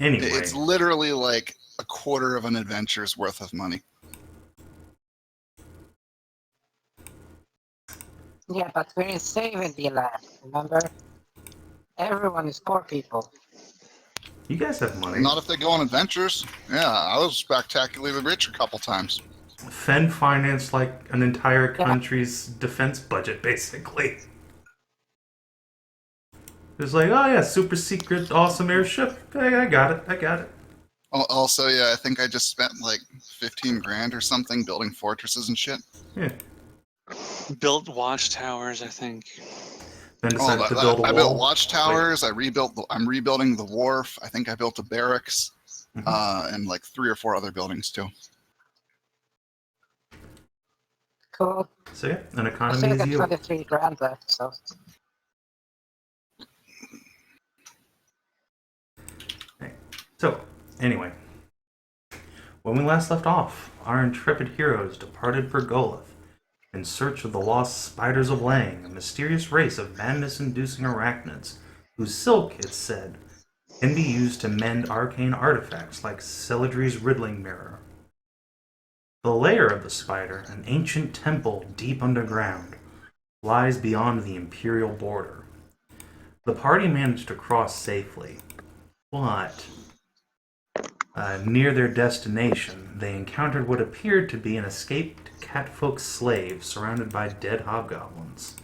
Anyway. It's literally like a quarter of an adventure's worth of money. Yeah, but we're in Sav&D land, remember? Everyone is poor people. You guys have money. Not if they go on adventures. Yeah, I was spectacularly rich a couple times. Fen financed like an entire country's defense budget, basically. It's like, oh yeah, super secret, awesome airship. Hey, I got it. Also, yeah, I think I just spent like 15 grand or something building fortresses and shit. Yeah. Built watchtowers, I think. Then decided to build a wall. I built watchtowers. I'm rebuilding the wharf. I think I built a barracks, and like 3 or 4 other buildings too. Cool. So yeah, an economy I is got you. 23 grand left, so... So, anyway, when we last left off, our intrepid heroes departed for Goleth in search of the lost Spiders of Leng, a mysterious race of madness-inducing arachnids whose silk, it's said, can be used to mend arcane artifacts like Celadrie's riddling mirror. The lair of the spider, an ancient temple deep underground, lies beyond the imperial border. The party managed to cross safely, but near their destination, they encountered what appeared to be an escaped Catfolk slave surrounded by dead hobgoblins.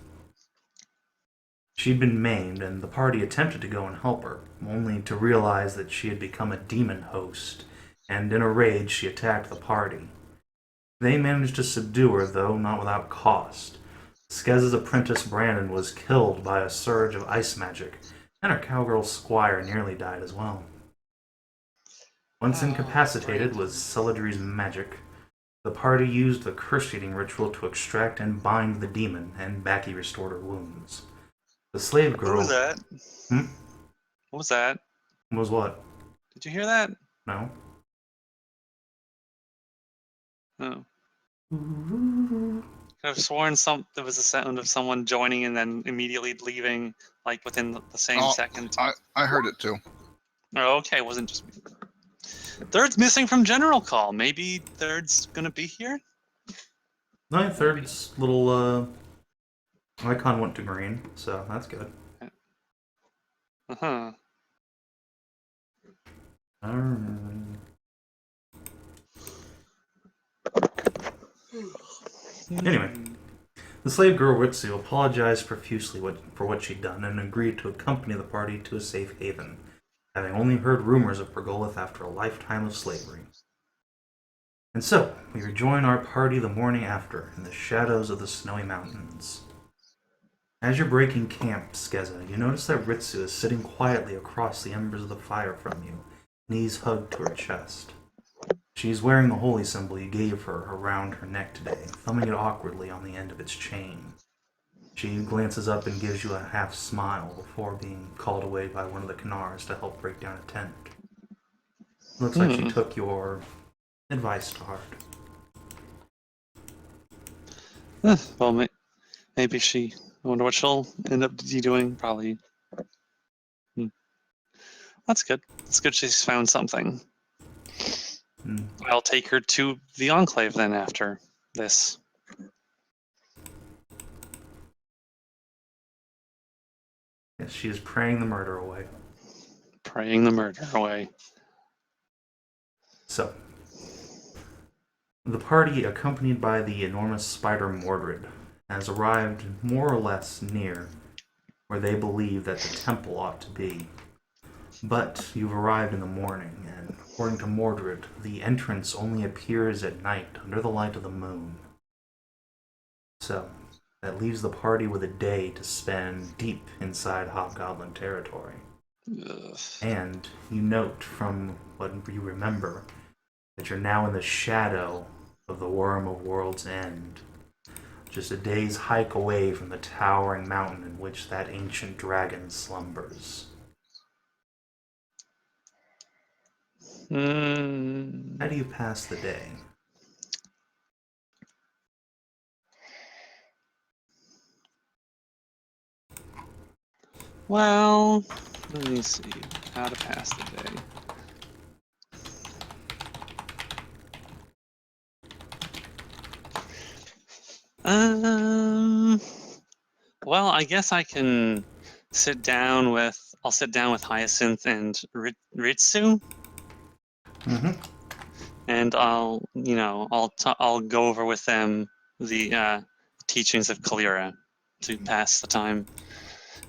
She'd been maimed, and the party attempted to go and help her, only to realize that she had become a demon host, and in a rage she attacked the party. They managed to subdue her, though not without cost. Skezza's apprentice Brandon was killed by a surge of ice magic, and our cowgirl squire nearly died as well. Once incapacitated with Celadrie's magic, the party used the curse-eating ritual to extract and bind the demon, and Backy restored her wounds. The slave girl... What was that? What was that? Was what? Did you hear that? No. Oh. I've sworn there was a sound of someone joining and then immediately leaving, like within the same second. I heard it too. Oh, okay, it wasn't just me. Third's missing from General Call. Maybe Third's gonna be here? No, Third's little icon went to green, so that's good. Uh-huh. Anyway, the slave girl Ritsu apologized profusely for what she'd done and agreed to accompany the party to a safe haven, having only heard rumors of Pergoleth after a lifetime of slavery. And so, we rejoin our party the morning after in the shadows of the snowy mountains. As you're breaking camp, Skezza, you notice that Ritsu is sitting quietly across the embers of the fire from you, knees hugged to her chest. She's wearing the holy symbol you gave her around her neck today, thumbing it awkwardly on the end of its chain. She glances up and gives you a half smile before being called away by one of the Canars to help break down a tent. Looks like she took your advice to heart. Well, maybe she... I wonder what she'll end up doing, probably. That's good. It's good she's found something. I'll take her to the Enclave then after this. Yes, she is praying the murder away. Praying the murder away. So, the party, accompanied by the enormous spider Mordred, has arrived more or less near where they believe that the temple ought to be. But you've arrived in the morning, and according to Mordred, the entrance only appears at night under the light of the moon. So, that leaves the party with a day to spend deep inside Hobgoblin territory. Ugh. And you note from what you remember that you're now in the shadow of the Worm of World's End, just a day's hike away from the towering mountain in which that ancient dragon slumbers. How do you pass the day? Well, let me see how to pass the day. Well, I guess I can sit down with. I'll sit down with Hyacinth and Ritsu, Mm-hmm. and I'll go over with them the teachings of Kaelirra to pass the time.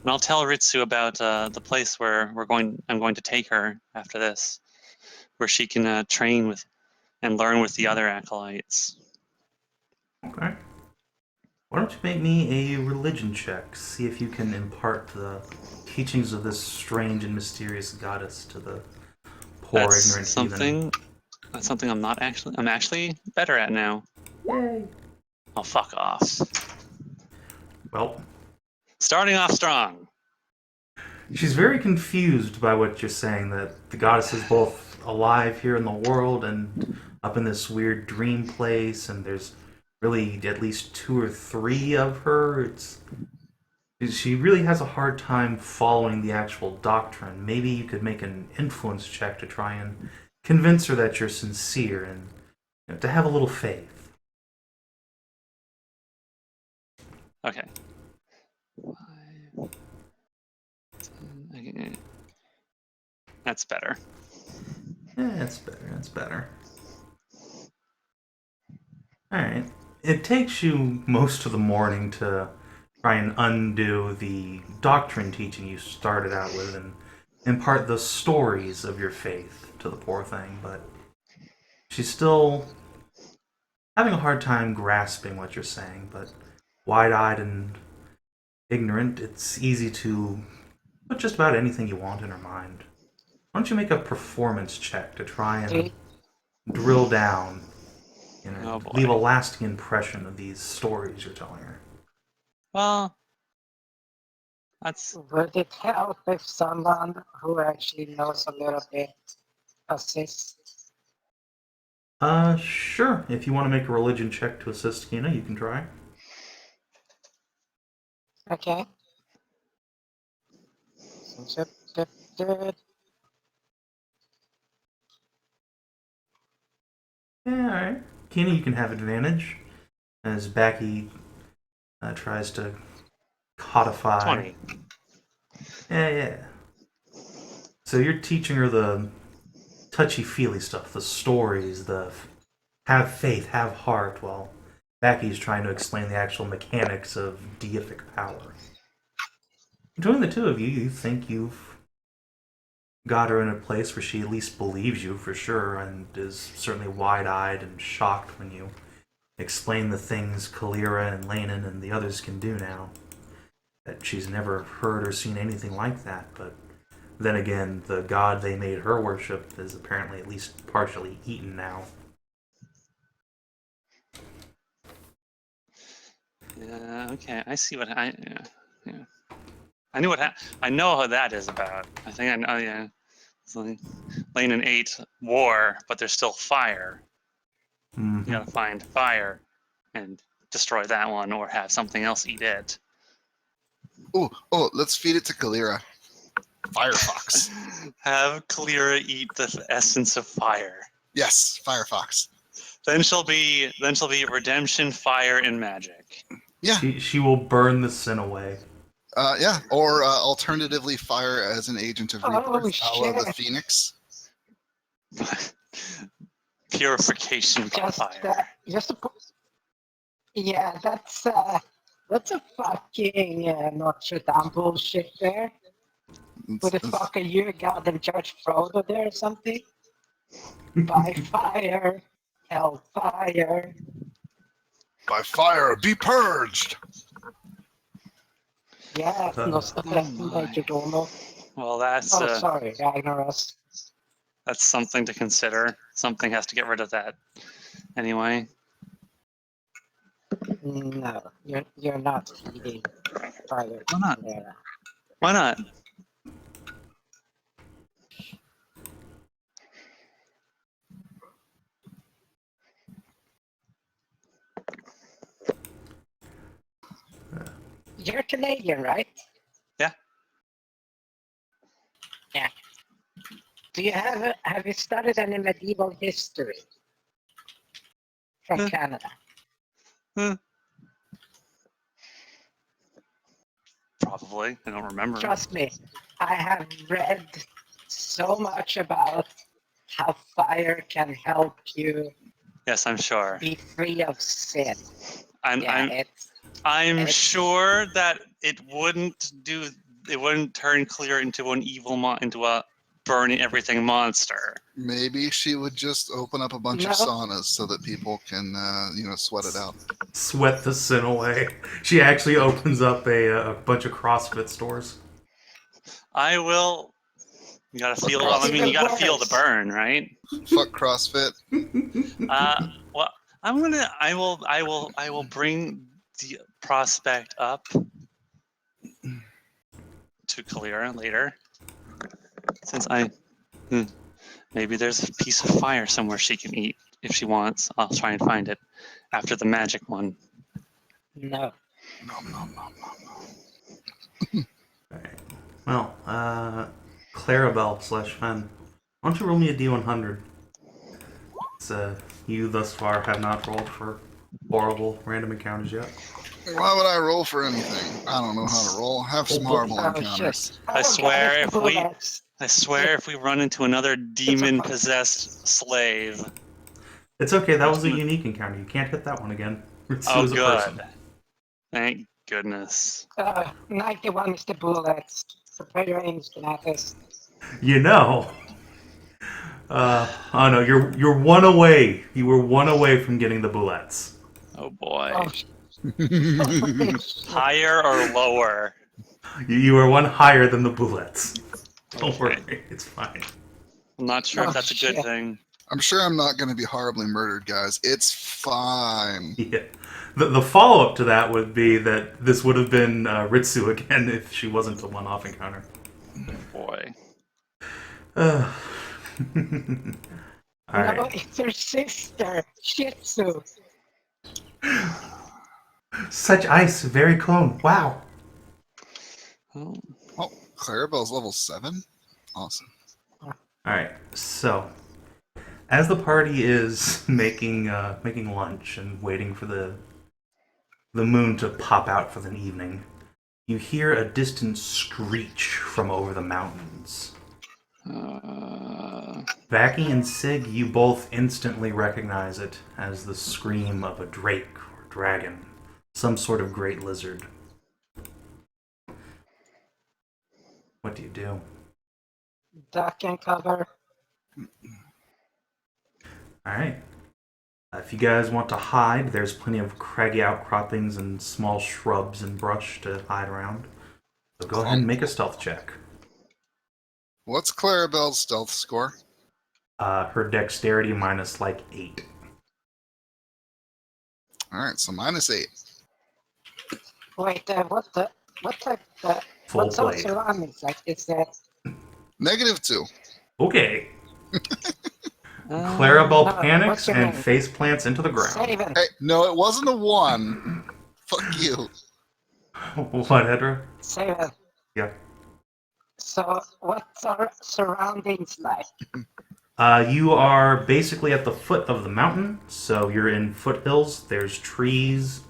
And I'll tell Ritsu about the place where I'm going to take her after this, where she can train with and learn with the other acolytes. Okay. Why don't you make me a religion check? See if you can impart the teachings of this strange and mysterious goddess to the poor, ignorant heathen. That's something I'm actually better at now. Yay! Oh, fuck off. Well, Starting off strong. she's very confused by what you're saying, that the goddess is both alive here in the world and up in this weird dream place, and there's really at least 2 or 3 of her. She really has a hard time following the actual doctrine. Maybe you could make an influence check to try and convince her that you're sincere and to have a little faith. Okay. 5, 10, that's better. Yeah, that's better. That's better. Alright. It takes you most of the morning to try and undo the doctrine teaching you started out with and impart the stories of your faith to the poor thing, but she's still having a hard time grasping what you're saying, but wide-eyed and ignorant, it's easy to put just about anything you want in her mind. Why don't you make a performance check to try and drill down Oh boy. leave a lasting impression of these stories you're telling her? Well, that's Would it help if someone who actually knows a little bit assists? Sure. If you want to make a religion check to assist Kina, you can try. Okay. Yeah, alright. Kina, you can have advantage as Backy tries to codify. 20. Yeah. So you're teaching her the touchy-feely stuff, the stories, the have faith, have heart, while Backy's trying to explain the actual mechanics of deific power. Between the two of you, you think you've got her in a place where she at least believes you for sure, and is certainly wide-eyed and shocked when you explain the things Kaelirra and Lanin and the others can do now. That she's never heard or seen anything like that, but then again, the god they made her worship is apparently at least partially eaten now. Yeah, okay. I see what yeah. I knew I know how that is about. I think I know, yeah. It's like Lane and 8 war, but there's still fire. Mm-hmm. You gotta find fire and destroy that one or have something else eat it. Oh, let's feed it to Kaelirra. Firefox. Have Kaelirra eat the essence of fire. Yes, Firefox. Then she'll be redemption, fire, and magic. Yeah. She will burn the sin away. Yeah. Or alternatively, fire as an agent of rebirth, a la the Phoenix. Purification by fire. Yeah, that's a fucking Notre Dame bullshit there. Who the fuck are you, goddamn Judge Frodo there or something? By fire, hellfire. By fire, be purged! Yeah, Well, that's sorry, Ragnaros. That's something to consider. Something has to get rid of that. Anyway. No, you're not eating fire. Why not? Yeah. Why not? You're Canadian, right? Yeah. Yeah. Do you have you studied any medieval history from Canada? Probably. I don't remember. Trust me, I have read so much about how fire can help you Yes, I'm sure. be free of sin. I'm It's sure that it wouldn't turn Clear into an into a burning everything monster. Maybe she would just open up a bunch of saunas so that people can, sweat it out. Sweat the sin away. She actually opens up a bunch of CrossFit stores. I will. You gotta feel. Well, I mean, you gotta feel the worse. burn, right? Fuck CrossFit. Well, I will bring the prospect up to Kaelirra later, since maybe there's a piece of fire somewhere she can eat if she wants. I'll try and find it after the magic one. no. Nom, nom, nom, nom, nom. Alright. Well, Clarabelle / Fen. Why don't you roll me a D100? It's, you thus far have not rolled for horrible random encounters yet. Why would I roll for anything? I don't know how to roll. Have some horrible encounters. Shit. I swear Bullets. if we run into another demon-possessed slave. It's okay, that was a unique encounter. You can't hit that one again. Oh, Is a good. person. Thank goodness. 91 is the bullets. Prepare your aims, Kinathis. You know. Oh no, you're one away. You were one away from getting the bullets. Oh boy. Oh, Higher or lower? You were one higher than the bullets. Don't Okay. worry, it's fine. I'm not sure if that's a good shit. thing. I'm sure I'm not going to be horribly murdered, guys. It's fine. Yeah. The follow-up to that would be that this would have been Ritsu again if she wasn't a one-off encounter. Boy. Alright. No, it's her sister, Shih Tzu. Such ice, very clone. Wow. Oh, Oh, Clarabelle's level 7? Awesome. Alright, so as the party is making lunch and waiting for the moon to pop out for the evening, you hear a distant screech from over the mountains. Backy and Sig, you both instantly recognize it as the scream of a drake or dragon, some sort of great lizard. What do you do? Duck and cover. Alright. If you guys want to hide, there's plenty of craggy outcroppings and small shrubs and brush to hide around. So go ahead and make a stealth check. What's Clarabelle's stealth score? Her dexterity minus like 8. Alright, so minus 8. Wait, what's Full our plate. surroundings like? Is that Negative 2. Okay. Clarabelle no, panics what's your and name? face plants into the ground. Savin? Hey, no, it wasn't a 1. Fuck you. What, Hedrah? Savin. Yeah. So, what's our surroundings like? You are basically at the foot of the mountain, so you're in foothills. There's trees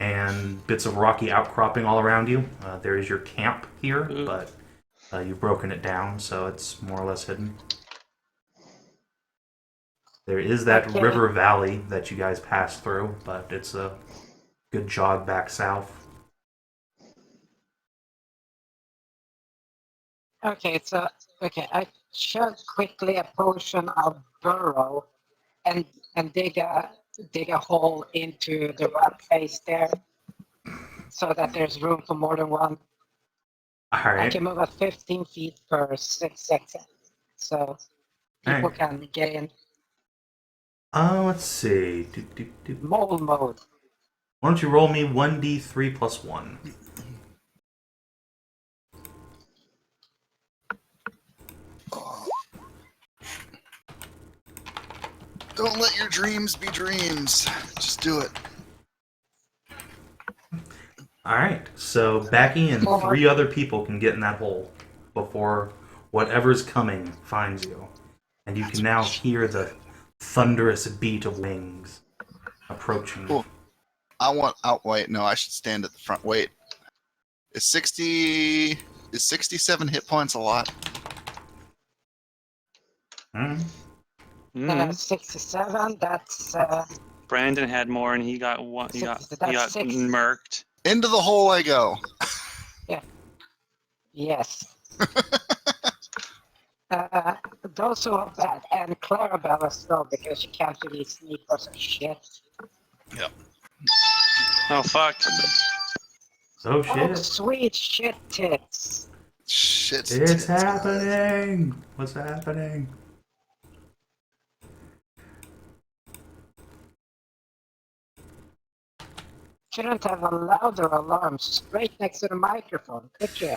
and bits of rocky outcropping all around you. There is your camp here, but you've broken it down, so it's more or less hidden. There is that Okay. river valley that you guys passed through, but it's a good jog back south. Okay, I chug quickly a potion of burrow and dig a hole into the rock face there, so that there's room for more than one. I Alright. can move at 15 feet per 6 seconds, so people Alright. can gain Let's see. mole mode. Why don't you roll me 1d3 plus 1? Don't let your dreams be dreams. Just do it. Alright, so Backy and 3 other people can get in that hole before whatever's coming finds you. And you can now hear the thunderous beat of wings approaching. Cool. Wait, no, I should stand at the front. Wait. Is 67 hit points a lot? Mm. 67, that's... Brandon had more, and he got one. He got That's six. murked. Into the hole I go. Yes. Those who are bad, and Clarabelle as well, because she can't really sneak or some shit. Yep. Oh fuck! Oh Oh, shit! sweet shit tits. Shit. It's tits, guys. happening! What's happening? Shouldn't have a louder alarm straight next to the microphone, could you?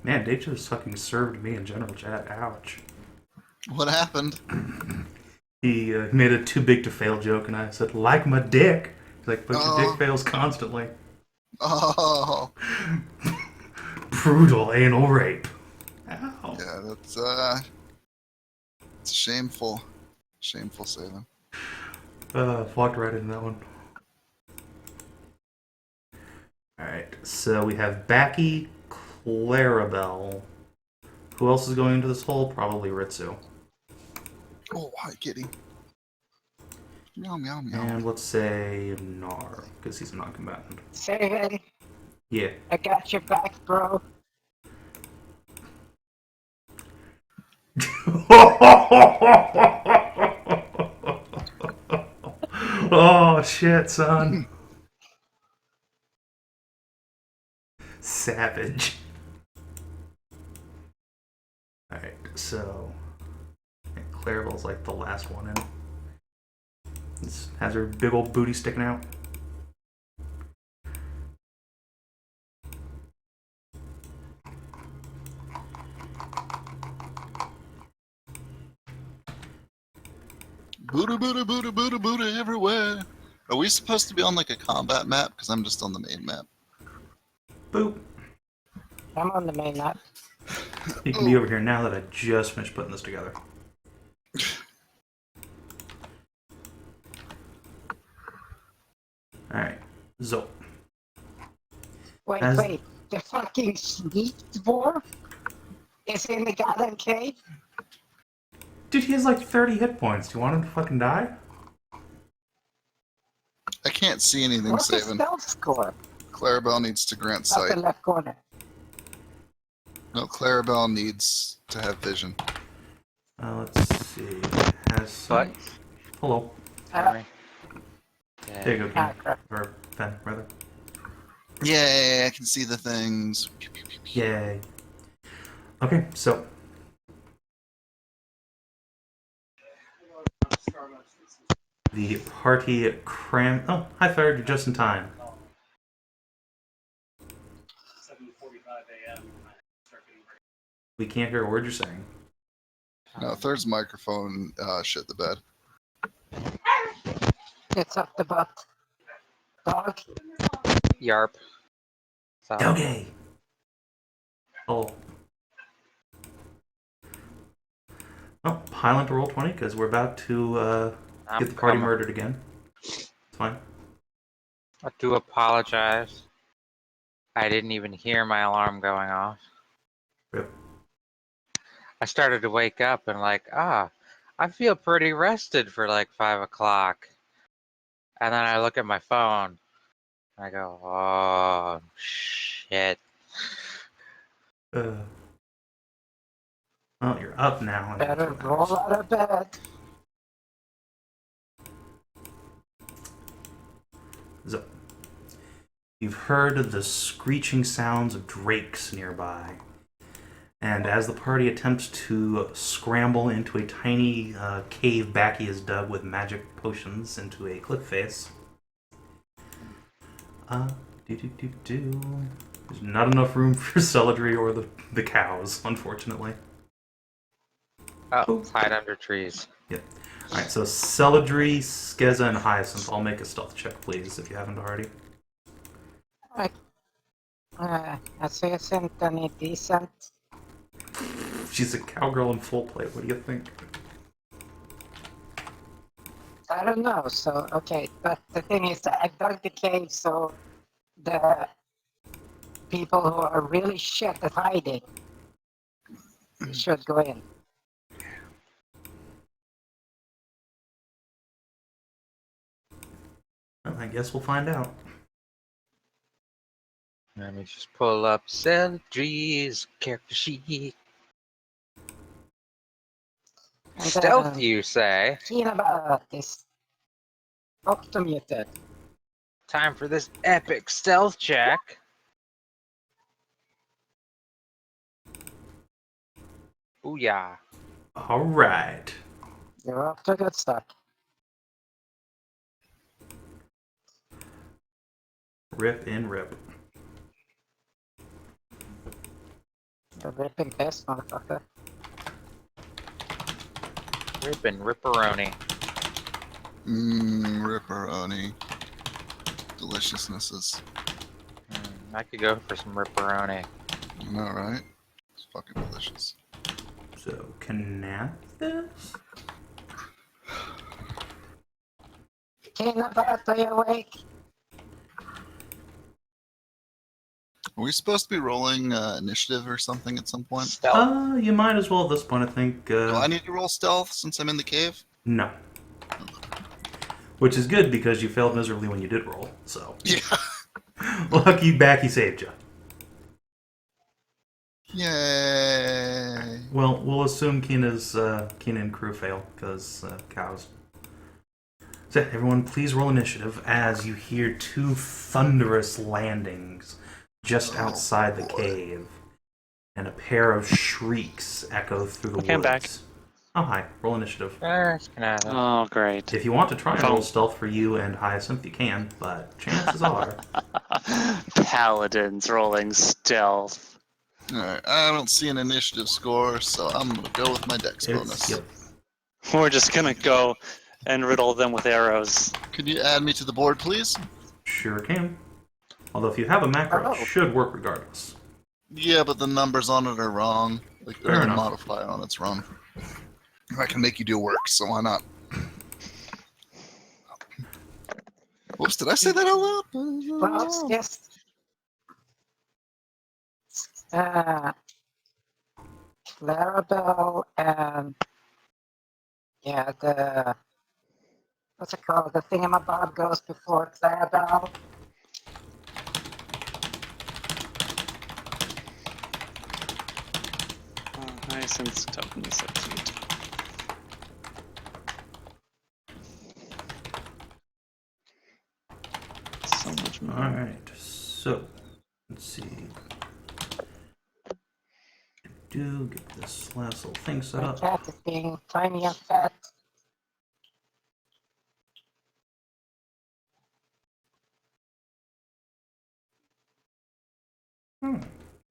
Man, Dave just fucking served me in general chat. Ouch. What happened? He made a too big to fail joke, and I said, like my dick. He's like, but your dick fails constantly. Oh. Brutal anal rape. Ow. Yeah, that's it's shameful. Shameful, Savin. Walked right into that one. Alright, so we have Backy, Clarabelle. Who else is going into this hole? Probably Ritsu. Oh, hi, kitty. Meow, meow, meow. And let's say Nar, because he's a non-combatant. Savin, Yeah. I got your back, bro. Oh, shit, son. Savage. Alright, so... Clarabelle's like the last one in. This has her big old booty sticking out. Buddha, Buddha, Buddha, Buddha, Buddha everywhere. Are we supposed to be on like a combat map? Because I'm just on the main map. Boop. I'm on the main map. You can be over here now that I just finished putting this together. Alright, so. Wait, As- wait. The fucking sneak dwarf is in the goddamn cave? Dude, he has like 30 hit points. Do you want him to fucking die? I can't see anything, What's his Savin. stealth score? Clarabelle needs to grant Up sight. in left corner. No, Clarabelle needs to have vision. Let's see. Has some... Hello. Sorry. There you go, Ken. crap. Or Fen, rather. Yay, I can see the things. Yay. Okay, so. The party cram. Oh, hi, Fire. You're just in time. 7:45 a.m. We can't hear a word you're saying. No, third's microphone shit the bed. It's up the butt. Dog. Yarp. So, Okay. Oh. Oh, Highland to roll 20 because we're about to get the party murdered again. It's fine. I do apologize. I didn't even hear my alarm going off. Yep. I started to wake up and I feel pretty rested for like 5 o'clock. And then I look at my phone. And I go, oh, shit. Well, you're up now. Better roll out of bed. So, you've heard the screeching sounds of drakes nearby. And as the party attempts to scramble into a tiny cave Backy has dug with magic potions into a cliff face, there's not enough room for Celadrie or the cows, unfortunately. Oh, hide under trees. Alright, so Celadrie, Skezza, and Hyacinth, all make a stealth check, please, if you haven't already. I say isn't any decent. She's a cowgirl in full plate. What do you think? I don't know. So okay, but the thing is that I dug the cave so the people who are really shit at hiding should go in. Well, I guess we'll find out. Let me just pull up Celadrie's character sheet. And Stealth, you say? Kinathis optomuted. Time for this epic stealth check. Ooh yeah. All right. You're off to a good start. Rip in rip. You're ripping piss, motherfucker. Rippin' ripperoni. Ripperoni. Deliciousnesses. I could go for some ripperoni. I know, right? It's fucking delicious. So, Kinathis? Kinathis, are you awake? Are we supposed to be rolling initiative or something at some point? Stealth. You might as well at this point, I think. Do I need to roll stealth since I'm in the cave? No. Which is good because you failed miserably when you did roll, so. Yeah. Lucky Backy saved you. Yay. Well, we'll assume Kina and crew fail, because cows. So, everyone, please roll initiative as you hear two thunderous landings just outside the cave, and a pair of shrieks echo through the woods. I'm back. Oh, hi. Roll initiative. There's Kinathis. Oh, great. If you want to try and Phone. roll stealth for you and Hyacinth, you can, but chances are... Paladins rolling stealth. Alright, I don't see an initiative score, so I'm gonna go with my dex bonus. Yep. We're just gonna go and riddle them with arrows. Could you add me to the board, please? Sure can. Although if you have a macro, it should work regardless. Yeah, but the numbers on it are wrong. Like, Fair there's a enough. modifier on it's wrong. I can make you do work, so why not? Whoops, did I say that out loud? Well, it's just Clarabelle and the what's it called? The thingamabob goes before Clarabelle. Hyacinth's token is so cute. So much more. Alright, so, let's see. Get this last little thing set My up. cat is being tiny and fat.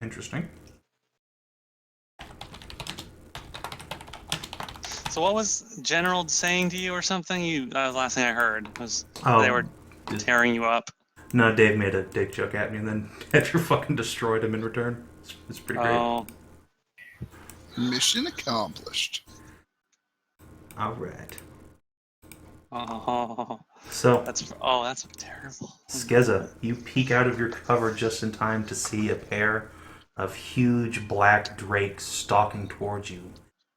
Interesting. So what was General saying to you or something? The last thing I heard was Oh, they were tearing you up. No, Dave made a dick joke at me and then Hedrah fucking destroyed him in return. It's pretty great. Oh, Mission accomplished. Alright. oh, So, that's terrible. Skezza, you peek out of your cover just in time to see a pair of huge black drakes stalking towards you,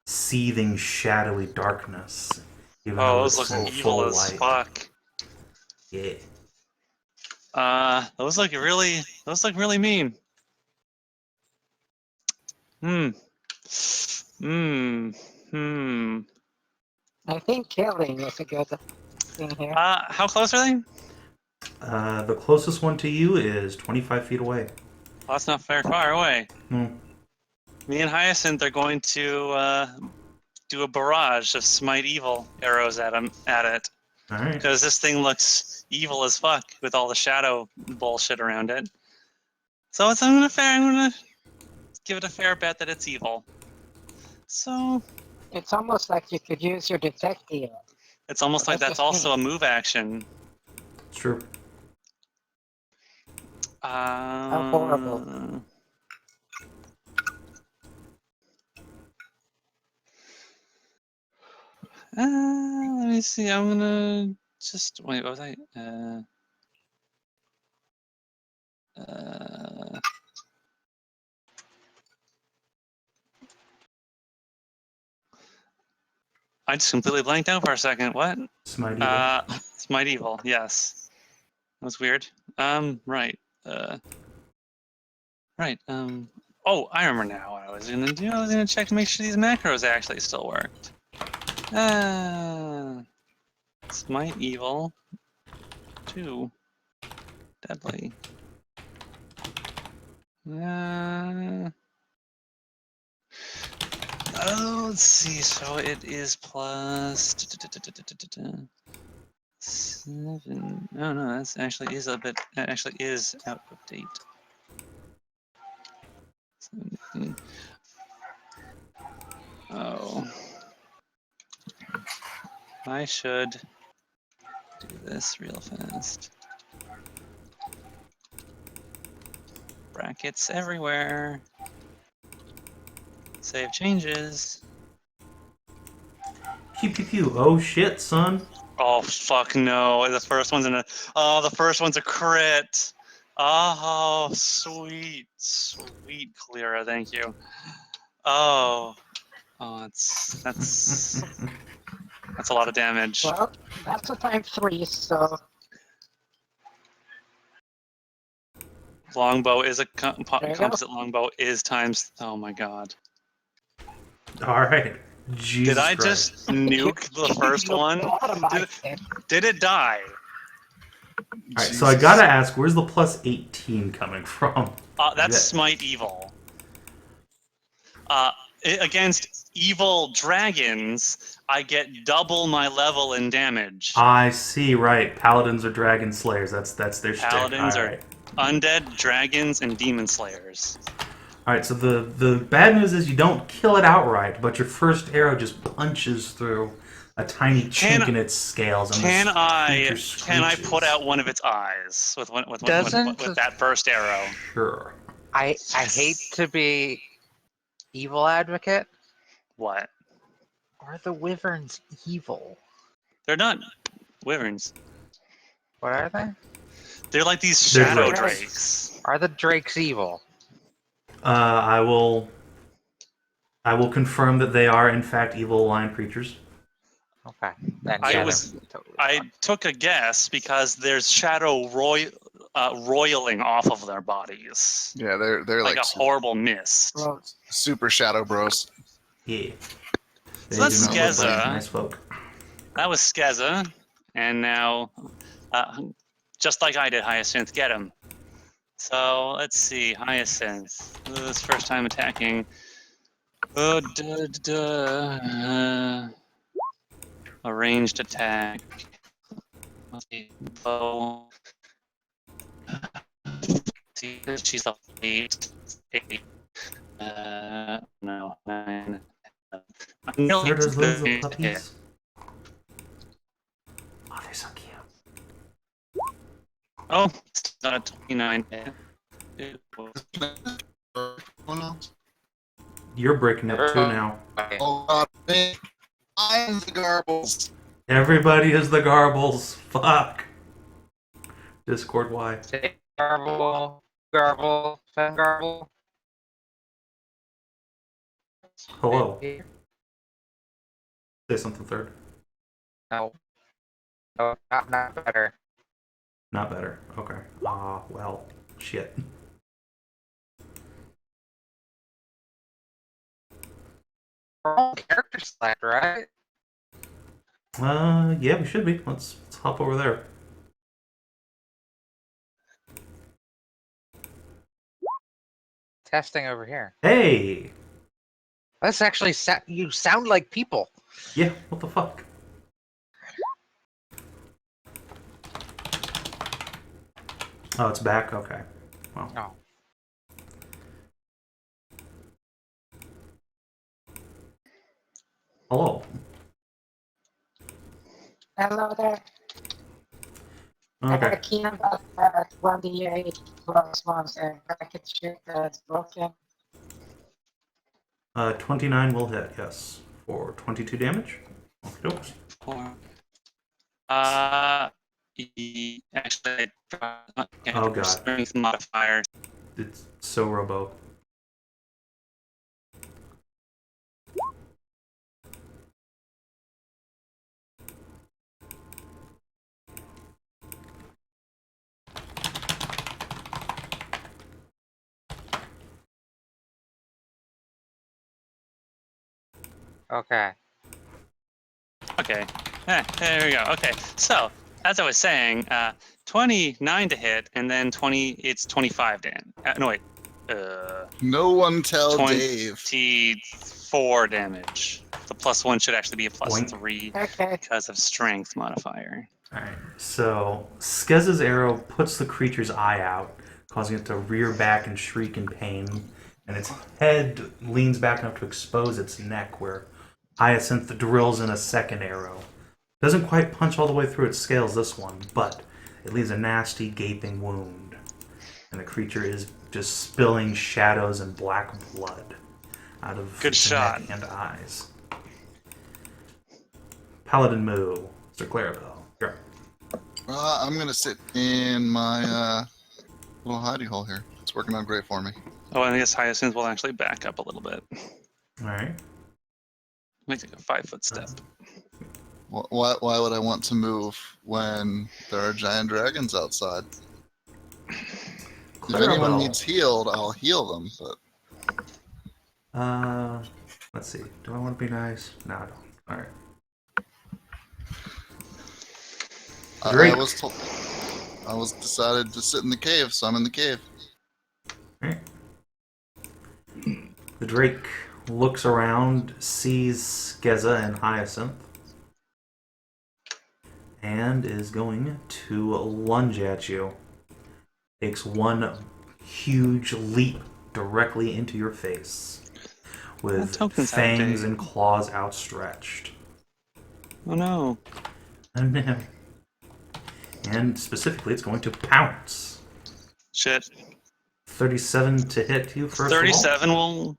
seething shadowy darkness. Even though Those it's look full evil as light. fuck. Yeah. Those look really mean. I think killing is a good thing here. How close are they? The closest one to you is 25 feet away. Well, that's not very far away. Hmm. Me and Hyacinth are going to do a barrage of smite evil arrows at it. Alright. Because this thing looks evil as fuck with all the shadow bullshit around it. So I'm gonna give it a fair bet that it's evil. So It's almost like you could use your detective. it's almost like that's also a move action. It's true. How horrible. Let me see. I'm gonna just wait. What was I? I just completely blanked out for a second. What? Smite evil. Smite evil. Yes, that was weird. Right. Right. Oh, I remember now what I was gonna do. I was gonna check to make sure these macros actually still worked. Smite evil. 2. Deadly. Oh, let's see. So it is plus 7. Oh no, that's actually is a bit. That actually is out of date. 17. Oh, I should do this real fast. Brackets everywhere. Save changes. Pew pew pew. Oh shit, son. Oh fuck no! The first one's in a. Oh, the first one's a crit. Oh, sweet, sweet Kaelirra, thank you. Oh, that's a lot of damage. Well, that's a time 3, so Longbow is a There you go. composite longbow is times. Oh my god! Alright. Jesus Did I Christ. just nuke the first you one? automized it. Did it die? Alright, so I gotta ask, where's the plus 18 coming from? That's Yeah. Smite Evil. Against evil dragons, I get double my level in damage. I see, right. Paladins are dragon slayers. That's their shtick. Paladins are Alright. undead, dragons, and demon slayers. Alright, so the bad news is you don't kill it outright, but your first arrow just punches through a tiny chink in its scales. And Can this I creature put screeches. out one of its eyes with Doesn't- that first arrow? Sure. I hate to be evil advocate. What? Are the wyverns evil? They're not wyverns. What are they? They're like these They're shadow drakes. drakes. Are the drakes evil? I will confirm that they are in fact evil lion creatures. Okay. Then I yeah, was- they're totally I fine. took a guess because there's shadow roiling off of their bodies, Yeah, they're like like a horrible mist. Well, super shadow bros. Yeah. They So that's do not look like Skezza. nice folk. That was Skezza, and now, just like I did, Hyacinth, get him. So let's see, Hyacinth. This first time attacking. A ranged attack. Let's see, bow. See, she's level 8. 8. No, 9. I'm nearly Sure does loads of hit. puppies. Oh, they're so cute. Oh, it's not a 29 hit. You're breaking up too now. Oh god, man. I'm the garbles. Everybody is the garbles. Fuck. Discord, why? Say garble, garble, fan garble. Hello. Say something third. No. No, not better. Not better. Okay. Well, shit. We're all character select, right? Yeah, we should be. Let's hop over there. Testing over here. Hey! That's actually you sound like people. Yeah, what the fuck? Oh, it's back? Okay. Well. Oh. Hello. hello there. I got a Okay. key on that 1d8 plus 1, so I could shoot that's broken. 29 will hit, yes. For 22 damage. Oops. 4. Actually, Oh, God. strength modifier. It's so robo. Okay. Okay. There we go. Okay. So, as I was saying, 29 to hit, and then 20. It's 25 damage. No wait. No one tell Dave. 24 damage. The +1 should actually be a Boink. +3 Okay. because of strength modifier. Alright, so Skezza's arrow puts the creature's eye out, causing it to rear back and shriek in pain, and its head leans back enough to expose its neck, where Hyacinth drills in a second arrow. Doesn't quite punch all the way through its scales, this one, but it leaves a nasty, gaping wound, and the creature is just spilling shadows and black blood out of Good its shot. neck and eyes. Paladin Moo, Mr. Clarabelle. Sure. I'm gonna sit in my little hidey hole here. It's working out great for me. Oh, and I guess Hyacinth will actually back up a little bit. Alright. Might take a 5-foot step. Why would I want to move when there are giant dragons outside? If anyone needs healed, I'll heal them. But Let's see. Do I want to be nice? No, I don't. Alright. I was decided to sit in the cave, so I'm in the cave. Alright. The Drake looks around, sees Skezza and Hyacinth, and is going to lunge at you. Takes one huge leap directly into your face, with fangs and claws outstretched. Oh no. And specifically, it's going to pounce. Shit. 37 to hit you first. 37 will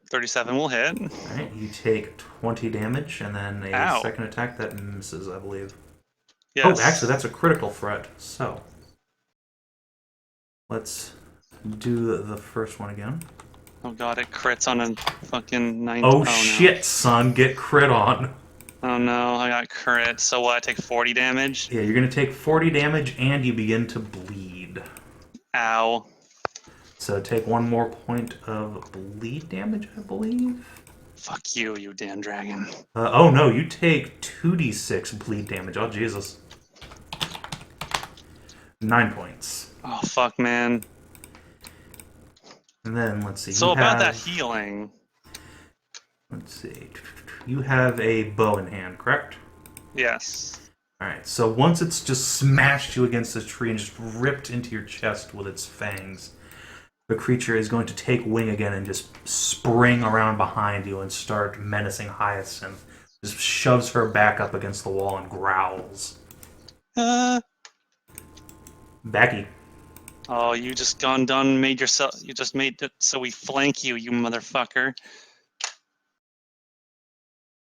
hit. Alright, you take 20 damage, and then a second attack that misses, I believe. Yes. Oh, actually, that's a critical threat. So, let's do the first one again. Oh god, it crits on a fucking 9. Oh shit, son, get crit on. Oh no, I got crit. So what, I take 40 damage? Yeah, you're gonna take 40 damage, and you begin to bleed. Ow. So take one more point of bleed damage, I believe. Fuck you, you damn dragon. Oh no, you take 2d6 bleed damage. Oh Jesus. 9 points. Oh fuck, man. And then, let's see. So about that healing. Let's see. You have a bow in hand, correct? Yes. Alright, so once it's just smashed you against this tree and just ripped into your chest with its fangs, the creature is going to take wing again and just spring around behind you and start menacing Hyacinth. Just shoves her back up against the wall and growls. Backy. Oh, you just made yourself. You just made it so we flank you, you motherfucker.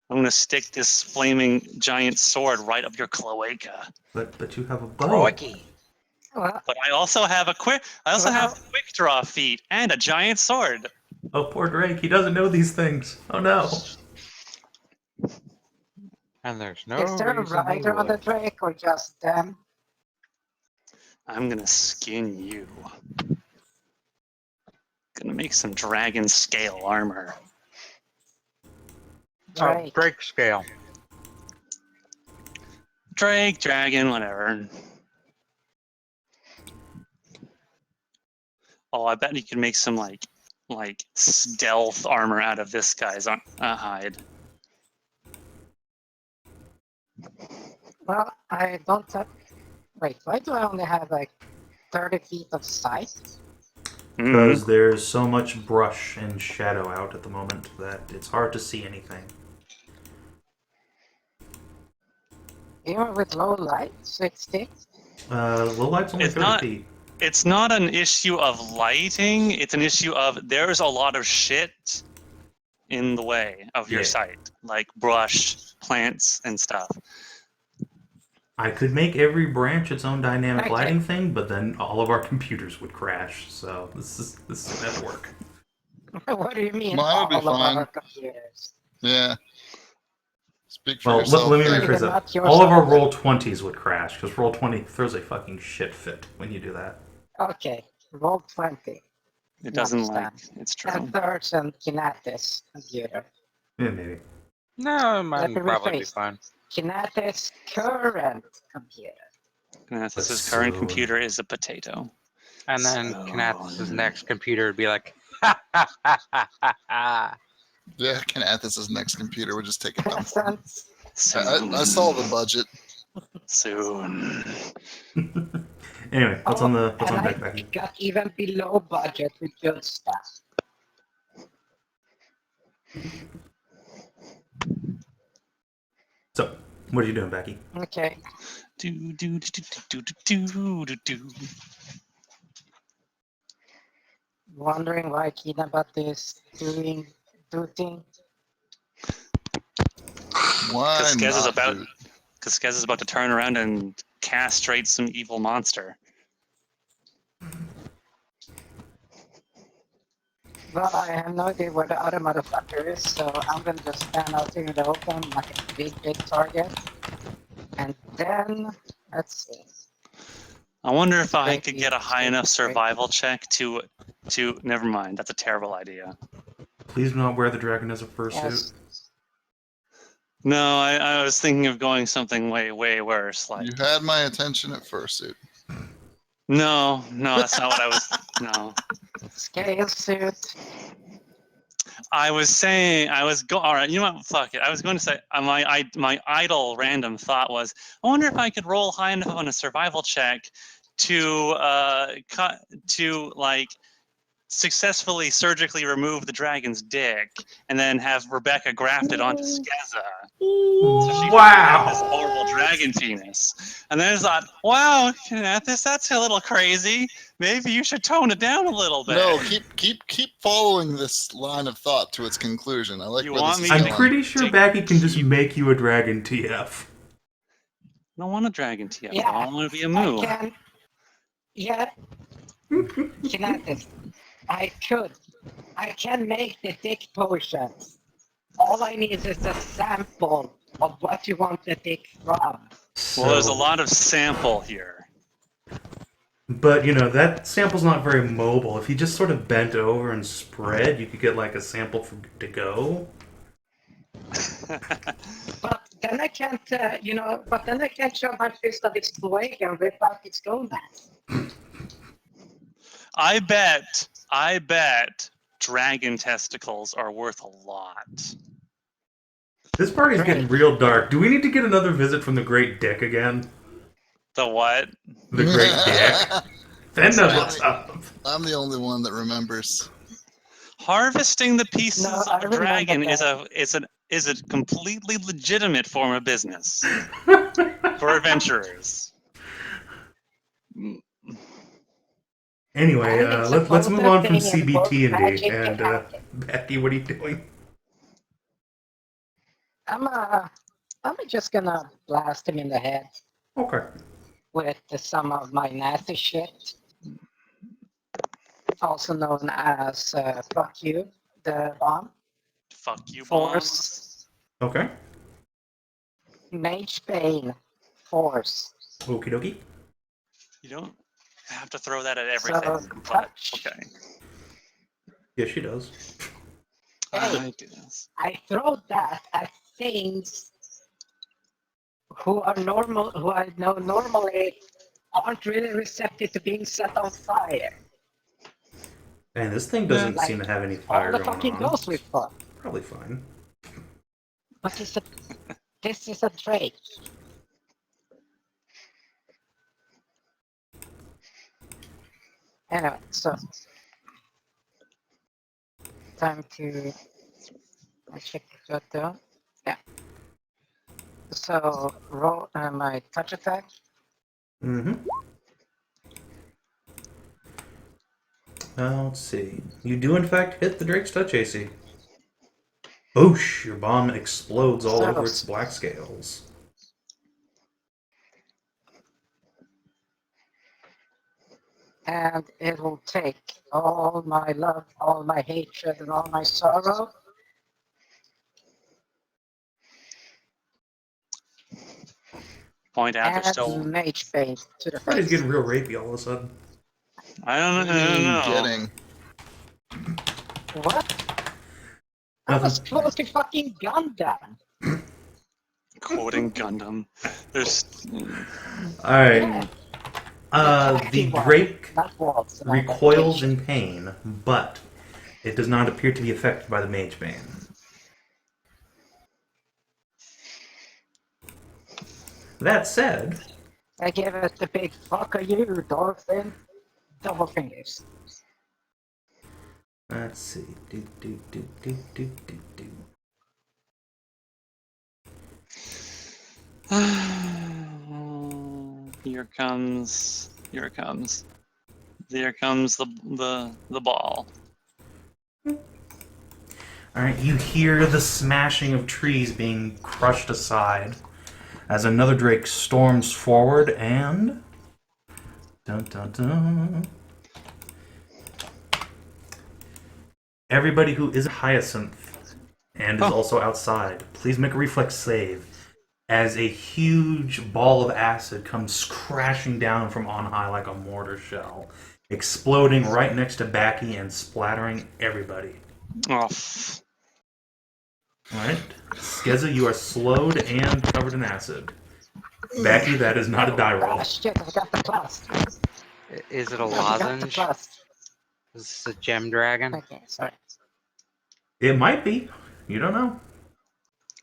I'm gonna stick this flaming giant sword right up your cloaca. But you have a bow. Well, But I also have a quick draw feat and a giant sword. Oh, poor Drake. He doesn't know these things. Oh no. And there's no is there a reason he rider on the would. Drake or just them? I'm gonna skin you. Gonna make some dragon scale armor. Drake. Drake scale. Drake, dragon, whatever. Oh, I bet you could make some like stealth armor out of this guy's hide. Well, I don't have... Wait, why do I only have like 30 feet of sight? Because there's so much brush and shadow out at the moment that it's hard to see anything. Even with low light, 60? Low light's only It's 30 not- feet. It's not an issue of lighting. It's an issue of there's a lot of shit in the way of your Yeah. sight, like brush, plants, and stuff. I could make every branch its own dynamic Okay. lighting thing, but then all of our computers would crash. So this is gonna have to work. What do you mean, Mine would be all of fine. our computers? Yeah. Speak for Well, yourself. let me Becky. rephrase Even that. not your All of our server. roll 20s would crash because roll 20 throws a fucking shit fit when you do that. Okay, roll 20. It doesn't like Understand. it's true. And third and Kinathis computer. Yeah, maybe. No, mine Let me would probably be rephrase. fine. Kinathis current computer. Kinathis' But current soon. computer is a potato. And then So- Kinathis' next computer would be like, ha ha ha ha ha ha. Yeah, Kinathis' next computer would just take a dump. Presents. I saw the budget. Soon. Anyway, what's on the and deck, I Becky? got even below budget with good stuff. So, what are you doing, Becky? Okay. Do do do do do do do do. Wondering why Kinabat is doing thing. Why Skezza's not? about dude? because Skezza's about to turn around and castrate some evil monster. Well, I have no idea where the other motherfucker is, so I'm gonna just stand out here in the open like a big target. And then, let's see. I wonder if I Straight could get a east, high enough straight. survival check to never mind, that's a terrible idea. Please do not wear the dragon as a fursuit. Yes. No, I was thinking of going something way worse. Like You had my attention at first, dude. no, that's not what I was. No, Scale suit. I was saying all right. You know what? Fuck it. I was going to say my idle random thought was I wonder if I could roll high enough on a survival check to like successfully surgically remove the dragon's dick and then have Rebecca grafted onto Skezza. So she had this Wow! horrible dragon penis. And then I thought, wow, Kinathis, that's a little crazy. Maybe you should tone it down a little bit. No, keep following this line of thought to its conclusion. I like You where want this is me I'm going. pretty sure Take- Backy can just make you a dragon TF. I don't want a dragon TF. Yeah, I want to be a moo. Yeah. Kinathis. I can make the dick potions. All I need is a sample of what you want the dick from. Well, there's a lot of sample here. But, you know, that sample's not very mobile. If you just sort of bent over and spread, you could get, like, a sample to go. But then I can't, but then I can't shove my fist at its leg and rip out its gonads. I bet dragon testicles are worth a lot. This party's Great. getting real dark. Do we need to get another visit from the Great Dick again? The what? The Great Dick? Fen knows what's up. I'm the only one that remembers. Harvesting the pieces No, I of a remember dragon that. is a completely legitimate form of business for adventurers. Anyway, And it's let's a move on from thing in both CBT&D. magic And, hacking. Becky, what are you doing? I'm just gonna blast him in the head Okay. with some of my nasty shit. Also known as fuck you, the bomb. Fuck you, bomb. Force. Okay. Mage Bane. Force. Okie dokie. You don't have to throw that at everything. So, But, touch. okay. Yes, she does. Hey. I guess. I throw that at things who I know normally aren't really receptive to being set on fire. And this thing doesn't Like, seem to have any fire All the going fucking on. ghosts we've fought. Probably fine. But this is a Drake. Anyway, so time to check that down. Yeah. So roll my touch attack. Mm-hmm. Let's see. You do, in fact, hit the Drake's touch AC. Boosh! Your bomb explodes all So- over its black scales. And it will take all my love, all my hatred, and all my sorrow. Point out there's And still. mage bane to the Everybody's face. getting real rapey all of a sudden. I don't What do you know. mean getting? What? I was close to fucking Gundam. Quoting Gundam. There's. Alright. Yeah. The Attacking one, Drake not walls. recoils in pain, but it does not appear to be affected by the Mage Bane. That said, I give it the big fuck of you, Dolphin. Double fingers. let's see. Here comes. Here it comes. There comes the ball. Alright, you hear the smashing of trees being crushed aside as another Drake storms forward and... Dun, dun, dun. Everybody who isn't Hyacinth and is also outside, please make a reflex save as a huge ball of acid comes crashing down from on high like a mortar shell, exploding right next to Backy and splattering everybody. Oh, Alright, Skezza, you are slowed and covered in acid. Backy, that is not a die roll. Ah, shit, I got the plus. Is it a I got the lozenge? plus. Is this a gem dragon? Okay, sorry. It might be. You don't know.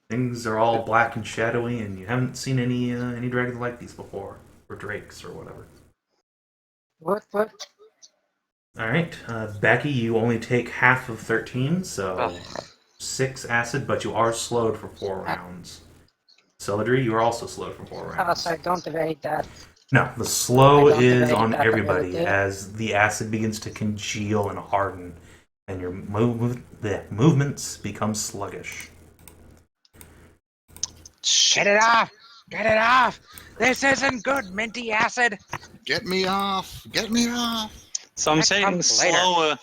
Things are all black and shadowy, and you haven't seen any dragons like these before, or drakes, or whatever. What? Alright, Backy, you only take half of 13, so Ugh. 6 acid, but you are slowed for 4 rounds. Celadrie, you are also slowed for 4 Oh, rounds. so I don't evade that. No, the slow I don't is evade on that everybody ability. as the acid begins to congeal and harden, and your movements become sluggish. Get it off! Get it off! This isn't good, minty acid! Get me off! Get me off! so I'm That saying comes later. slow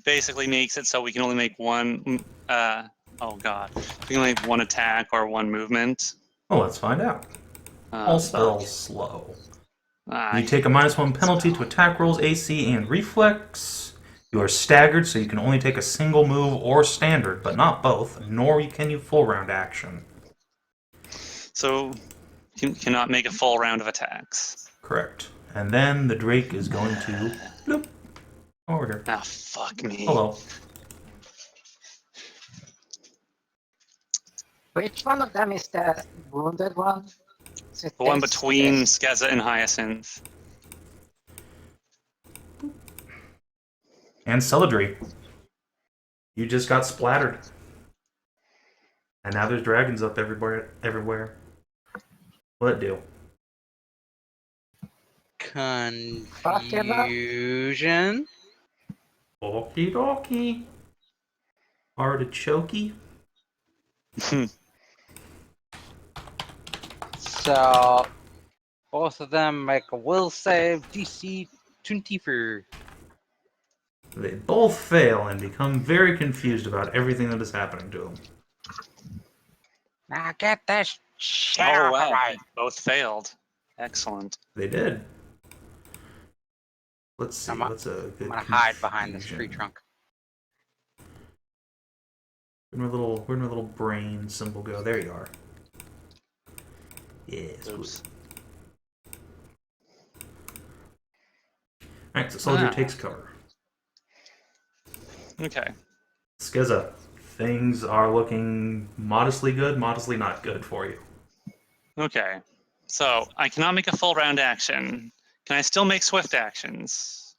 basically makes it so we can only make one. Oh god, we can only make one attack or one movement. Well, let's find out. All spells Fuck. slow. Ah, You take a -1 penalty to attack rolls, AC, and reflex. You are staggered, so you can only take a single move or standard, but not both, nor can you full round action. So cannot make a full round of attacks. Correct. And then the Drake is going to... Bloop. Over here. Ah, fuck me. Hello. Which one of them is the wounded one? Is it The one this? between This? Skezza and Hyacinth. And Celadrie. You just got splattered. And now there's dragons up everywhere. What'd it do? Confusion? Okie dokie. Artichokey. So, both of them make a will save DC 24. They both fail and become very confused about everything that is happening to them. Now get this shit Oh off wow, of me. both failed. Excellent. They did. Let's see. I'm What's a good I'm gonna hide behind this confusion? tree trunk. Where'd my little brain symbol go? There you are. Yes. Oops. Alright, so Soldier Ah. takes cover. Okay. Skezza, things are looking modestly good, modestly not good for you. Okay. So I cannot make a full round action. Can I still make swift actions?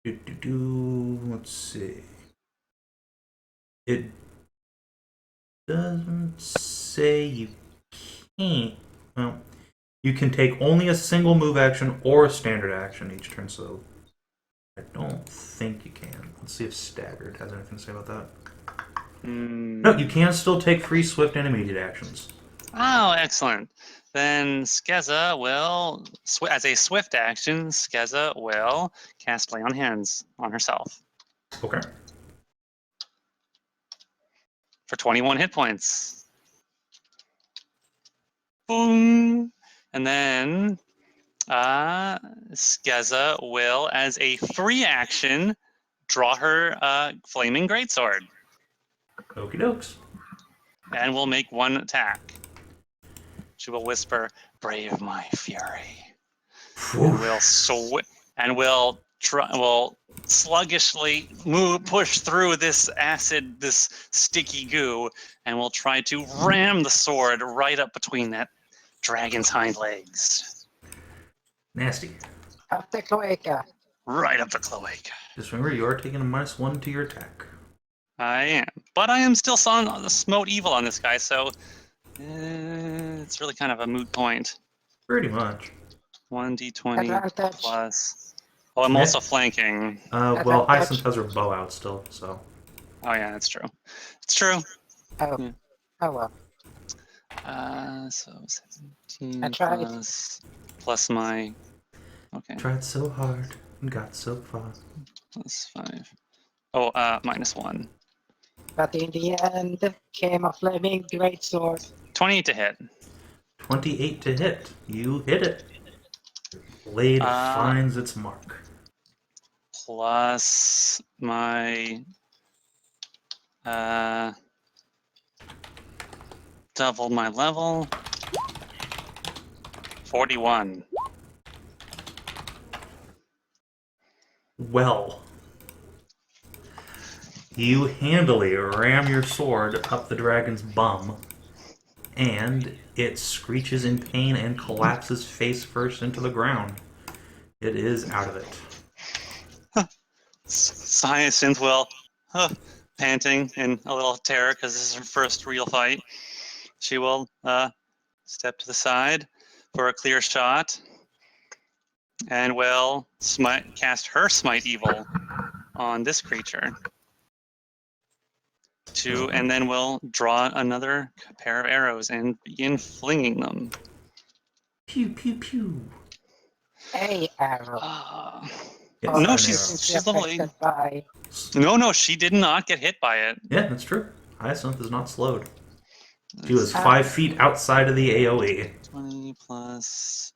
Let's see. It doesn't say you can't. Well, you can take only a single move action or a standard action each turn, so I don't think you can. Let's see if Staggered has anything to say about that. No, you can still take free swift and immediate actions. Oh, excellent. Then Skezza will, as a swift action, Skezza will cast Lay on Hands on herself Okay. for 21 hit points. Boom! And then Skezza will, as a free action, draw her Flaming Greatsword Okie dokes. and will make one attack. She will whisper, "Brave my fury," and will sluggishly push through this acid, this sticky goo, and will try to ram the sword right up between that dragon's hind legs, Nasty. Up the cloaca. right up the cloaca. Just remember, you are taking a -1 to your attack. I am, but I am still on the smote evil on this guy, so it's really kind of a moot point. Pretty much. 1d20 Advantage. plus. Oh, I'm also flanking. Well, Hyacinth has her bow out still, so. Oh yeah, that's true. It's true. Oh. Yeah. Oh well. So 17 I tried. plus my. Okay, Tried so hard and got so far. plus 5. Oh, -1. But in the end, came a flaming greatsword. 28 to hit. 28 to hit. You hit it. Blade finds its mark. Plus my. Double my level. 41. Well. You handily ram your sword up the dragon's bum, and it screeches in pain and collapses face first into the ground. It is out of it. Hyacinth will, panting in a little terror because this is her first real fight. She will step to the side for a clear shot, and will cast her Smite Evil on this creature. And then we'll draw another pair of arrows and begin flinging them. Pew, pew, pew. A arrow. Yes, No, an she's level 8. By... No, she did not get hit by it. Yeah, that's true. Hyacinth is not slowed. She was 5 feet outside of the AoE. 20 plus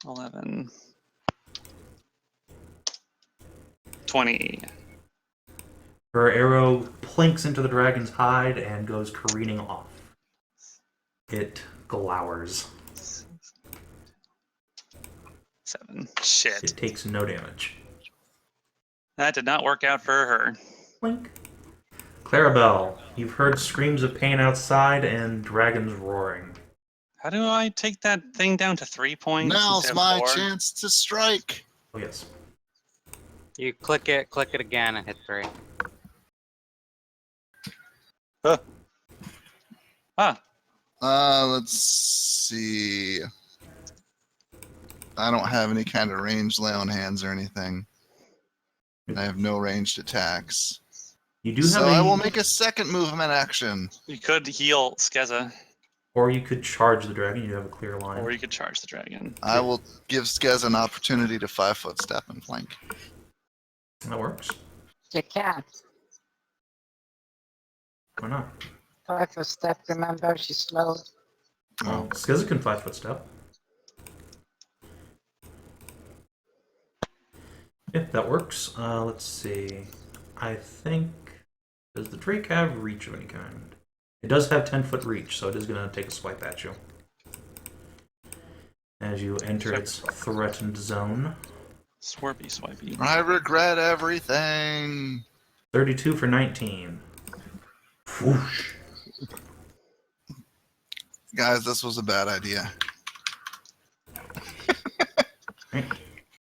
11. 20. Her arrow plinks into the dragon's hide and goes careening off. It glowers. 7. Shit. It takes no damage. That did not work out for her. Blink. Clarabelle, you've heard screams of pain outside and dragons roaring. How do I take that thing down to 3 points? Now's my 4? chance to strike. Oh, yes. You click it again, and hit 3. Let's see. I don't have any kind of ranged lay on hands or anything. I have no ranged attacks. You do So have I will make a second movement action. You could heal Skezza, Or you could charge the dragon. You have a clear line. or you could charge the dragon. I will give Skezza an opportunity to 5-foot step and flank. That works. You can't. Why not? 5-foot step, remember, she's slowed. Well, Skezza can 5-foot step. Yeah, that works. Let's see. I think... Does the Drake have reach of any kind? It does have 10-foot reach, so it is going to take a swipe at you. As you enter its threatened zone. Swarpy swipey. I regret everything. 32 for 19. Whoosh. Guys, this was a bad idea. Right.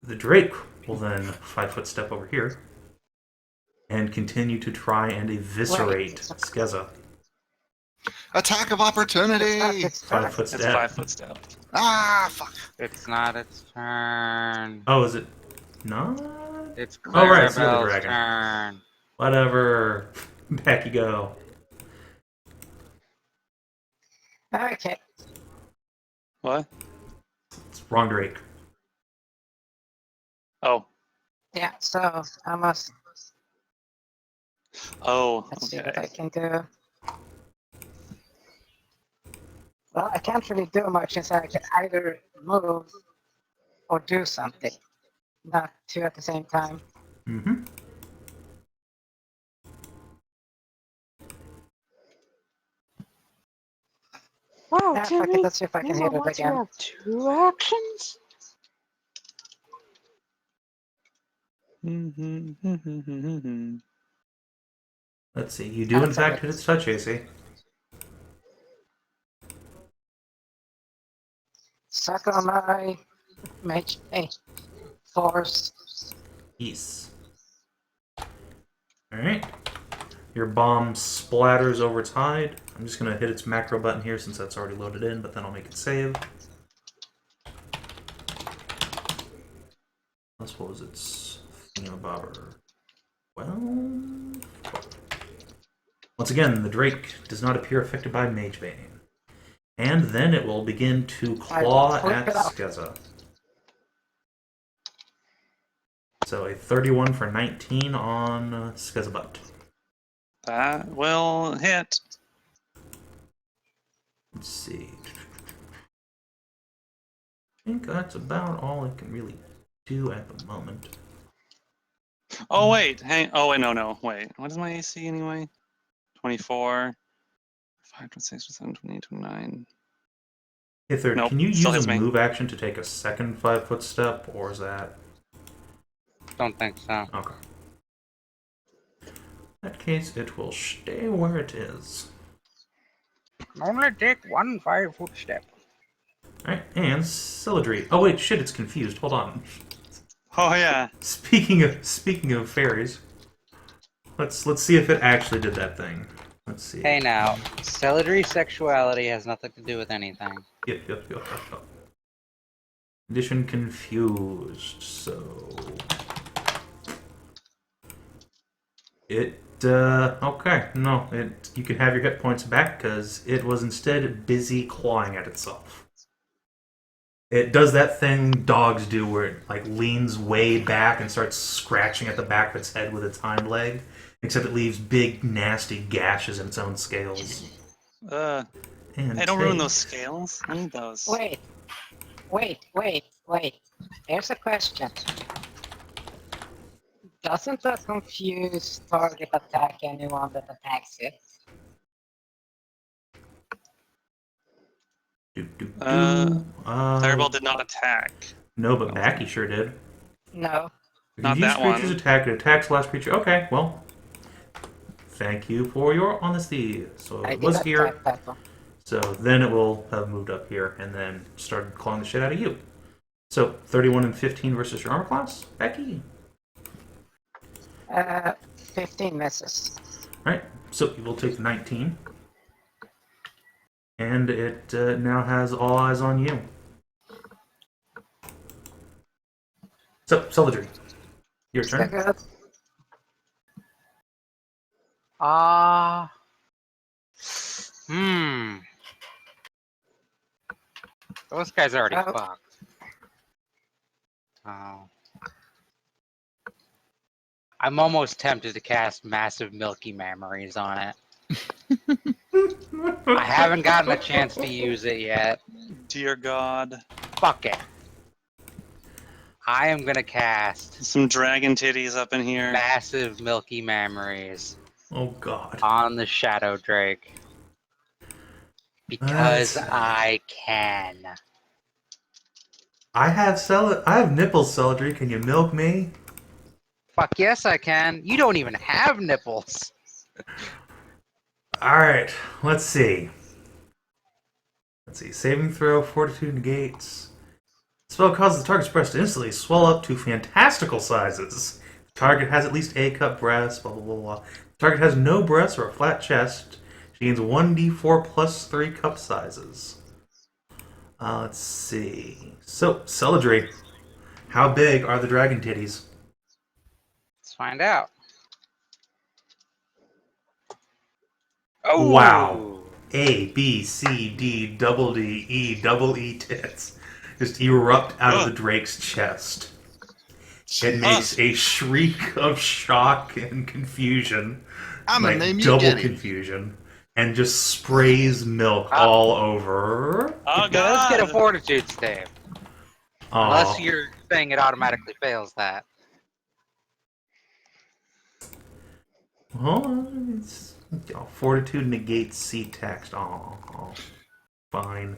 The Drake will then 5-foot step over here and continue to try and eviscerate Skezza. Attack of opportunity! 5-foot It's step. 5-foot step. Ah, fuck. It's not its turn. Oh, is it not? It's Oh, right, it's the Clarabelle's dragon. turn. Whatever. Back you go. Okay. What? It's wrong Drake. Oh. Yeah, so I must Oh, let's see what okay. I can do. Well, I can't really do much since I can either move or do something. Not two at the same time. Mm-hmm. Wow, Yeah, fuck it, Timmy, let's see if I can Emma hit it wants you to again. have 2 actions? Let's see. You do, in That's a fact, hit. hit its touch AC. Suck on my mage. Hey, force. Yes. Alright. Your bomb splatters over its hide. I'm just going to hit its macro button here since that's already loaded in, but then I'll make it save. I suppose it's thingamabobber. Well, once again, the Drake does not appear affected by Mage Bane. And then it will begin to claw flip at it off. Skezza. So a 31 for 19 on Skezza butt. That will hit. Let's see. I think that's about all it can really do at the moment. Oh wait, hang. Oh wait, no. Wait, what is my AC anyway? 24, 5, 26, 27, 28, 29. Hey, Third, Nope, can you still use a hits me. move action to take a second 5-foot step, or is that... Don't think so. Okay. In that case, it will stay where it is. Only take 1 5-foot step. Alright, and Celadrie. Oh wait, shit, it's confused. Hold on. Oh yeah. Speaking of fairies, let's see if it actually did that thing. Let's see. Hey now, Celadrie sexuality has nothing to do with anything. Yep. Condition confused. So it okay. No, it you can have your hit points back because it was instead busy clawing at itself. It does that thing dogs do where it like leans way back and starts scratching at the back of its head with its hind leg, except it leaves big nasty gashes in its own scales. Hey, don't ruin those scales. I need those. Wait. Here's a question. Doesn't the confuse target attack anyone that attacks it? Clarabelle did not attack. No, but Backy sure did. No. If Not you use that creature's one. attack, it attacks the last creature. Okay, well, thank you for your honesty. So I it did was attack here. that one. So then it will have moved up here and then started clawing the shit out of you. So 31 and 15 versus your armor class, Backy. 15 misses. Alright, so you will take the 19. And it now has all eyes on you. So, Celadrie, your turn. Good. Those guys are already Oh. fucked. Oh. I'm almost tempted to cast Massive Milky Memories on it. I haven't gotten a chance to use it yet. Dear God. Fuck it. I am gonna cast Some dragon titties up in here. Massive Milky Memories Oh god. on the Shadow Drake. Because That's- I can. I have nipples, Celadrie. Can you milk me? Fuck yes, I can. You don't even have nipples. Alright, let's see. Saving throw, fortitude negates. Spell causes the target's breast to instantly swell up to fantastical sizes. The target has at least a cup breast, blah blah blah. The target has no breast or a flat chest. She gains 1d4 plus 3 cup sizes. Let's see. So, Celadrie, how big are the dragon titties? Let's find out. Oh! Wow. A, B, C, D, double D, E, double E tits just erupt out of the drake's chest. It makes a shriek of shock and confusion, I'm gonna like name you double Getty. confusion, and just sprays milk Ah. all over. Oh It does get a god! fortitude save. Unless you're saying it automatically fails that. Oh, it's, fortitude negates C text. Oh, fine.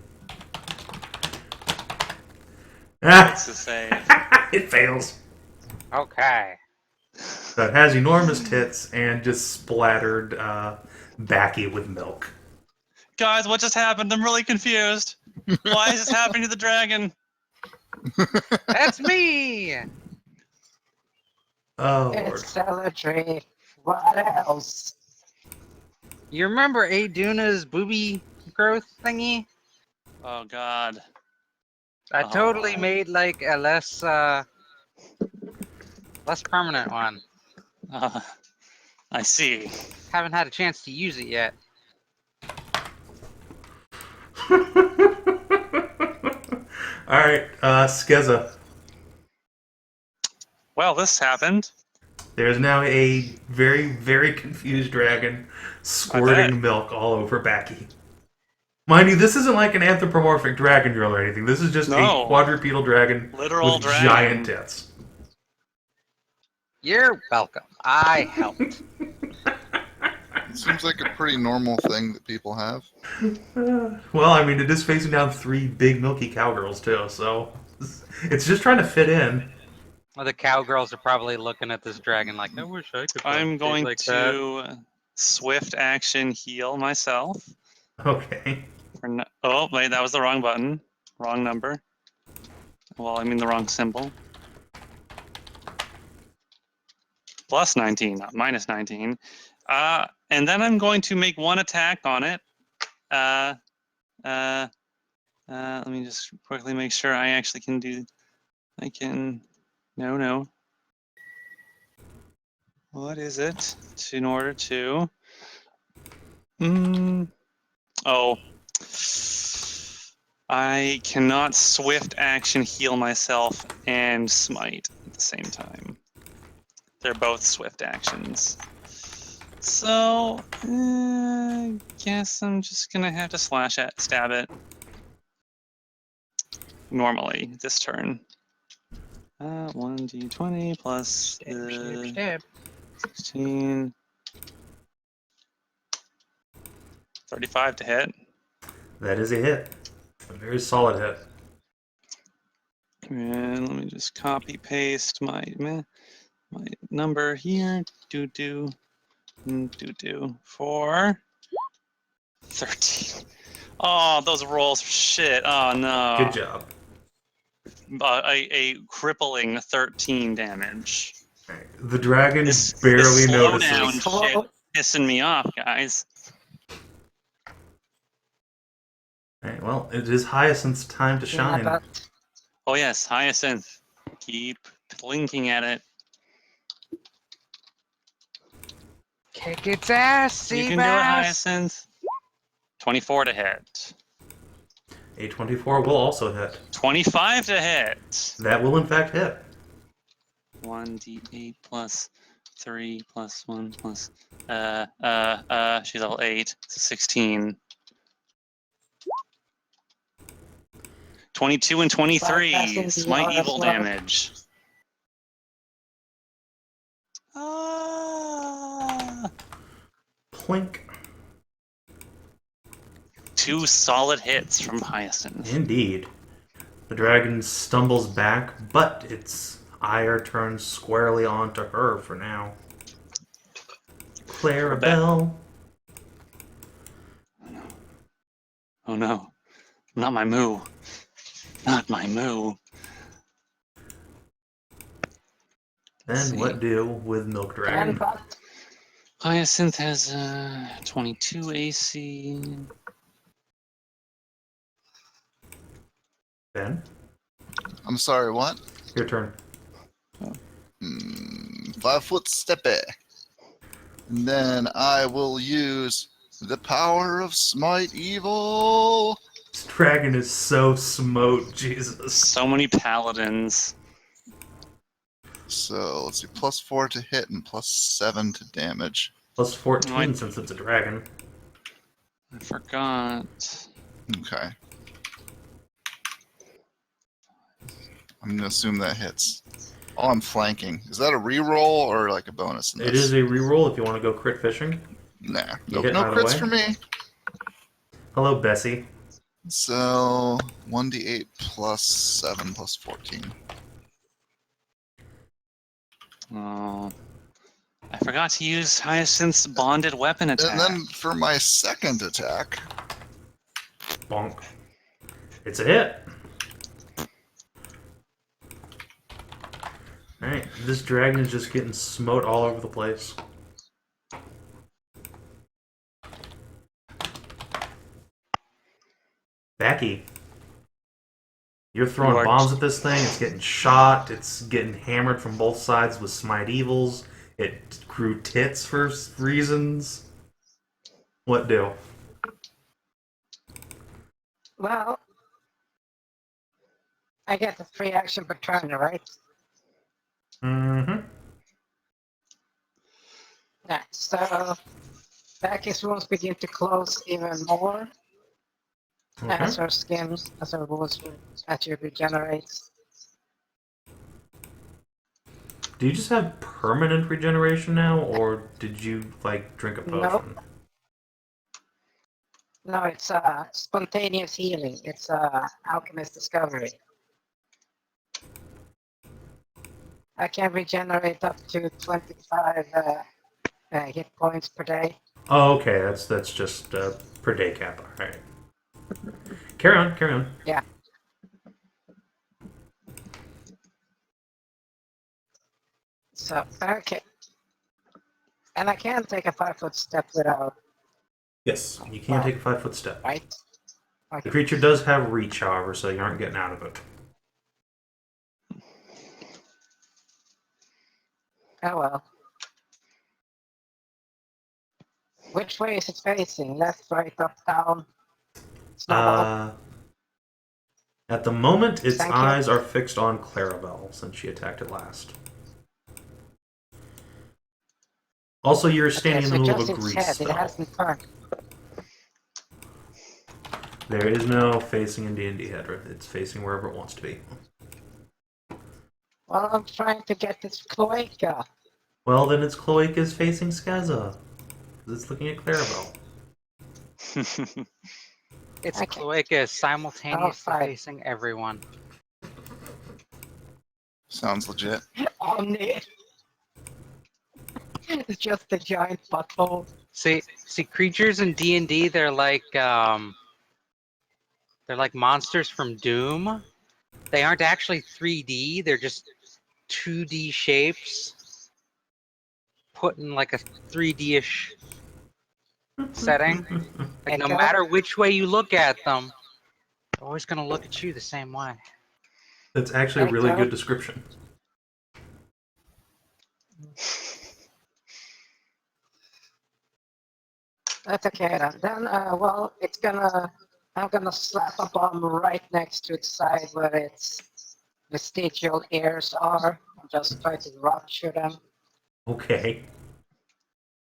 What's the save? It fails. Okay. So it has enormous tits and just splattered Backy with milk. Guys, what just happened? I'm really confused. Why is this happening to the dragon? That's me! Oh, Lord. It's Celadrie. What else? You remember Aduna's booby growth thingy? Oh god. I Oh. totally made like a less permanent one. I see. Haven't had a chance to use it yet. Alright, Skezza. Well, this happened. There's now a very, very confused dragon squirting milk all over Backy. Mind you, this isn't like an anthropomorphic dragon drill or anything. This is just No. a quadrupedal dragon Literal with dragon. giant tits. You're welcome. I helped. Seems like a pretty normal thing that people have. Well, I mean, it is facing down 3 big milky cowgirls, too, so it's just trying to fit in. Well, the cowgirls are probably looking at this dragon like, I wish I could. I'm going like that. to swift action heal myself. Okay. Oh, wait, that was the wrong button. Wrong number. Well, I mean the wrong symbol. Plus 19, not minus 19. And then I'm going to make one attack on it. Let me just quickly make sure I actually can do. I can. No. What is it? In order to. Oh. I cannot swift action heal myself and smite at the same time. They're both swift actions. So, guess I'm just gonna have to stab it. Normally, this turn. 1d20 plus Stab. 16. 35 to hit. That is a hit. A very solid hit. And let me just copy paste my number here. Do for 13. Oh, those rolls are shit. Oh no. Good job. A crippling 13 damage. Right. The dragon This barely slowdown notices. shit pissing me off, guys. Right, well, it is Hyacinth's time to shine. Yeah, but Oh yes, Hyacinth. Keep blinking at it. Kick its ass, You can do it, Seabass! Hyacinth. 24 to hit. A 24 will also hit. 25 to hit. That will in fact hit. 1d8 plus 3 plus 1 plus she's level 8. So 16. 22 and 23. Bypassing Smite DR evil as well. damage. Ah. Plink. 2 solid hits from Hyacinth. Indeed. The dragon stumbles back, but its ire turns squarely onto her for now. Clarabelle. Oh no. Not my moo. Not my moo. Then what do with Milk Dragon? and but Hyacinth has 22 AC. Ben, I'm sorry, what? your turn. 5 foot steppy. And then I will use The power of smite evil. This dragon is so smote, Jesus. So many paladins. So let's see, +4 to hit and +7 to damage. Plus 14 Oh, since it's a dragon. I forgot. Okay. I'm gonna assume that hits. Oh, I'm flanking. Is that a reroll or like a bonus in this? It is a reroll if you want to go crit fishing. Nah. You Nope, hit no either crits way? for me. Hello, Bessie. So 1d8 +7 +14. Oh, I forgot to use Hyacinth's bonded weapon attack. And then for my second attack, Bonk. It's a hit. Alright, this dragon is just getting smote all over the place. Backy. You're throwing You are- bombs at this thing, it's getting shot, it's getting hammered from both sides with smite evils, it grew tits for reasons. What do? Well, I get the free action per turn, right? Mm-hmm. Yeah, so Backy's wounds begin to close even more as Okay. her skin, as her wounds actually regenerates. Do you just have permanent regeneration now, or did you, like, drink a potion? Nope. No, it's spontaneous healing. It's Alchemist discovery. I can regenerate up to 25 hit points per day. Oh, okay, that's just per day cap. Alright. Carry on, carry on. Yeah. So, okay. And I can take a 5-foot step without, Yes, you can take a 5-foot step. right? The Okay. creature does have reach, however, so you aren't getting out of it. Oh well. Which way is it facing? Left, right, up, down? It's not up. At the moment, its Thank you. eyes are fixed on Clarabelle, since she attacked it last. Also, you're standing in the middle of just a its grease head. It spell. hasn't turned. There is no facing in D&D, Hedrah. It's facing wherever it wants to be. Well, I'm trying to get this cloaca. Well, then its cloak is facing Skezza. It's looking at Clarabelle. Its Okay. cloaca is simultaneously fine. facing everyone. sounds legit. Omni. It's just a giant butthole. See, creatures in D&D, they're like monsters from Doom. They aren't actually 3D. They're just 2D shapes put in like a 3D-ish setting. Like no Okay. matter which way you look at them, they're always gonna look at you the same way. That's actually a really good description. That's okay then. Then, well, I'm gonna slap a bomb right next to its side where its vestigial ears are. And just try to rupture them. Okay.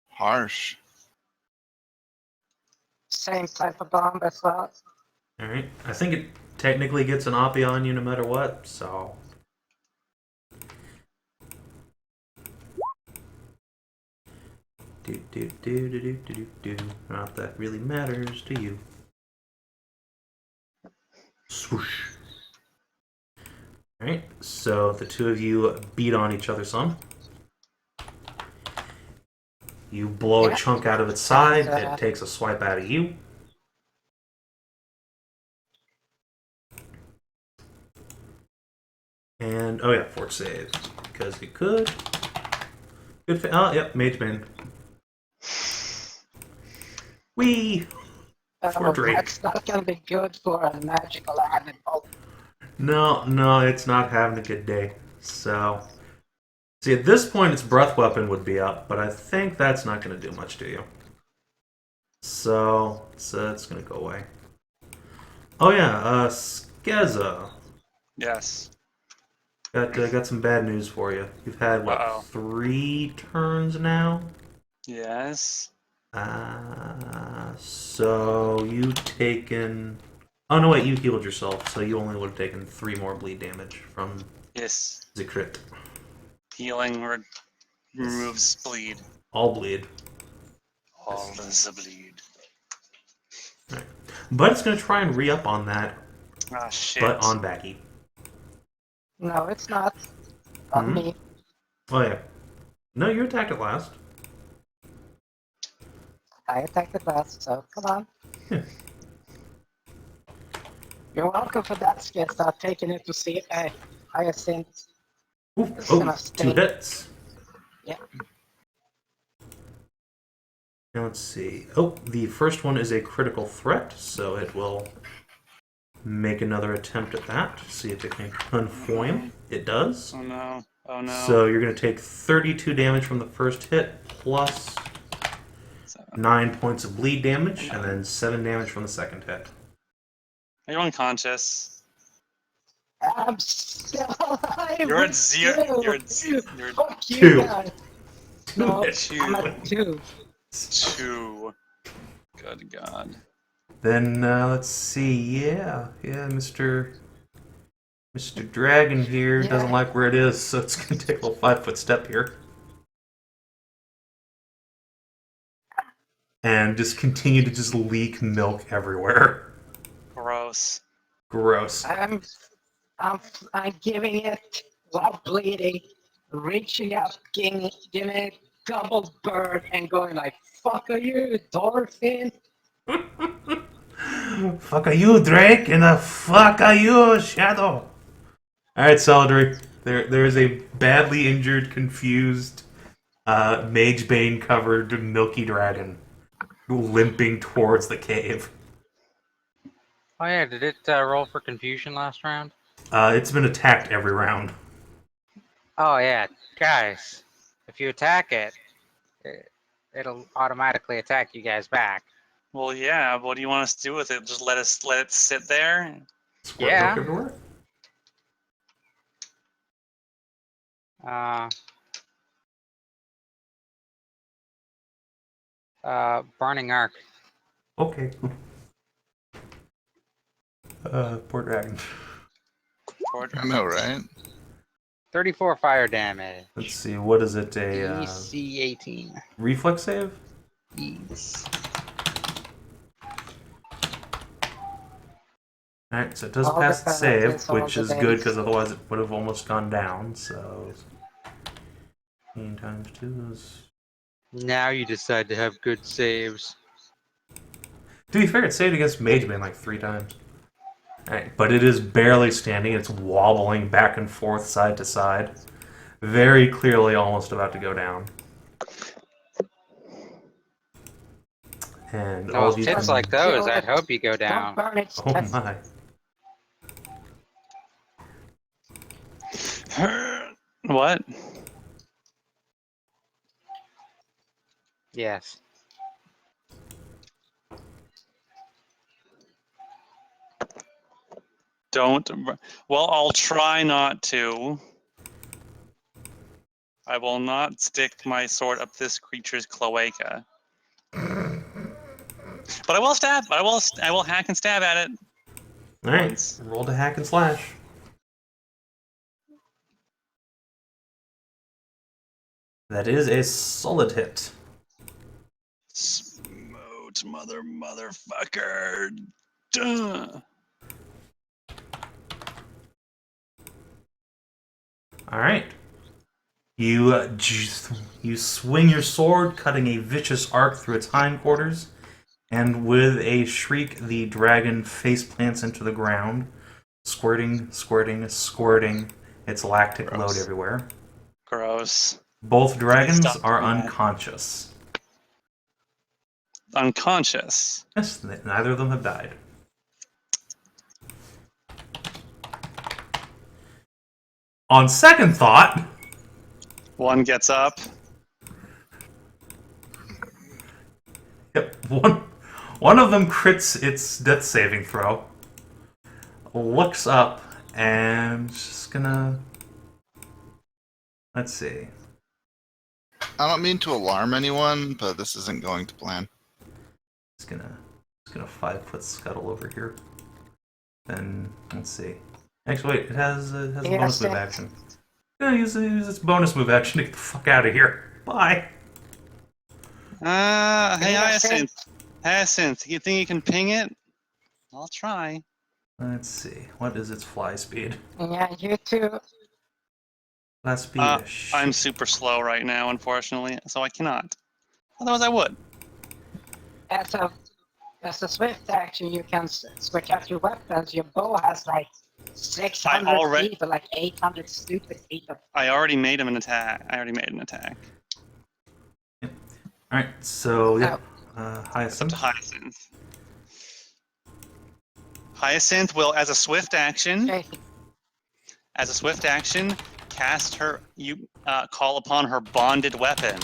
Harsh. Same type of bomb as well. Alright. I think it technically gets an oppie on you no matter what, so... Not that really matters to you. Swoosh. Alright, so the two of you beat on each other some. You blow a chunk out of its side, it takes a swipe out of you. And, oh yeah, fort save. Because it could. Good oh, yep, Mage Bane. Whee! For Drake. That's not gonna be good for a magical animal. No, it's not having a good day. So, see, at this point, its breath weapon would be up, but I think that's not going to do much to you. So it's gonna go away. Oh yeah, Skezza. Yes. Got some bad news for you. You've had what, Uh-oh. 3 turns now? Yes. So you taken. Oh no, wait, you healed yourself, so you only would have taken 3 more bleed damage from Yes. the crit. Healing removes bleed. All bleed. All the bleed. Right. But it's gonna try and re-up on that, Ah, shit. but on Backy. No, it's not. On me. Oh yeah. No, you attacked it last. I attacked it last, so come on. Yeah. You're welcome for that, Skezza. Taking it to see Hyacinth. Ooh, It's oh, gonna 2 sting. hits. Yeah. Now let's see. Oh, the first one is a critical threat, so it will make another attempt at that. See if it can confoil. It does. Oh no. Oh no. So you're going to take 32 damage from the first hit, plus 9 points of bleed damage, and then 7 damage from the second hit. Are you unconscious? I'm still alive. You're at with 0. 2. You're at Fuck you, 2. guys. No, hits. I'm at 2. 2. Good God. Then let's see. Yeah, Mr. Dragon here Yeah. doesn't like where it is, so it's going to take a little 5-foot step here. And just continue to just leak milk everywhere. Gross. Gross. I'm giving it while bleeding, reaching out, giving it a double bird, and going like, "Fuck are you, dolphin?" Fuck are you, Drake, and the fuck are you, Shadow? Alright, Celadrie. There is a badly injured, confused, Magebane covered milky dragon limping towards the cave. Oh yeah, did it roll for confusion last round? It's been attacked every round. Oh yeah, guys, if you attack it, it'll automatically attack you guys back. Well, yeah. What do you want us to do with it? Just let it sit there? Squirt Yeah. milk everywhere? Burning Arc. Okay. Poor dragon. Poor I know, right? 34 fire damage. Let's see, what is it? A DC 18. reflex save? Yes. Alright, so it does All pass the the save, penalties, all which the is good days. because otherwise it would have almost gone down. So 15 times 2 is. Now you decide to have good saves. To be fair, it saved against Magebane like 3 times. Alright, but it is barely standing. It's wobbling back and forth, side to side. Very clearly almost about to go down. And all Those of you hits can... like those, Kill I'd it. hope you go Don't down. burn it. Oh That's- my. What? Yes. Don't. Well, I'll try not to. I will not stick my sword up this creature's cloaca. But I will stab. I will hack and stab at it. Alright, Once. roll to hack and slash. That is a solid hit. Smote, motherfucker. Duh. Alright. You swing your sword, cutting a vicious arc through its hindquarters, and with a shriek, the dragon face plants into the ground, squirting its lactic Gross. load everywhere. Gross. Both dragons Stop are doing that. unconscious. Unconscious. Yes, neither of them have died. On second thought, One gets up. yep, one One of them crits its death saving throw, looks up, and just gonna... Let's see. I don't mean to alarm anyone, but this isn't going to plan. It's gonna 5-foot scuttle over here. Then, let's see. Actually, wait, it has a bonus move action. Yeah, use its bonus move action to get the fuck out of here. Bye! Hey, Hyacinth, you think you can ping it? I'll try. Let's see. What is its fly speed? Yeah, you too. Fly speed is shit. I'm super slow right now, unfortunately, so I cannot. Otherwise, I would. As a swift action, you can switch out your weapons. Your bow has like 600 feet or like 800 stupid feet of... I already made him an attack. Alright, so, yeah. Hyacinth. Hyacinth will, as a swift action, Okay. cast her. Call upon her bonded weapon.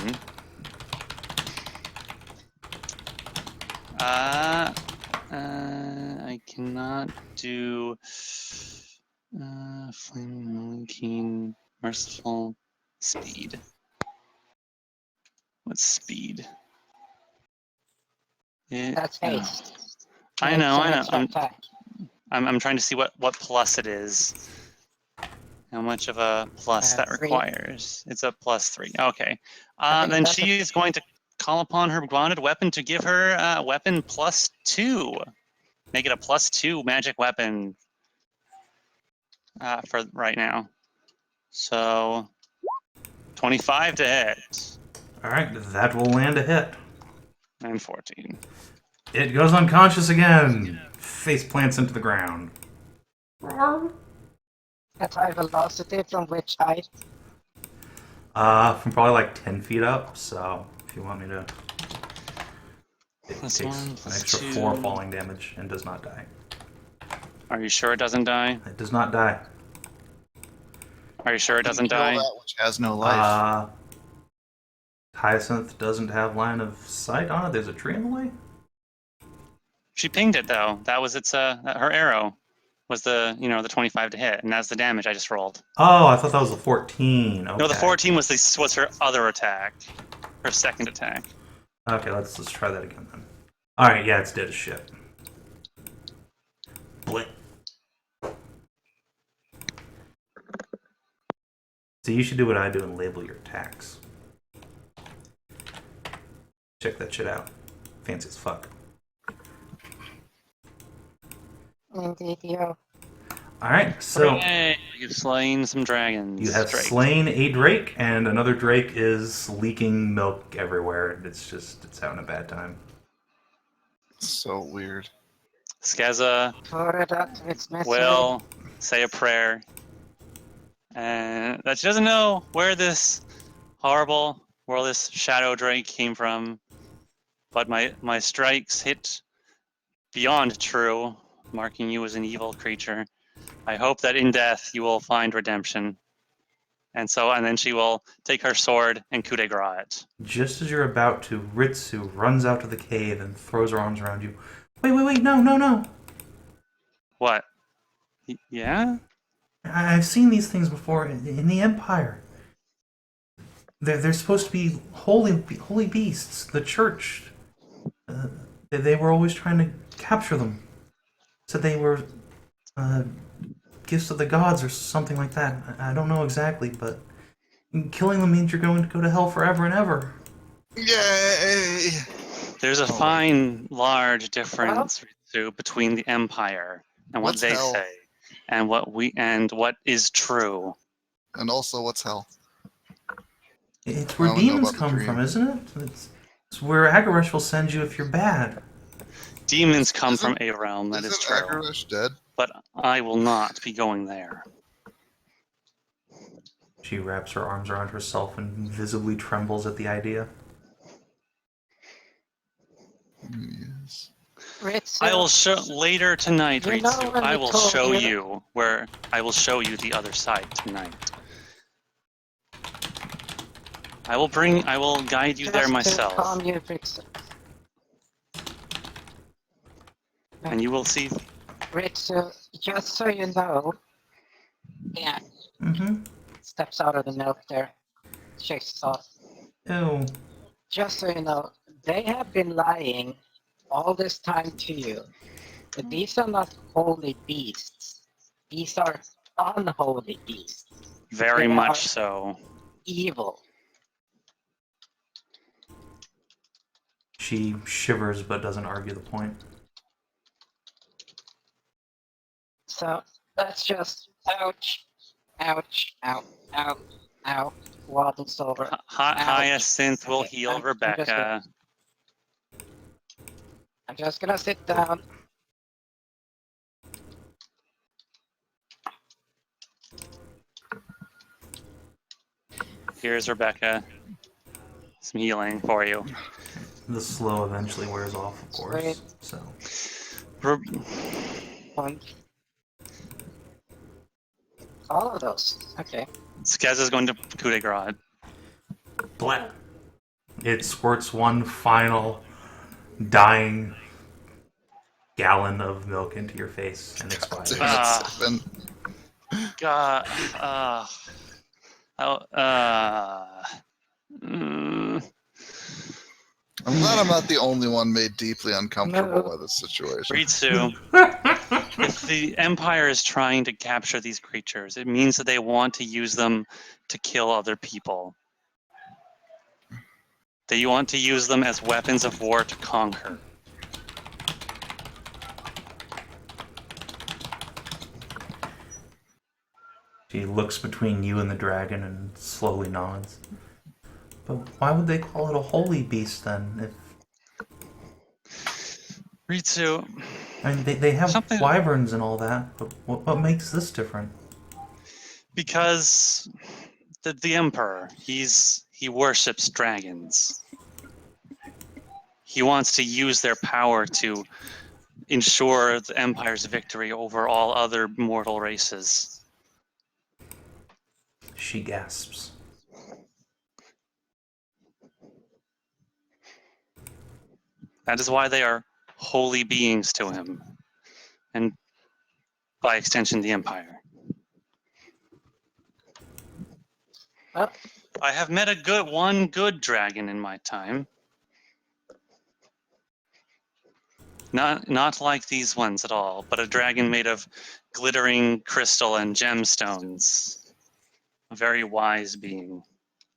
I cannot do Flame, Keen, Merciful, Speed. What's speed? That's haste. I know. Attack. I'm trying to see what plus it is. How much of a plus that 3. requires? It's a +3. Okay. Then she is going to call upon her bonded weapon to give her weapon +2. Make it a +2 magic weapon for right now. So 25 to hit. Alright, that will land a hit. And 14. It goes unconscious again. Face plants into the ground. That's high velocity from which height? From probably like 10 feet up, so if you want me to... It Plus takes 1, an plus extra 2. 4 falling damage and does not die. Are you sure it doesn't die? It does not die. Are you sure it doesn't Kill die? that which has no life. Hyacinth doesn't have line of sight on it. There's a tree in the way. She pinged it though. That was its her arrow was the 25 to hit, and that's the damage I just rolled. Oh, I thought that was a 14. Okay. No, the 14 was her other attack, her second attack. Okay, let's try that again then. All right, yeah, it's dead as shit. Blit. So you should do what I do and label your attacks. Check that shit out. Fancy as fuck. Indeed, you. Alright, so Hooray, you've slain some dragons. you have Drake. slain a drake, and another drake is leaking milk everywhere. It's having a bad time. So weird. Skezza For it out of its misery. will say a prayer. And that she doesn't know where this shadow drake came from. But my strikes hit beyond true, marking you as an evil creature. I hope that in death you will find redemption. And then she will take her sword and coup de grace it. Just as you're about to, Ritsu runs out to the cave and throws her arms around you. Wait, no. What? Yeah? I've seen these things before in the Empire. They're supposed to be holy beasts. The church, they were always trying to capture them. Said they were gifts of the gods or something like that. I don't know exactly, but killing them means you're going to go to hell forever and ever. Yay! There's a fine, large difference between the Empire and what What's they hell? say, and what is true. And also, what's hell? It's where I only know demons about the come dream. from, isn't it? It's where Agaresh will send you if you're bad. Demons come Isn't- from a realm, that is Isn't true. Agarish dead? But I will not be going there. She wraps her arms around herself and visibly trembles at the idea. Yes. Ritsu, I will show later tonight, You know Ritsu. when I we will told show you- you where I will show you the other side tonight. I will guide you there just to myself. calm you, Ritsu. and you will see. Ritsu, just so you know, yeah, Mm-hmm. steps out of the milk there, shakes it off. Ew. Just so you know, they have been lying all this time to you. But these are not holy beasts. These are unholy beasts. Very They much are so. evil. She shivers but doesn't argue the point. So let's just ouch, ouch, ow, ow, ow, waddles over. Ouch. Hyacinth will Okay, heal I'm just Rebecca. I'm just gonna sit down. Here's Rebecca. Some healing for you. The slow eventually wears off, of course. Sweet. So Point. All of those. Okay. Skezza's going to coup de grace. blah. It squirts one final dying gallon of milk into your face and expires. Damn it, Ah. Savin. God. Mm. I'm glad I'm not the only one made deeply uncomfortable No. by this situation. Ritsu, if the Empire is trying to capture these creatures, it means that they want to use them to kill other people. They want to use them as weapons of war to conquer. She looks between you and the dragon and slowly nods. But why would they call it a holy beast then? Ritsu, I mean, they have Something- wyverns and all that, but what makes this different? because the Emperor, he worships dragons. He wants to use their power to ensure the Empire's victory over all other mortal races. She gasps. That is why they are holy beings to him, and by extension, the Empire. Well, I have met one good dragon in my time. Not like these ones at all, but a dragon made of glittering crystal and gemstones. A very wise being.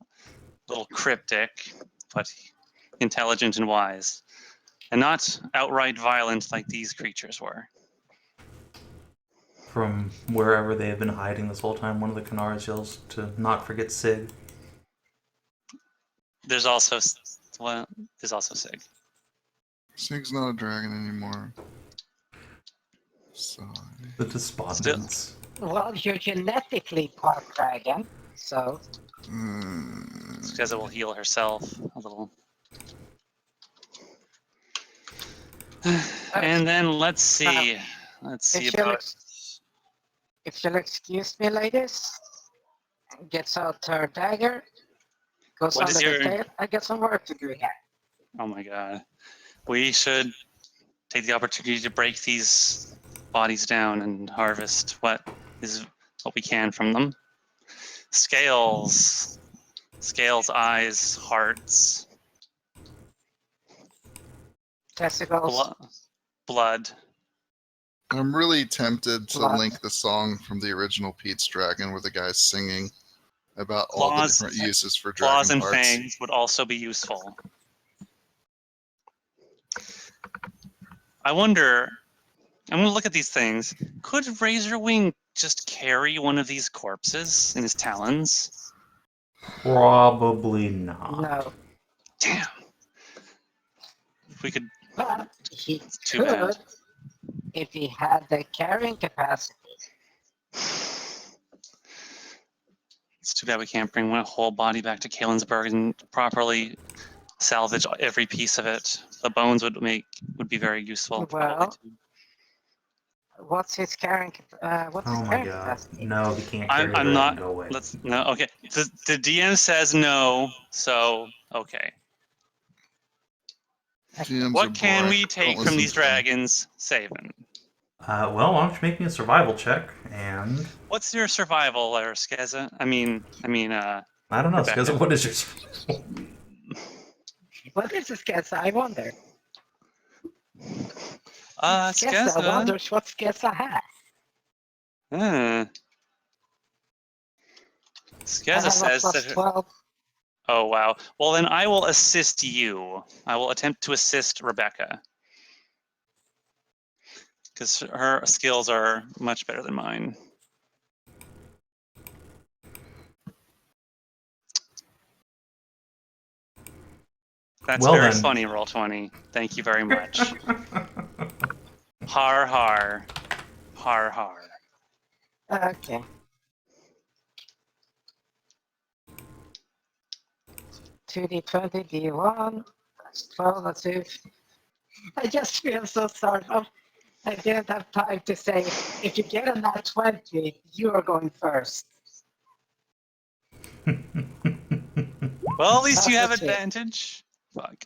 A little cryptic, but intelligent and wise. And not outright violent like these creatures were. From wherever they have been hiding this whole time, one of the Kinaras yells to not forget Sig. There's also Sig. Sig's not a dragon anymore. Sigh. The despondence. well, you're genetically part dragon, so Skezza will heal herself a little. And then let's see. Let's see about. if you'll excuse me, ladies, gets out her dagger, goes What under is the your- tail. I get some work to do here. Oh my god. We should take the opportunity to break these bodies down and harvest what we can from them. Scales, eyes, hearts, Testicles. blood. I'm really tempted to Blood. link the song from the original Pete's Dragon where the guy's singing about all the Claws- different uses for Claws dragon and parts. fangs would also be useful. I wonder, I'm going to look at these things. Could Razorwing just carry one of these corpses in his talons? Probably not. No. Damn. If we could, But he too bad. could if he had the carrying capacity. It's too bad we can't bring one whole body back to Kalensburg and properly salvage every piece of it. The bones would be very useful. probably, Well, too. what's his carrying? What's Oh his my carrying god. capacity? No, he can't I'm carry her. not- Go away. Okay. The DM says no, so okay. GMs are What can boring. we Don't take from listen these to them. dragons, Savin? Well, why don't you make me a survival check? And What's your survival, or Skezza? I mean, I don't know, Rebecca. Skezza, what is your survival? What is this, Skezza? I wonder. Skezza. wonders what Skezza has. I Skezza have a says plus that. 12. Oh wow. Well, then I will assist you. I will attempt to assist Rebecca because her skills are much better than mine. That's Well very then. funny, Roll20. Thank you very much. Har har. Har har. Okay. Two D20, D1, that's 12, that's 2. I just feel so sorry. I didn't have time to say, if you get a nat 20, you are going first. Well, at least you have That's it. advantage. Fuck.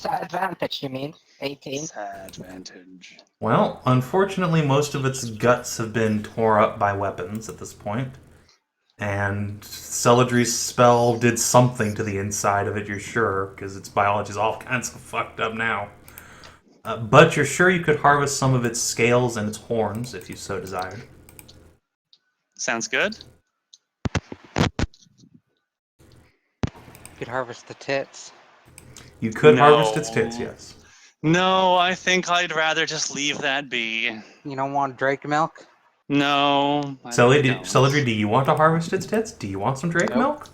Advantage, you mean? 18. Advantage. Well, unfortunately, most of its guts have been tore up by weapons at this point. And Celadrie's spell did something to the inside of it, you're sure, because its biology's all kinds of fucked up now. But you're sure you could harvest some of its scales and its horns if you so desired. Sounds good. You could harvest the tits. You could No. harvest its tits, yes. No, I think I'd rather just leave that be. You don't want Drake milk? No. I really don't. Celadrie, do you want to harvest its tits? Do you want some Drake Nope. milk?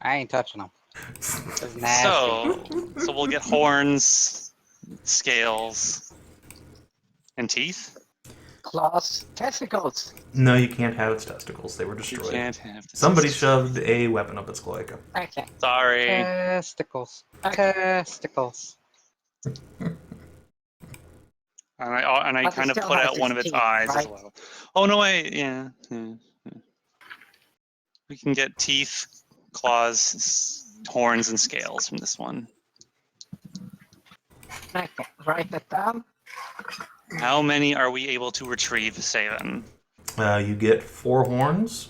I ain't touching them. It's nasty. So we'll get horns, scales, and teeth. Claws, testicles. No, you can't have its testicles. They were You destroyed. can't have. Somebody shoved a weapon up its cloaca. Okay. Sorry. Testicles. Okay. Testicles. And I But it kind of still put has out one of its its teeth, eyes as right? well. Oh no, wait, yeah. We can get teeth, claws, horns, and scales from this one. Okay, write that down. How many are we able to retrieve, Savin? You get 4 horns,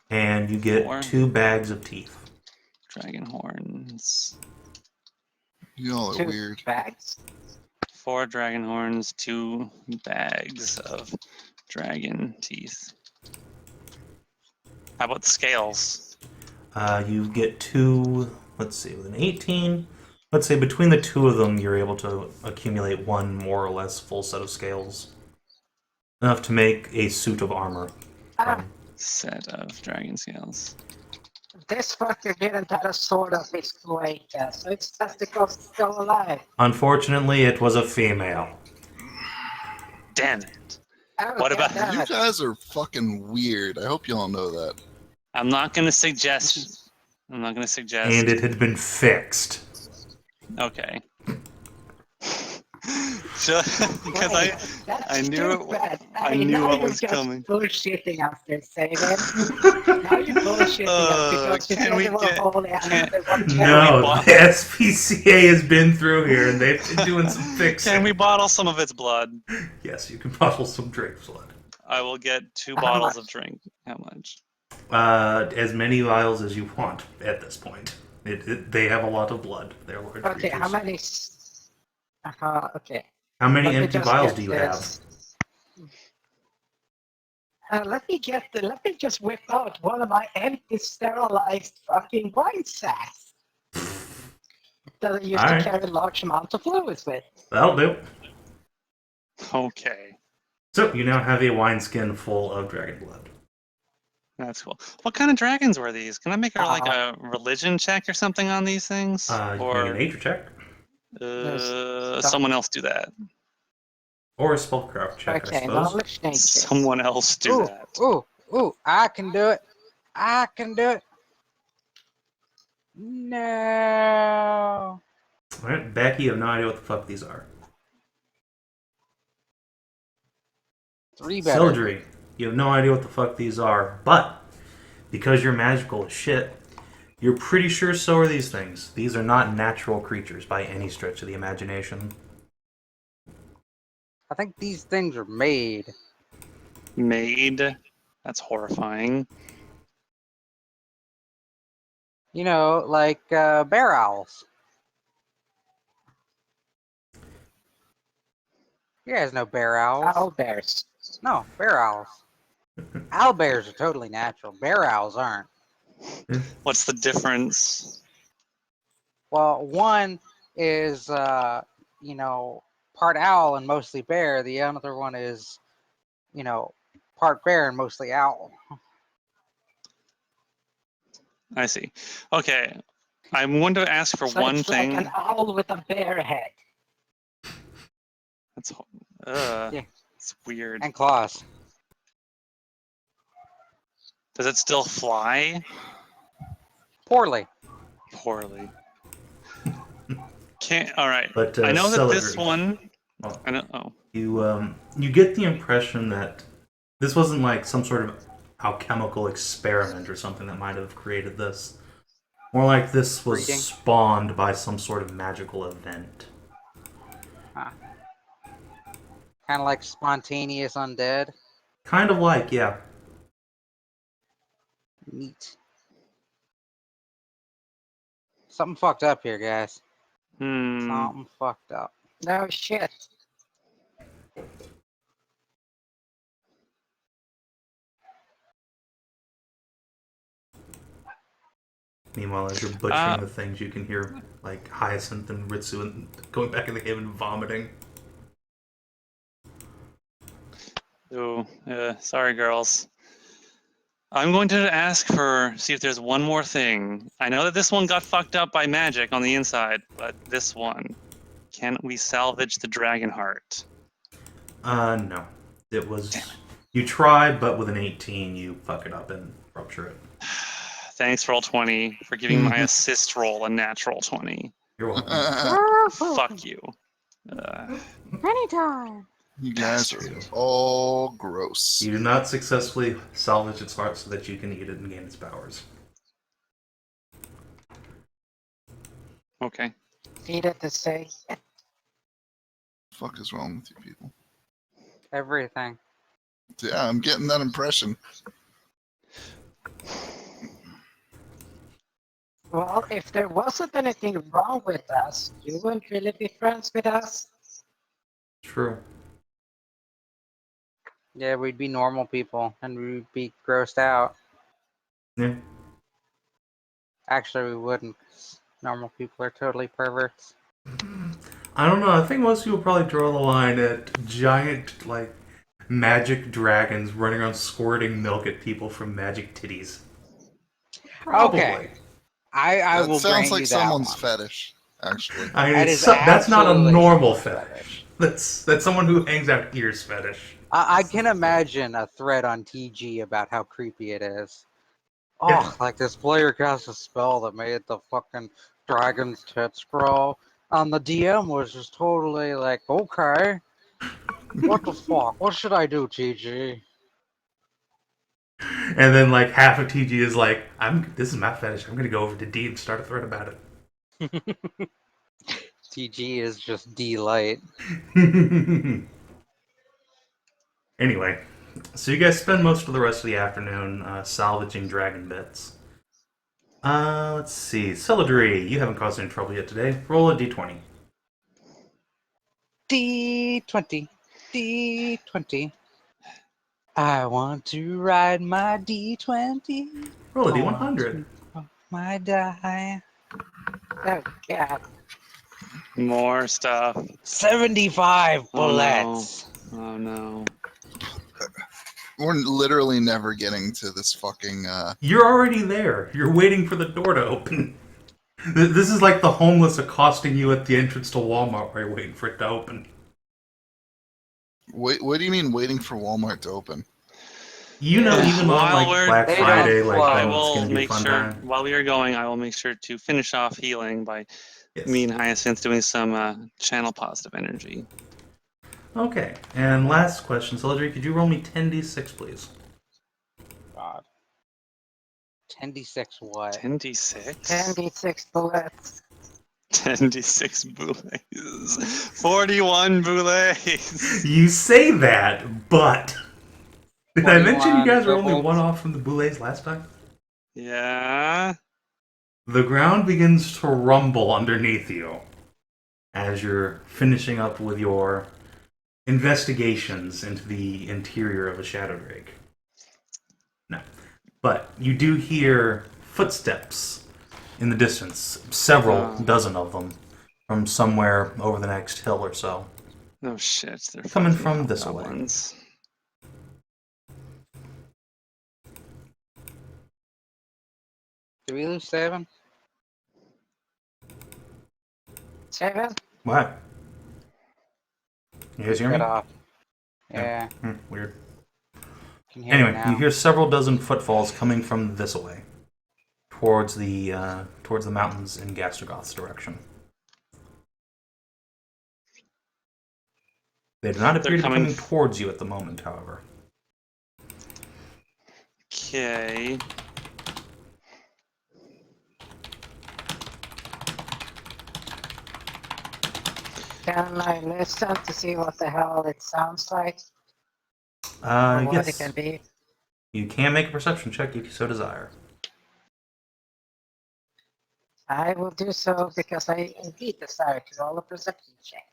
and you get 4? 2 bags of teeth. Dragon horns. You all are 2 weird. bags. 4 dragon horns, 2 bags of dragon teeth. How about the scales? You get 2, let's see, with an 18, let's say between the 2 of them, you're able to accumulate 1 more or less full set of scales. Enough to make a suit of armor. Ah, Set of dragon scales. this fucker didn't have a sword of his cloaca, so its testicles still alive. Unfortunately, it was a female. Damn it. Oh, What about- goddammit. You guys are fucking weird. I hope you all know that. I'm not going to suggest. I'm not going to suggest. And it had been fixed. Okay. Because Wait, I that's knew it- stupid. I knew now what you're was just coming. bullshitting us this, Savin. Now you're bullshitting us because you can said we they were get- holy and can- they were we No, bought- the SPCA has been through here and they've been doing some fixing. Can we bottle some of its blood? Yes, you can bottle some Drake's blood. I will get 2 How bottles much? of drink. How much? As many vials as you want at this point. They have a lot of blood. They're large Okay, creatures. how many? Okay. How many Let me empty just vials get do you this. Let me just whip out one of my empty sterilized fucking wine sacks that I used Alright. to carry large amounts of fluids with. have? That'll do. Okay. So, you now have a wineskin full of dragon blood. That's cool. What kind of dragons were these? Can I make like Uh, a religion check or something on these things? You can make a Or nature check. someone else do that. Or a spellcraft check, I Okay, suppose. knowledge nature. Someone else do Ooh, that. ooh, I can do it. I can do it. No. Alright, Backy, you have no idea what the fuck these are. 3 better. Celadrie, you have no idea what the fuck these are, but because you're magical as shit, You're pretty sure so are these things. These are not natural creatures by any stretch of the imagination. I think these things are made. Made. That's horrifying. You know, like bear owls. You guys know bear owls. Owl bears. No, bear owls. Owl bears are totally natural. Bear owls aren't. What's the difference? Well, one is, you know, part owl and mostly bear. The other one is, you know, part bear and mostly owl. I see. Okay. I'm going to ask for So one it's thing. like an owl with a bear head. That's Yeah. it's weird. And claws. Does it still fly? Poorly. Poorly. Can't. All right. But I know that this Celadrie, one. well, I know. Oh. you get the impression that this wasn't like some sort of alchemical experiment or something that might have created this. More like this was Breeding. spawned by some sort of magical event. Huh. Kind of like spontaneous undead. Kind of like, yeah. Neat. Something fucked up here, guys. Something fucked up. No shit. Meanwhile, as you're butchering the things, you can hear like Hyacinth and Ritsu and going back in the cave and vomiting. Oh, sorry, girls. I'm going to ask see if there's one more thing. I know that this one got fucked up by magic on the inside, but this one, can we salvage the dragon heart? No. It was... You tried, but with an 18, you fuck it up and rupture it. Thanks, Roll20, for giving my assist roll a natural 20. You're welcome. Fuck you. Anytime. You guys are all gross. You do not successfully salvage its heart so that you can eat it and gain its powers. Okay. Eat it to say. What the fuck is wrong with you people? Everything. Yeah, I'm getting that impression. Well, if there wasn't anything wrong with us, you wouldn't really be friends with us. True. Yeah, we'd be normal people and we'd be grossed out. Yeah. Actually, we wouldn't. 'Cause normal people are totally perverts. I don't know. I think most people probably draw the line at giant, like, magic dragons running around squirting milk at people from magic titties. Probably. Okay. I That will sounds grant like you someone's that fetish, actually. I mean, That it's is that's not a absolutely normal someone's fetish. That's someone who hangs out ears fetish. I can imagine a thread on TG about how creepy it is. Oh, Yeah. like this player cast a spell that made the fucking dragon's tits grow. And the DM was just totally like, okay, what the fuck? What should I do, TG? And then like half of TG is like, this is my fetish. I'm gonna go over to D and start a thread about it. TG is just delight. Anyway, so you guys spend most of the rest of the afternoon salvaging dragon bits. Let's see. Celadrie, you haven't caused any trouble yet today. Roll a d20. D20, D20. I want to ride my D20. Roll a I want d100. to roll my die. Oh, God. More stuff. 75 Oh, no. bullets. Oh no. We're literally never getting to this fucking, You're already there. You're waiting for the door to open. This is like the homeless accosting you at the entrance to Walmart while you're waiting for it to open. Wait, what do you mean waiting for Walmart to open? You know, Yeah. even on While like we're- Black They don't Friday, like flow. I when it's will gonna be a make fun sure, time. while we are going, I will make sure to finish off healing by Yes. me and Hyacinth doing some channel positive energy. Okay, and last question, Celadrie, could you roll me 10d6, please? God. 10d6 what? 10d6? 10d6 bullets. 10d6 boulets. 41 boulets. You say that, but did I mention you 41 guys were only bullets. one off from the boulets last time? Yeah. The ground begins to rumble underneath you as you're finishing up with your investigations into the interior of a shadow drake. No. But you do hear footsteps in the distance, several dozen of them, from somewhere over the next hill or so. Oh shit, they're Coming fucking from this way. goblins. Did we lose Savin? Savin? What? You guys hear me? Cut off. Yeah. Weird. Can hear Anyway, you now. you hear several dozen footfalls coming from this way, towards the mountains in Gastrogoth's direction. They do not appear They're to be coming coming towards you at the moment, however. Okay. Can I listen to see what the hell it sounds like? Or what it Yes. can be? You can make a perception check if you so desire. I will do so because I indeed desire to roll a perception check.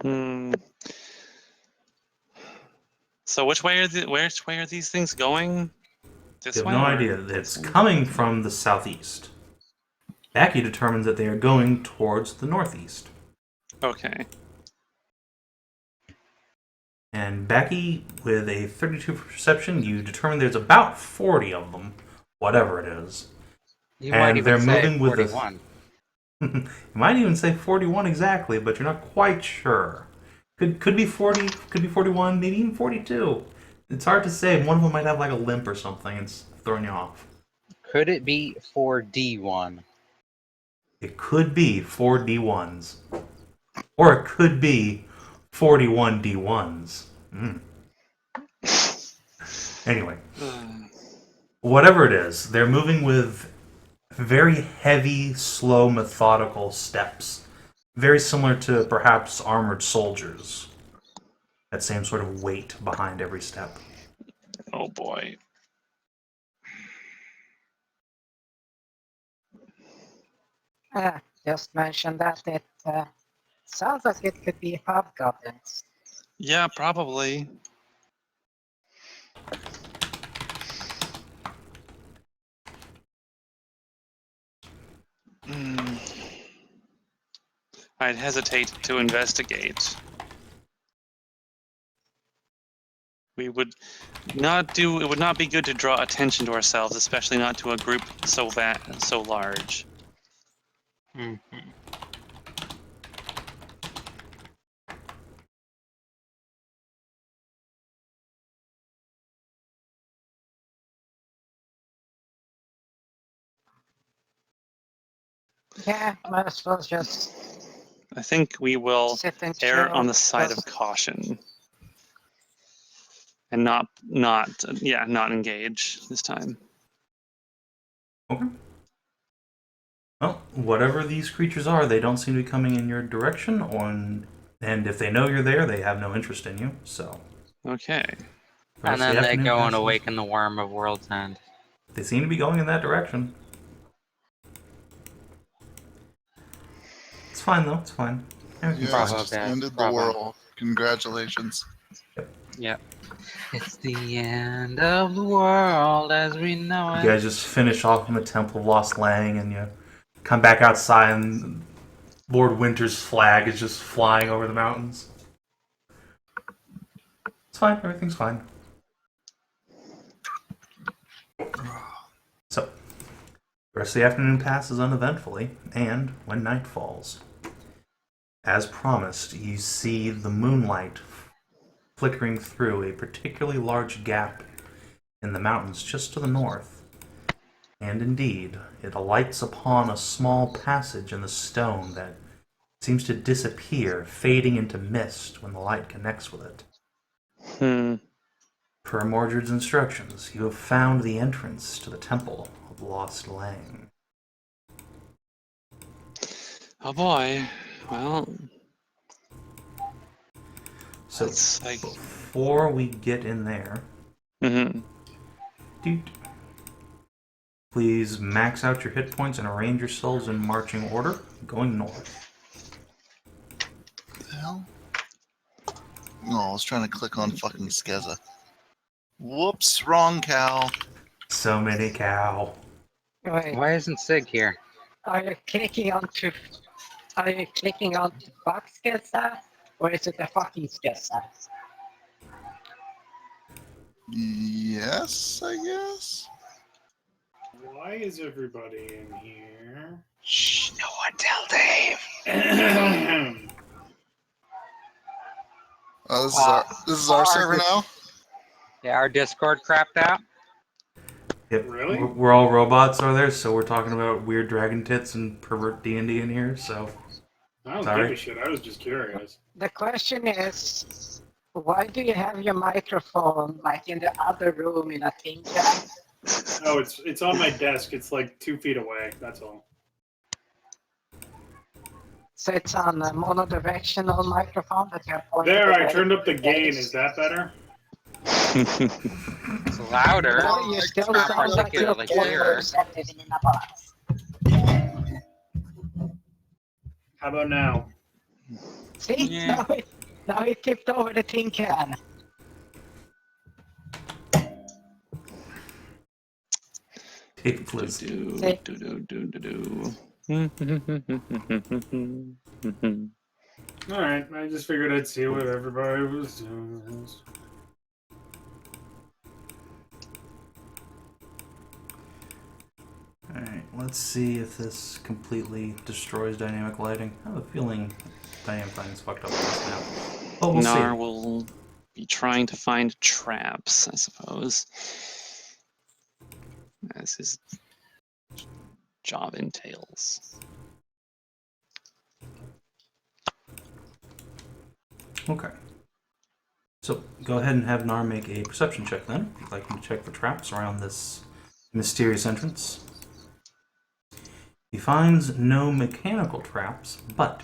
Hmm. So which way are these things going? This You have way? no or idea. this It's way? coming from the southeast. Backy determines that they are going towards the northeast. Okay. And Backy, with a 32 perception, you determine there's about 40 of them, whatever it is. You and might even they're say moving with the- 41. You might even say 41 exactly, but you're not quite sure. Could be 40, could be 41, maybe even 42. It's hard to say. One of them might have like a limp or something. It's throwing you off. Could it be 4D1? It could be 4 D1s. Or it could be 41 D1s. Anyway, whatever it is, they're moving with very heavy, slow, methodical steps. Very similar to perhaps armored soldiers. That same sort of weight behind every step. Oh boy. Just mention that it sounds like it could be hobgoblins. Yeah, probably. Hmm. I'd hesitate to investigate. We would not do. It would not be good to draw attention to ourselves, especially not to a group so large. Yeah, might as well just I think we will sit and err chill. on the side of caution and not engage this time. Okay. Well, whatever these creatures are, they don't seem to be coming in your direction, and if they know you're there, they have no interest in you, so. Okay. And then they go and awaken the worm of World's End. They seem to be going in that direction. It's fine, though. It's fine. Everything's Yes, fine. just Dad. ended the Bravo. world. Congratulations. Yep. It's the end of the world as we know You it. guys just finish off in the Temple of Lost Lang, and you come back outside, and Lord Winter's flag is just flying over the mountains. It's fine. Everything's fine. So, the rest of the afternoon passes uneventfully, and when night falls, as promised, you see the moonlight flickering through a particularly large gap in the mountains just to the north. And indeed, it alights upon a small passage in the stone that seems to disappear, fading into mist when the light connects with it. Per Mordred's instructions, you have found the entrance to the Temple of Lost Leng. Oh boy. Well, So, it's like. before we get in there, Mm-hmm. please max out your hit points and arrange yourselves in marching order, going north. What the hell? No, I was trying to click on fucking Skezza. Whoops, wrong cow. So many cow. Wait, Why isn't Sig here? are you clicking onto fuck Skezza, or is it the fucking Skezza? Yes, I guess. Why is everybody in here? Shh, no one tell Dave. Oh, this is our server now. Yeah, our Discord crapped out. Yep. Really? We're all robots over there, so we're talking about weird dragon tits and pervert D&D in here, so... I don't Sorry. give a shit. I was just curious. The question is, why do you have your microphone like in the other room in a tin can? Oh, it's on my desk. It's like 2 feet away. That's all. So it's on a monodirectional microphone that you're pointing There, I away. turned up the gain. Is that better? It's louder. No, you Like, still not sound like you're particularly clear. sitting in a box. How about now? See? Yeah. Now he tipped over the tin can. Tape please. See? All right. I just figured I'd see what everybody was doing. Alright, let's see if this completely destroys dynamic lighting. I have a feeling dynamic lighting's fucked up with this now. But we'll Nar see. will be trying to find traps, I suppose. As his job entails. Okay. So, go ahead and have Nar make a perception check then. If you'd like him to check for traps around this mysterious entrance. He finds no mechanical traps, but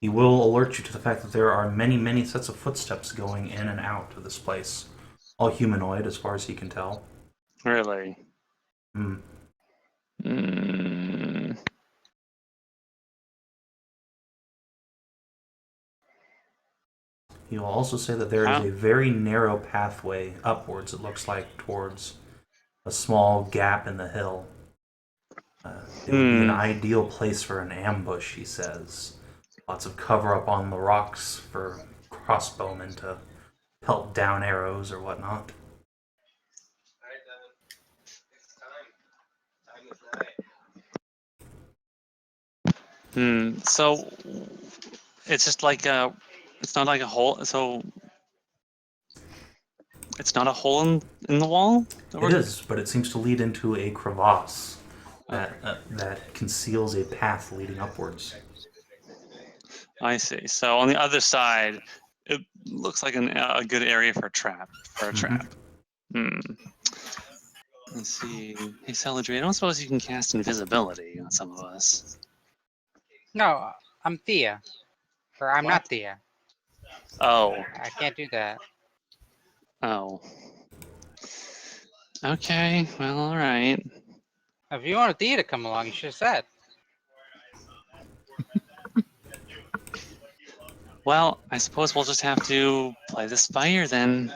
he will alert you to the fact that there are many, many sets of footsteps going in and out of this place. All humanoid, as far as he can tell. Really? Hmm. Mm. He will also say that there is a very narrow pathway upwards, it looks like, towards a small gap in the hill. It would be an ideal place for an ambush, he says. Lots of cover up on the rocks for crossbowmen to pelt down arrows or whatnot. So it's just like a. It's not like a hole. So it's not a hole in the wall. It is, but it seems to lead into a crevasse that conceals a path leading upwards. I see. So on the other side, it looks like a good area for a trap. Let's see. Hey, Celadrie, I don't suppose you can cast invisibility on some of us. No, I'm Thea. Or I'm not Thea. Oh. I can't do that. Oh. Okay. Well, all right. If you wanted Thea to come along, you should have said. Well, I suppose we'll just have to play this fire then.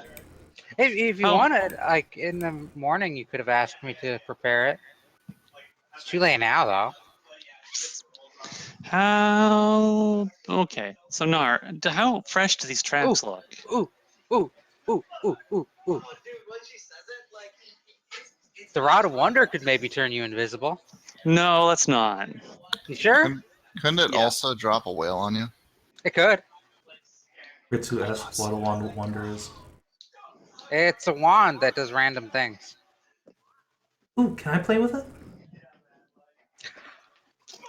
If you Oh. wanted, like in the morning, you could have asked me to prepare it. It's too late now, though. How? Okay. So Nar, how fresh do these traps look? Ooh, ooh, ooh, ooh, ooh, ooh. The Rod of Wonder could maybe turn you invisible. No, let's not. You sure? Couldn't it Yeah. also drop a whale on you? It could. Ritsu asks what a wand of wonder is. It's a wand that does random things. Ooh, can I play with it?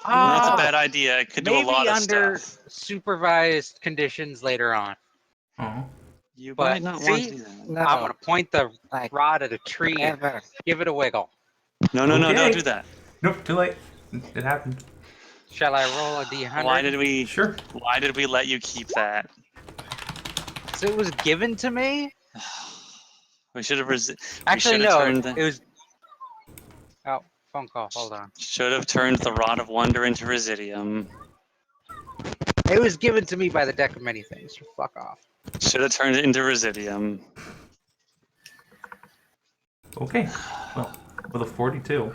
That's a bad idea. It could do a Maybe lot of under stuff. supervised conditions later on. Oh. You But might not want see, to do that. No, I'm gonna point the like rod at a tree and ever. give it a wiggle. No, no, no, don't Okay. do that. Nope, too late. It happened. Shall I roll a d100? Why did we? Sure. Why did we let you keep that? So it was given to me? We should have. Actually, we should have no. turned. It was. Oh, phone call. Hold on. Should have turned the Rod of Wonder into Residium. It was given to me by the deck of many things. So fuck off. Should have turned it into Residium. Okay. Well, with a 42,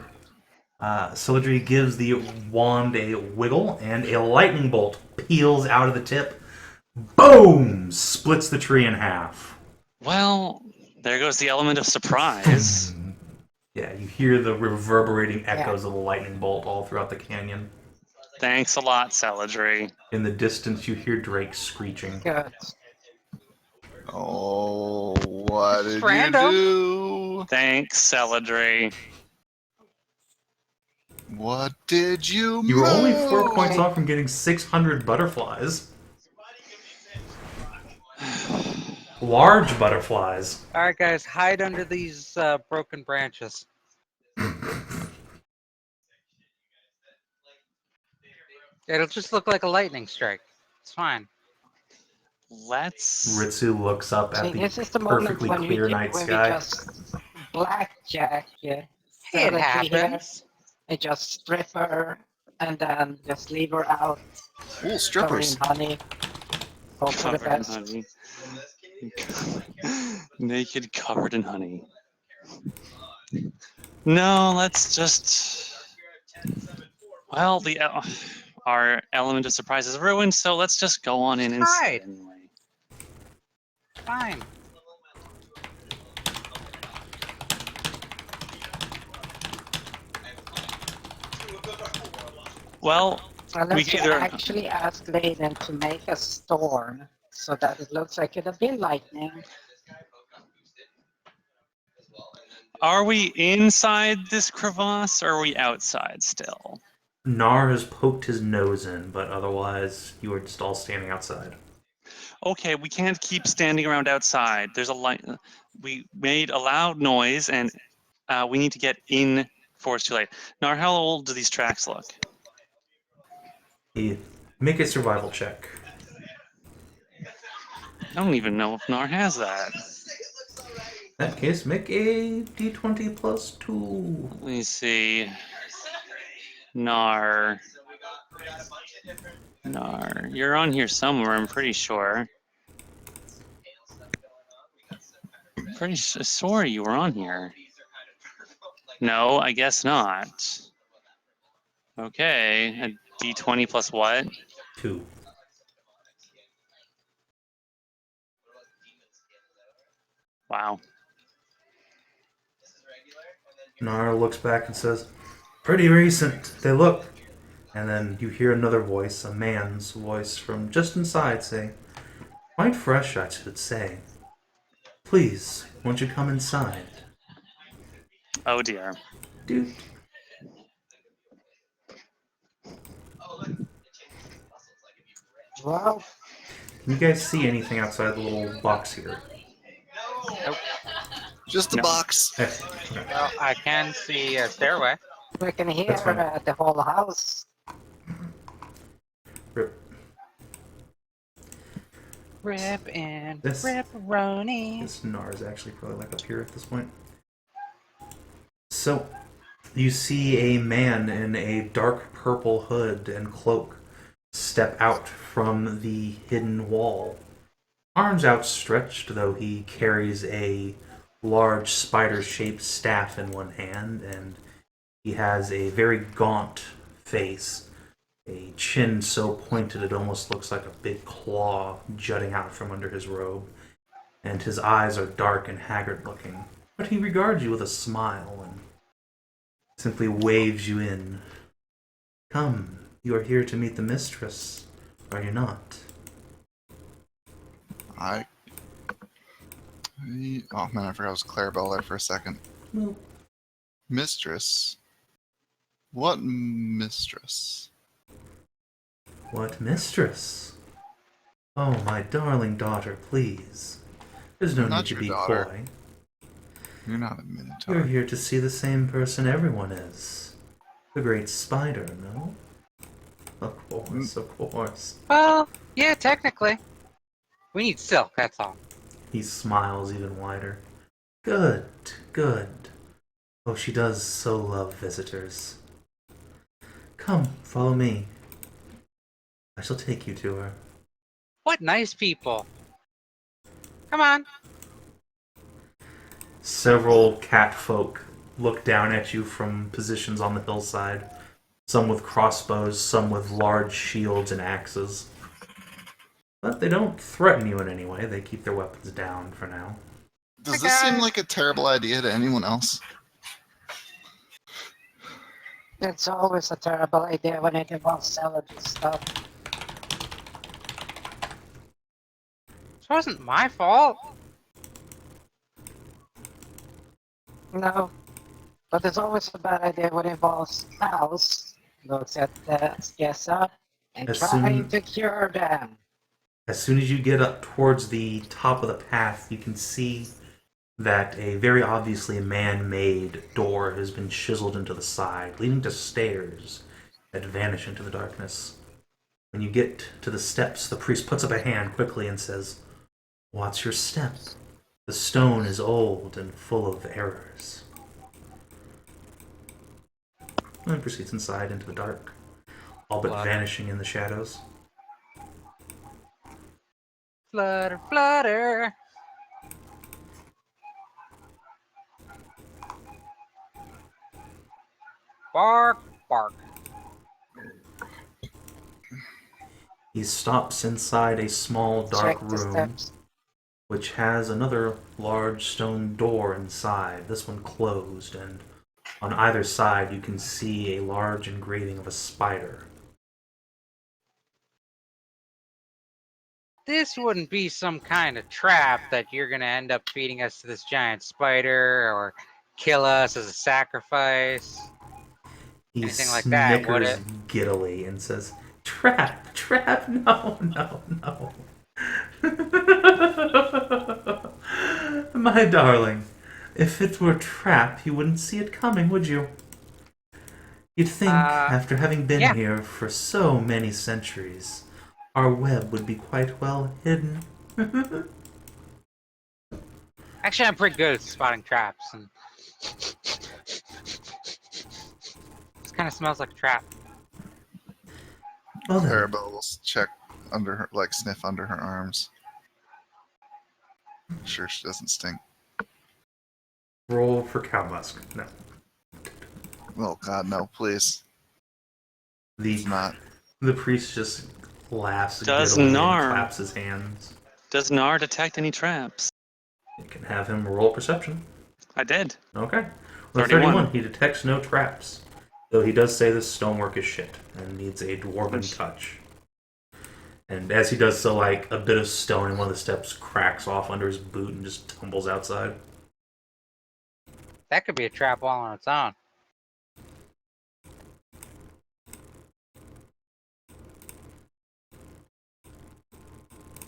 Celadrie gives the wand a wiggle, and a lightning bolt peels out of the tip. Boom! Splits the tree in half. Well, there goes the element of surprise. Yeah, you hear the reverberating echoes of the lightning bolt all throughout the canyon. Thanks a lot, Celadrie. In the distance, you hear Drake screeching. Good. Oh, what did you Random. do? Thanks, Celadrie. What did you You were only 4 move? points off from getting 600 butterflies. Large butterflies. All right, guys, hide under these broken branches. It'll just look like a lightning strike. It's fine. Let's. Ritsu looks up See, at the this is the moment perfectly when clear we night when sky. we just blackjack It Celadrie here happens. and just strip her and then just leave her out Cool covered in strippers. honey. Hope for the Covered in best. honey. Naked, covered in honey. No, let's just. Well, our element of surprise is ruined, so let's just go on in and see Hide. anyway. Fine. Well, Unless you either- actually ask Layden to make a storm so that it looks like it'll be lightning. are we inside this crevasse or are we outside still? Nar has poked his nose in, but otherwise, you are just all standing outside. Okay, we can't keep standing around outside. There's a light. We made a loud noise, and we need to get in before it's too late. Now, how old do these tracks look? Make a survival check. I don't even know if Nar has that. In that case, make a d20 plus 2. Let me see. Nar. You're on here somewhere, I'm pretty sure. Pretty sure you were on here. No, I guess not. Okay, a d20 plus what? 2. Wow. Nar looks back and says, "Pretty recent, they look." And then you hear another voice, a man's voice from just inside, say, "Quite fresh, I should say. Please, won't you come inside?" Oh dear. Dude. Well, Can you guys see anything outside the little box here? Just a No. box. Okay. Well, I can see a stairway. we can hear That's fine. the whole house. Rip. Rip and This- ripperoni. This Nar is actually probably like up here at this point. So, you see a man in a dark purple hood and cloak step out from the hidden wall. Arms outstretched, though he carries a large spider-shaped staff in one hand, and he has a very gaunt face, a chin so pointed it almost looks like a big claw jutting out from under his robe, and his eyes are dark and haggard-looking. But he regards you with a smile and simply waves you in. "Come, you are here to meet the mistress, are you not?" Oh man, I forgot it was Clarabelle there for a second. Well, Mistress? What mistress? "What mistress? Oh, my darling daughter, please. There's no I'm not need to your be daughter. coy. You're not a You're minotaur. here to see the same person everyone is. The great spider, no? Of course, of course. Well, yeah, technically. We need silk, that's all. He smiles even wider. Good, good. Oh, she does so love visitors. Come, follow me. I shall take you to her. What nice people. Come on. Several catfolk look down at you from positions on the hillside. Some with crossbows, some with large shields and axes. But they don't threaten you in any way. They keep their weapons down for now. Does Hi, this seem guys. like a terrible idea to anyone else? It's always a terrible idea when it involves Celadrie stuff. This wasn't my fault. No, but it's always a bad idea when it involves cows. Looks at Skezza and As trying soon- to cure them. As soon as you get up towards the top of the path, you can see that a very obviously man-made door has been chiseled into the side, leading to stairs that vanish into the darkness. When you get to the steps, the priest puts up a hand quickly and says, "Watch your step. The stone is old and full of errors." And proceeds inside into the dark, all but Blood. vanishing in the shadows. Flutter, flutter. Bark, bark. He stops inside a small dark Check the room, steps. which has another large stone door inside, this one closed, and on either side you can see a large engraving of a spider. This wouldn't be some kind of trap that you're gonna end up feeding us to this giant spider or kill us as a sacrifice. He Anything like that, would snickers it? giddily and says, "Trap, trap, no, no, no." My darling, if it were a trap, you wouldn't see it coming, would you? You'd think, after having been yeah. here for so many centuries, our web would be quite well hidden. Actually, I'm pretty good at spotting traps. And this kind of smells like a trap. Well then, Clarabelle will check under her, like sniff under her arms. Sure she doesn't stink. roll for cow musk. No. Oh God, no, please. It's not. The priest just laughs Does giddily and Nar- claps his hands. Does Nar detect any traps? You can have him roll perception. I did. Okay. With a 31. 31, he detects no traps. Though he does say this stonework is shit and needs a dwarven touch. And as he does so, like, a bit of stone in one of the steps cracks off under his boot and just tumbles outside. That could be a trap all on its own.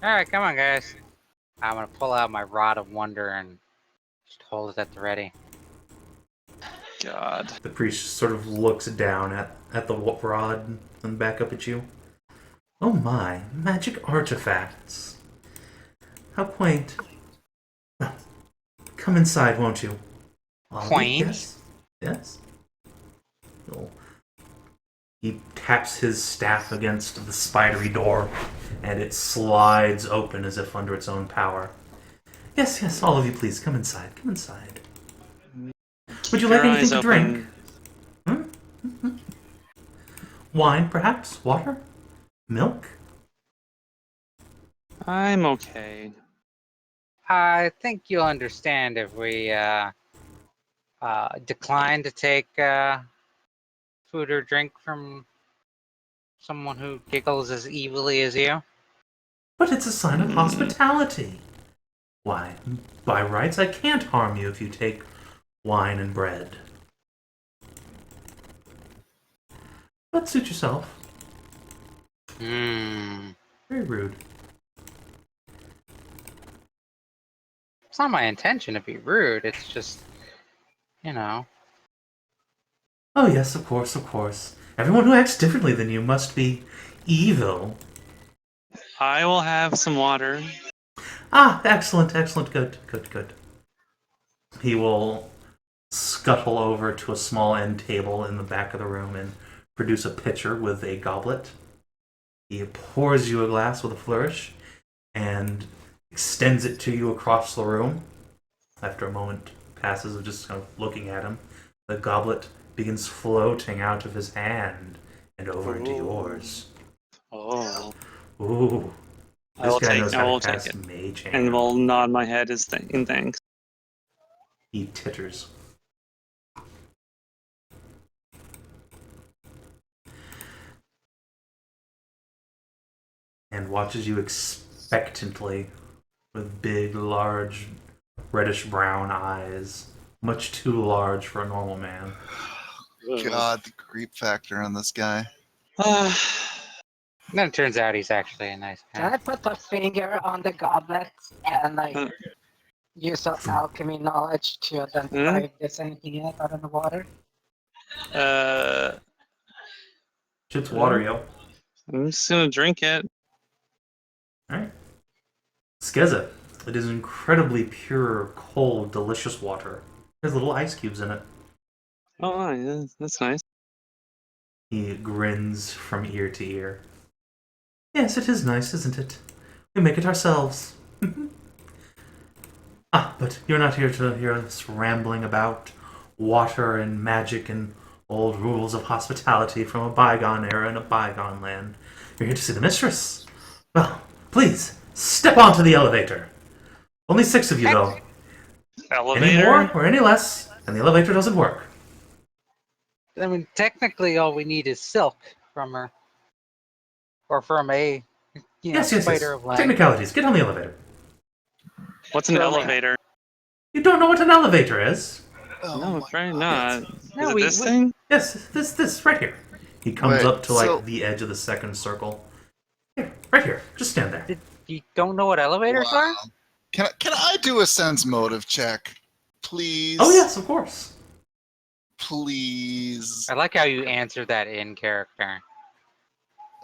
Alright, come on, guys. I'm gonna pull out my Rod of Wonder and just hold it at the ready. God. The priest sort of looks down at the rod and back up at you. Oh my, magic artifacts. How quaint. Well, come inside, won't you? Ollie, Quaint? Yes? Yes? Oh. He taps his staff against the spidery door, and it slides open as if under its own power. Yes, yes, all of you, please, come inside. Come inside. Would you Keep like your anything eyes to drink? open. Wine, perhaps? Water? Milk? I'm okay. I think you'll understand if we decline to take food or drink from someone who giggles as evilly as you. But it's a sign of hospitality. Why, by rights, I can't harm you if you take wine and bread. But suit yourself. Hmm. Very rude. It's not my intention to be rude. It's just, you know. Oh yes, of course, of course. Everyone who acts differently than you must be evil. I will have some water. Ah, excellent, excellent, good, good, good. He will scuttle over to a small end table in the back of the room and produce a pitcher with a goblet. He pours you a glass with a flourish and extends it to you across the room. After a moment passes of just kind of looking at him, the goblet begins floating out of his hand and over into yours. Oh. Ooh, I this will guy take. knows I how will to take cast it, Mage Hand. and will nod my head as in thanks. He titters. And watches you expectantly with big, large, reddish-brown eyes. Much too large for a normal man. God, the creep factor on this guy. And then it turns out he's actually a nice Can I guy. put a finger on the goblet and like use some alchemy knowledge to identify if there's anything else out in the water? Shit's water, yo. I'm just gonna drink it. Alright. Skezza. It is incredibly pure, cold, delicious water. There's little ice cubes in it. Oh, yeah, that's nice. He grins from ear to ear. Yes, it is nice, isn't it? We make it ourselves. But you're not here to hear us rambling about water and magic and old rules of hospitality from a bygone era in a bygone land. You're here to see the mistress. Well, please, step onto the elevator. Only 6 of you, though. Any Elevator. more or any less, and the elevator doesn't work. I mean, technically, all we need is silk from her, or from a, Yes. Spider of Leng. Technicalities. Get on the elevator. What's an So, elevator? You don't know what an elevator is? Oh No, my it's right God. not. No, Is it we- this we- thing? Yes, this right here. He comes Wait, up to like so- the edge of the second circle. Here, right here. Just stand there. You don't know what elevators Wow. are? Can I do a sense motive check? Please? Oh yes, of course. Please. I like how you answered that in character.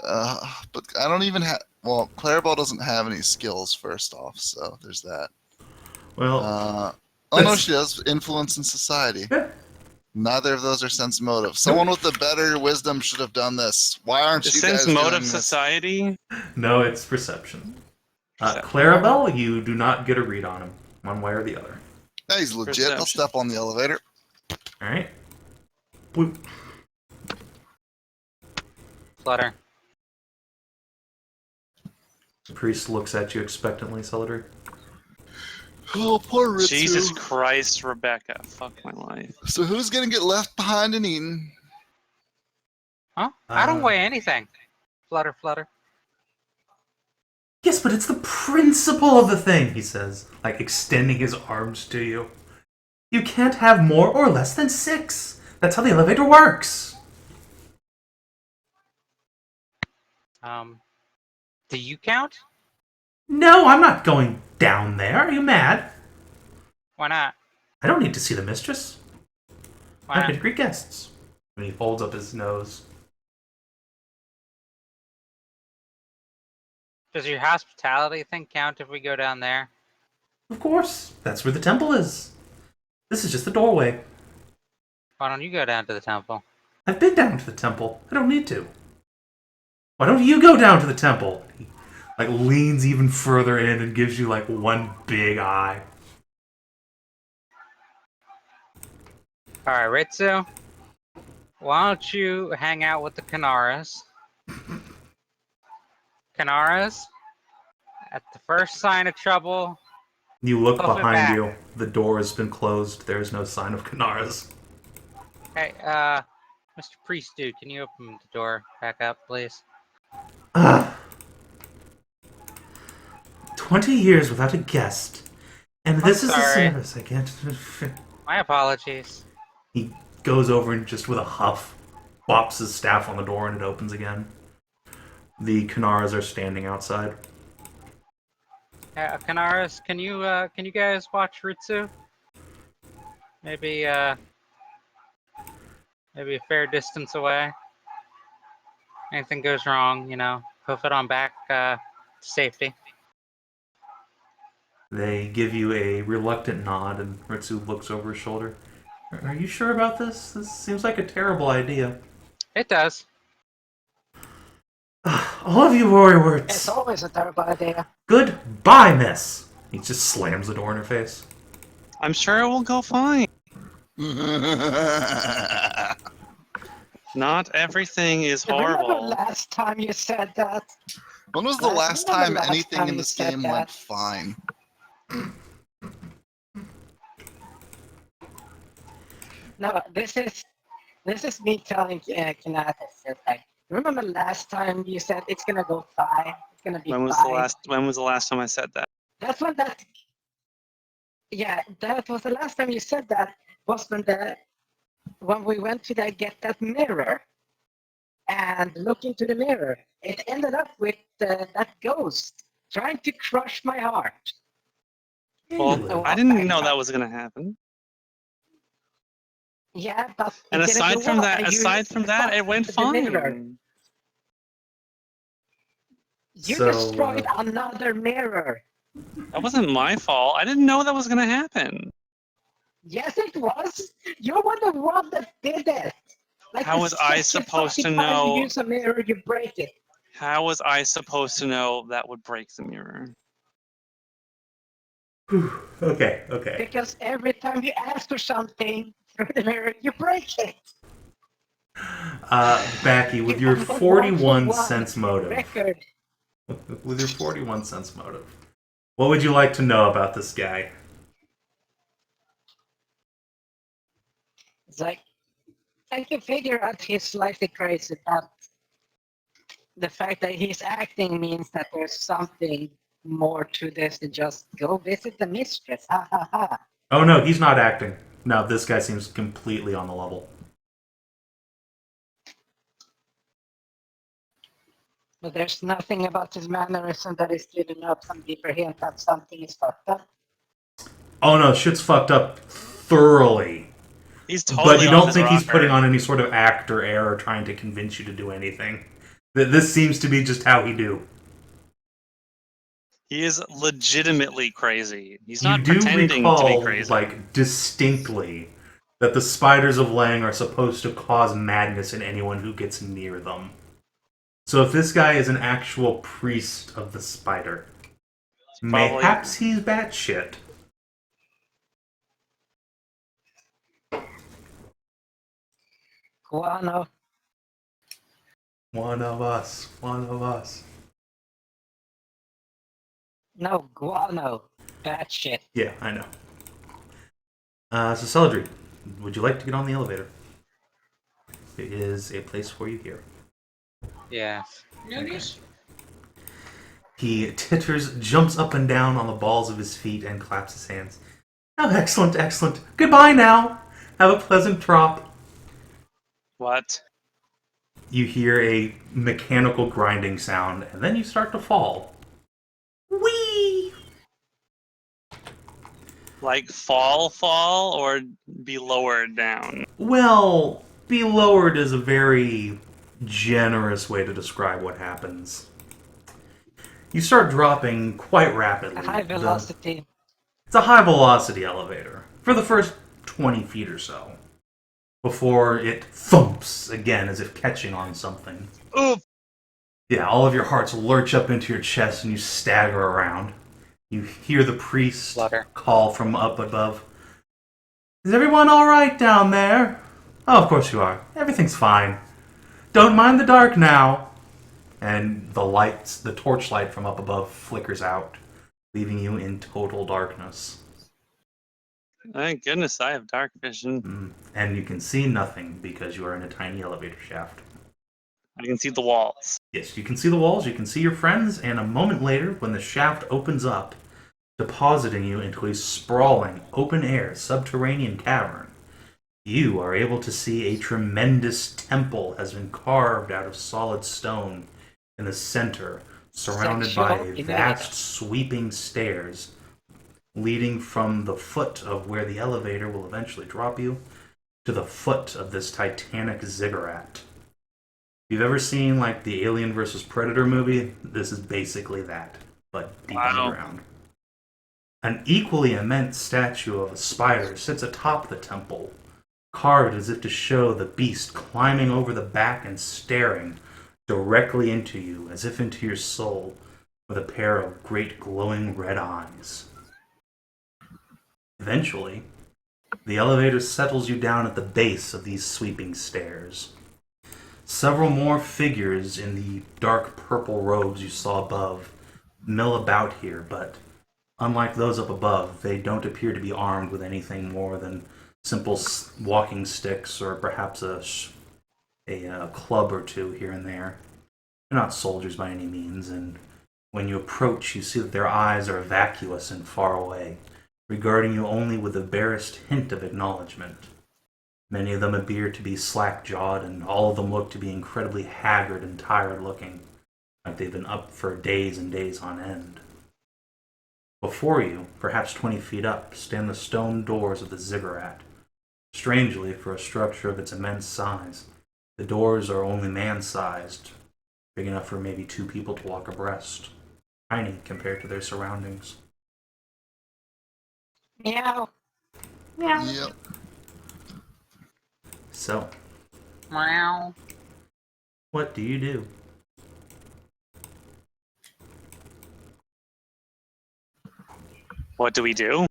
But I don't even have... Well, Clarabelle doesn't have any skills, first off, so there's that. Well, Oh no, she does. Influence in society. yeah. Neither of those are sense motive. Someone with a better wisdom should have done this. Why aren't Is you sense guys motive doing this? society? No, it's perception. Perception. Clarabelle, you do not get a read on him, one way or the other. Yeah, he's legit. I'll Perception. step on the elevator. All right. Boop. Flutter. The priest looks at you expectantly, Celadrie. Oh, poor Ritsu. Jesus Christ, Rebecca. Fuck my life. So who's gonna get left behind and eaten? Huh? I don't Uh, weigh anything. Flutter, flutter. Yes, but it's the principle of the thing, he says, like extending his arms to you. You can't have more or less than 6. That's how the elevator works. Do you count? No, I'm not going down there. Are you mad? Why not? I don't need to see the mistress. Why I'm not? here to greet guests. And he holds up his nose. Does your hospitality thing count if we go down there? Of course, that's where the temple is. This is just the doorway. Why don't you go down to the temple? I've been down to the temple. I don't need to. Why don't you go down to the temple? He like leans even further in and gives you like one big eye. Alright, Ritsu. Why don't you hang out with the Kinathis? Kinathis, at the first sign of trouble, You look Puff it behind back. you. The door has been closed. There is no sign of Kinathis. hey, Mr. Priest dude, can you open the door back up, please? 20 years without a guest. And this is the sorry. service. I can't. My apologies. He goes over and just with a huff bops his staff on the door and it opens again. The Kinathis are standing outside. Kinaris, can you guys watch Ritsu? Maybe maybe a fair distance away. Anything goes wrong, hoof it on back to safety. They give you a reluctant nod, and Ritsu looks over his shoulder. Are you sure about this? This seems like a terrible idea. It does. All of you warrior It's words. always a terrible idea. Goodbye, miss. He just slams the door in her face. I'm sure it will go fine. Not everything is Remember horrible. last time you said that? When was the last Remember time last anything time in you this said game that? went fine? No, this is me telling Kinathis. It's like, remember last time you said it's gonna go fine? It's gonna be When was fine. the last time I said that? That's when that. Yeah, that was the last time you said that. Was when we went to get that mirror and look into the mirror. It ended up with that ghost trying to crush my heart. Well, I didn't know that was gonna happen. Yeah, but And it didn't aside go from well, that, and it went fucked the mirror. fine. You So, destroyed another mirror. That wasn't my fault. I didn't know that was gonna happen. Yes, it was. You were the one that did it. Like How the was I second supposed to fucking time know? You use a mirror, you break it. How was I supposed to know that would break the mirror? Okay. Because every time you ask for something through the mirror, you break it. Backy, with You your have a 41 1-for-1 cents motive. record. With your 41 cents motive. What would you like to know about this guy? It's like, I can figure out he's slightly crazy, but the fact that he's acting means that there's something more to this than just go visit the mistress. Ha ha ha. Oh no, he's not acting. No, this guy seems completely on the level. But there's nothing about his mannerism that is giving up some deeper hint that something is fucked up. Oh no, shit's fucked up thoroughly. He's totally But you off don't his think he's rocker. putting on any sort of act or air or trying to convince you to do anything. This seems to be just how he do. He is legitimately crazy. He's You not do pretending to be recall, crazy. like, distinctly that the Spiders of Leng are supposed to cause madness in anyone who gets near them. So if this guy is an actual priest of the spider, mayhaps he's batshit. Guano. One of us. No, guano. Bad shit. Yeah, I know. So Celadrie, would you like to get on the elevator? It is a place for you here. Yeah. He titters, jumps up and down on the balls of his feet, and claps his hands. Oh, excellent. Goodbye now. Have a pleasant drop. What? You hear a mechanical grinding sound, and then you start to fall. Whee! Like fall, or be lowered down? Well, be lowered is a very generous way to describe what happens. You start dropping quite rapidly. High velocity. It's a high velocity elevator for the first 20 feet or so, before it thumps again as if catching on something. Oof! Yeah, all of your hearts lurch up into your chest and you stagger around. You hear the priest Flutter. call from up above. Is everyone alright down there? Oh, of course you are. Everything's fine. Don't mind the dark now. And the torchlight from up above flickers out, leaving you in total darkness. Thank goodness I have dark vision. And you can see nothing because you are in a tiny elevator shaft. I can see the walls. Yes, you can see the walls, you can see your friends, and a moment later, when the shaft opens up, depositing you into a sprawling, open-air, subterranean cavern, you are able to see a tremendous temple has been carved out of solid stone in the center, surrounded by Sexual vast, innuendo. sweeping stairs leading from the foot of where the elevator will eventually drop you to the foot of this titanic ziggurat. If you've ever seen like the Alien vs. Predator movie, this is basically that, but deep Wow. underground. An equally immense statue of a spider sits atop the temple, carved as if to show the beast climbing over the back and staring directly into you, as if into your soul, with a pair of great glowing red eyes. Eventually, the elevator settles you down at the base of these sweeping stairs. Several more figures in the dark purple robes you saw above mill about here, but unlike those up above, they don't appear to be armed with anything more than simple walking sticks or perhaps a club or two here and there. They're not soldiers by any means, and when you approach, you see that their eyes are vacuous and far away, regarding you only with the barest hint of acknowledgement. Many of them appear to be slack-jawed, and all of them look to be incredibly haggard and tired-looking, like they've been up for days and days on end. Before you, perhaps 20 feet up, stand the stone doors of the ziggurat. Strangely, for a structure of its immense size, the doors are only man-sized, big enough for maybe 2 people to walk abreast. Tiny compared to their surroundings. Meow. Yep. So, Meow. what do you do? What do we do?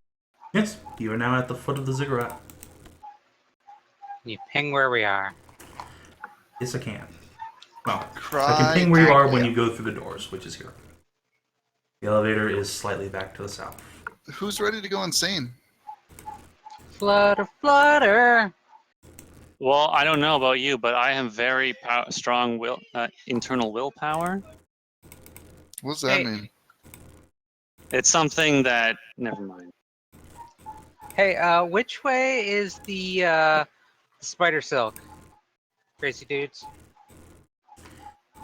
Yes, you are now at the foot of the ziggurat. You ping where we are. Yes, I can. Well, I Cry. can ping where you are when yeah. you go through the doors, which is here. The elevator is slightly back to the south. Who's ready to go insane? Flutter, flutter. Well, I don't know about you, but I have very strong internal willpower. What does that Hey. mean? It's something that. Never mind. Hey, which way is the spider silk? Crazy dudes.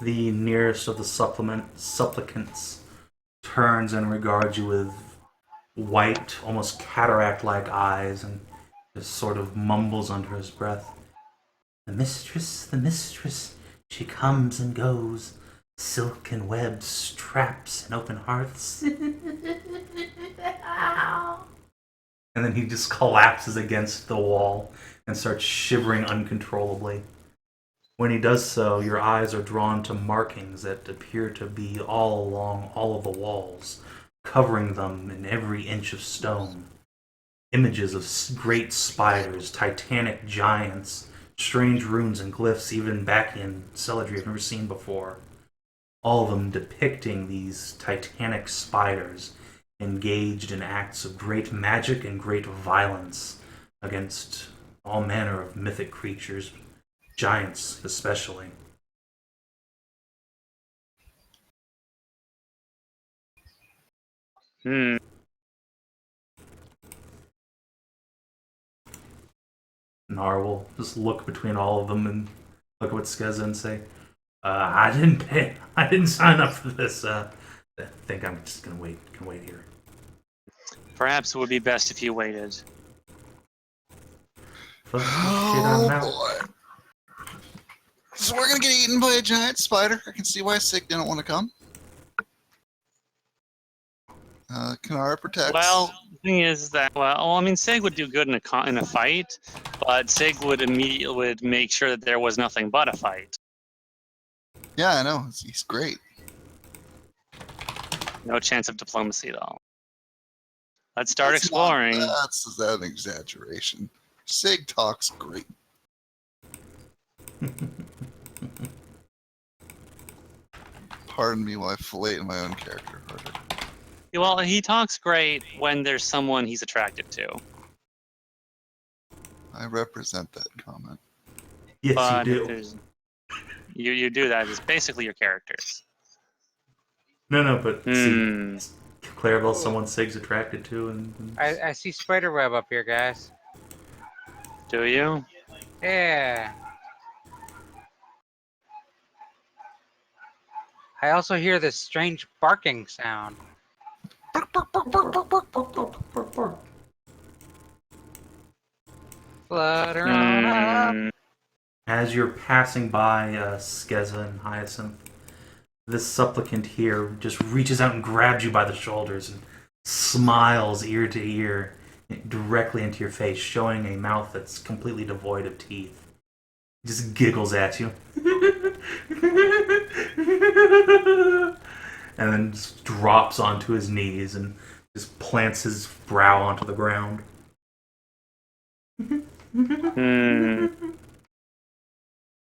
The nearest of the supplicants turns and regards you with white, almost cataract-like eyes, and just sort of mumbles under his breath. The mistress, she comes and goes, silk and webs, traps and open hearts. And then he just collapses against the wall and starts shivering uncontrollably. When he does so, your eyes are drawn to markings that appear to be all along all of the walls, covering them in every inch of stone. Images of great spiders, titanic giants, strange runes and glyphs even Backy and Celadrie have never seen before. All of them depicting these titanic spiders engaged in acts of great magic and great violence against all manner of mythic creatures, giants especially. Hmm. Nar will just look between all of them and look at Skezza and say, I didn't pay. I didn't sign up for this. I think I'm just gonna wait. Can wait here. Perhaps it would be best if you waited. Fuck this shit, I'm out. Boy. So we're gonna get eaten by a giant spider. I can see why Sig didn't want to come. Kaelirra protects. Well, the thing is that I mean, Sig would do good in a fight, but Sig would immediately make sure that there was nothing but a fight. Yeah, I know. He's great. No chance of diplomacy at all. Let's start exploring. That's an exaggeration. Sig talks great. Pardon me while I fillet my own character harder. Well, he talks great when there's someone he's attracted to. I represent that comment. Yes, But you if do. there's you do that. It's basically your characters. No, but Hmm. see, Clarabelle, someone Sig's attracted to, and I see spider web up here, guys. Do you? Yeah. I also hear this strange barking sound. Flutter on up. As you're passing by Skezza and Hyacinth, this supplicant here just reaches out and grabs you by the shoulders and smiles ear to ear directly into your face, showing a mouth that's completely devoid of teeth. He just giggles at you. And then just drops onto his knees and just plants his brow onto the ground.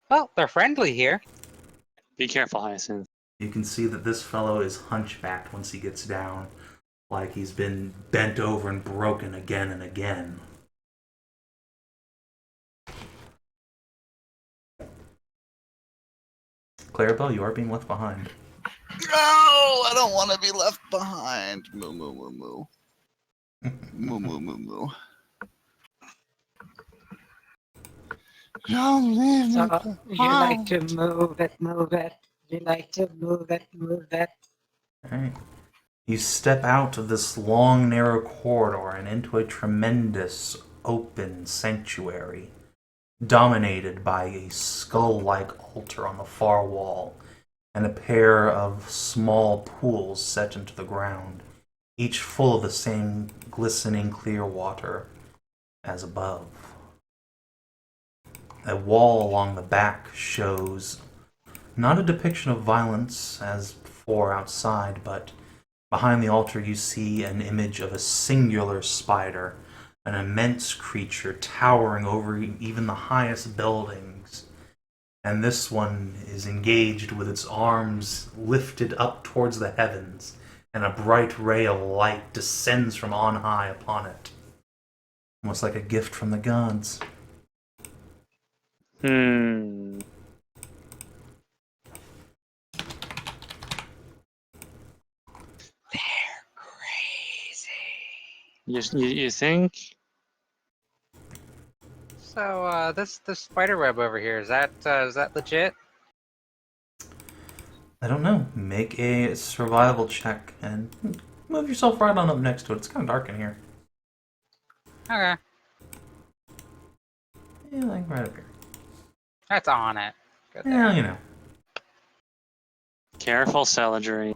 Well, they're friendly here. Be careful, Hyacinth. You can see that this fellow is hunchbacked once he gets down, like he's been bent over and broken again and again. Clarabelle, you are being left behind. No, I don't want to be left behind. Moo moo moo moo. Moo moo moo moo. Don't leave me. So you like to move it, move it. You like to move it, move it. Alright. You step out of this long, narrow corridor and into a tremendous, open sanctuary, dominated by a skull-like altar on the far wall and a pair of small pools set into the ground, each full of the same glistening clear water as above. A wall along the back shows not a depiction of violence as before outside, but behind the altar you see an image of a singular spider, an immense creature towering over even the highest buildings. And this one is engaged with its arms lifted up towards the heavens, and a bright ray of light descends from on high upon it. Almost like a gift from the gods. You think? So, this spider web over here, is that legit? I don't know. Make a survival check and move yourself right on up next to it. It's kind of dark in here. Okay. Yeah, like right up here. That's on it. Good there. Yeah, you know. Careful, Celadrie.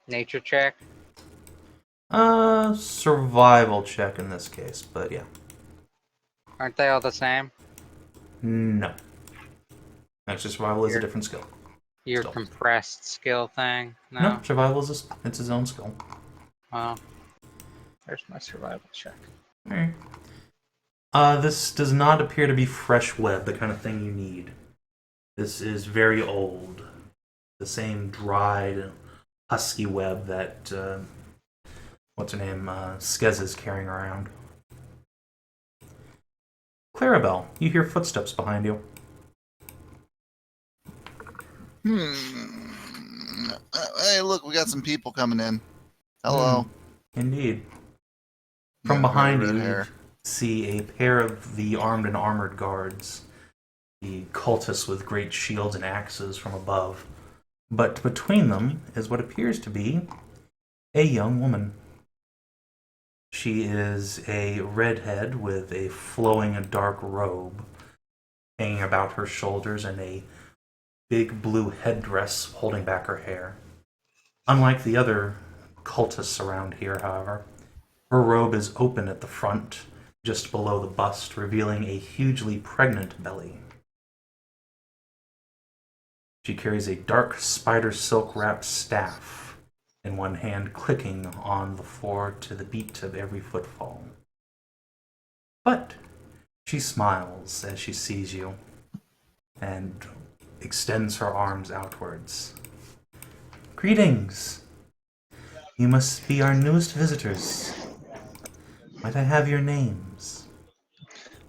Nature check. Survival check in this case, but yeah. Aren't they all the same? No. Actually, survival is a different skill. Your Still. compressed skill thing? No, No? survival is it's his own skill. Well, there's my survival check. Alright. This does not appear to be fresh web, the kind of thing you need. This is very old. The same dried, husky web that, what's her name, Skezza's carrying around. Clarabelle, you hear footsteps behind you. Hey, look, we got some people coming in. Hello. Indeed. From Yeah, behind red you, hair. see a pair of the armed and armored guards, the cultists with great shields and axes from above. But between them is what appears to be a young woman. She is a redhead with a flowing dark robe hanging about her shoulders and a big blue headdress holding back her hair. Unlike the other cultists around here, however, her robe is open at the front, just below the bust, revealing a hugely pregnant belly. She carries a dark spider silk-wrapped staff in one hand, clicking on the floor to the beat of every footfall. But she smiles as she sees you and extends her arms outwards. Greetings! You must be our newest visitors. Might I have your names?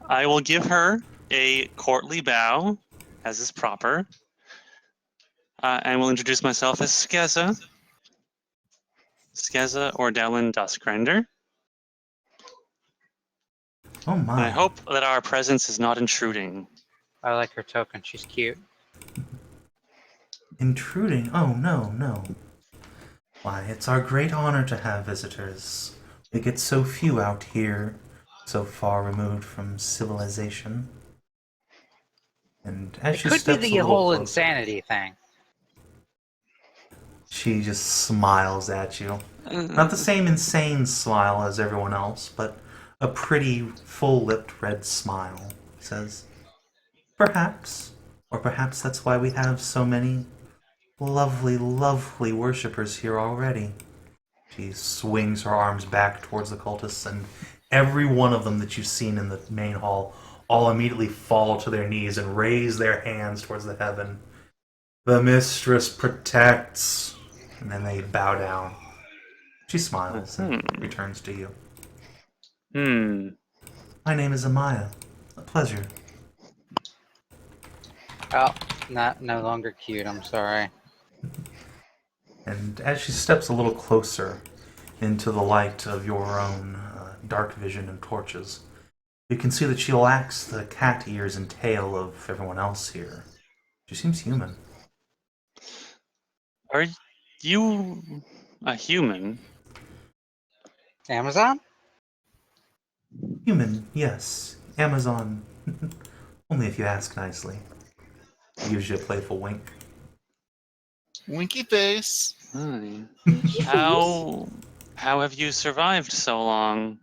I will give her a courtly bow, as is proper, and will introduce myself as Skezza. Skezza or Dellen Duskrender. Oh And I my. hope that our presence is not intruding. I like her token. She's cute. Intruding? Oh, no, no. Why, it's our great honor to have visitors. We get so few out here, so far removed from civilization. And as It she could be steps a the little whole closer, insanity thing. she just smiles at you. Not the same insane smile as everyone else, but a pretty, full-lipped red smile. Says, perhaps, or perhaps that's why we have so many lovely, lovely worshippers here already. She swings her arms back towards the cultists, and every one of them that you've seen in the main hall all immediately fall to their knees and raise their hands towards the heaven. The mistress protects. And then they bow down. She smiles and returns to you. My name is Amaya. A pleasure. Oh, no longer cute. I'm sorry. And as she steps a little closer into the light of your own dark vision and torches, you can see that she lacks the cat ears and tail of everyone else here. She seems human. Are you a human? Amazon? Human, yes. Amazon. Only if you ask nicely. He gives you a playful wink. Winky face. Hi. How have you survived so long?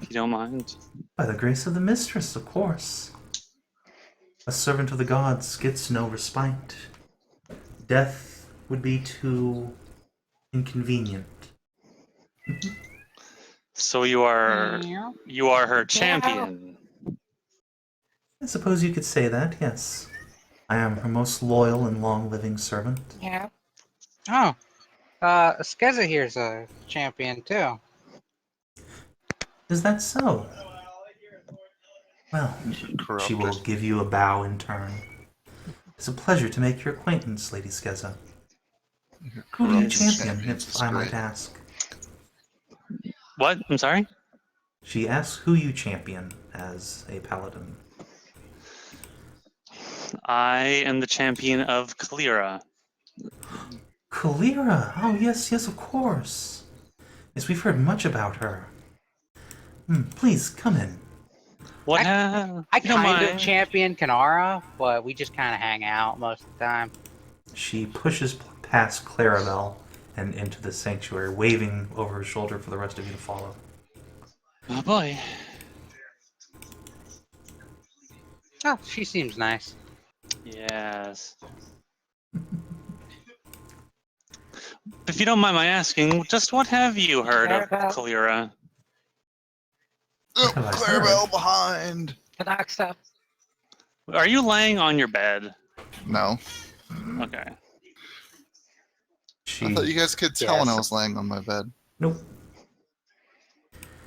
If you don't mind. By the grace of the mistress, of course. A servant of the gods gets no respite. Death would be too inconvenient. So you are her champion. I suppose you could say that, yes. I am her most loyal and long-living servant. Yeah. Oh. Skezza here's a champion too. Is that so? Well, she will Corrupted. give you a bow in turn. It's a pleasure to make your acquaintance, Lady Skezza. Who do you champion, if I might ask? What? I'm sorry? She asks who you champion as a paladin. I am the champion of Kaelirra. Kaelirra! Oh, yes, yes, of course. Yes, we've heard much about her. Please, come in. What? I you don't kind of mind. champion Kinara, but we just kind of hang out most of the time. She pushes past Clarabelle and into the sanctuary, waving over her shoulder for the rest of you to follow. Oh boy. Oh, she seems nice. Yes. If you don't mind my asking, just what have you heard of Kaelirra? Oh, What have I Clarabelle heard? behind. Fenoxo. Are you laying on your bed? No. Okay. I thought you guys could tell when I Yes. was laying on my bed. Nope.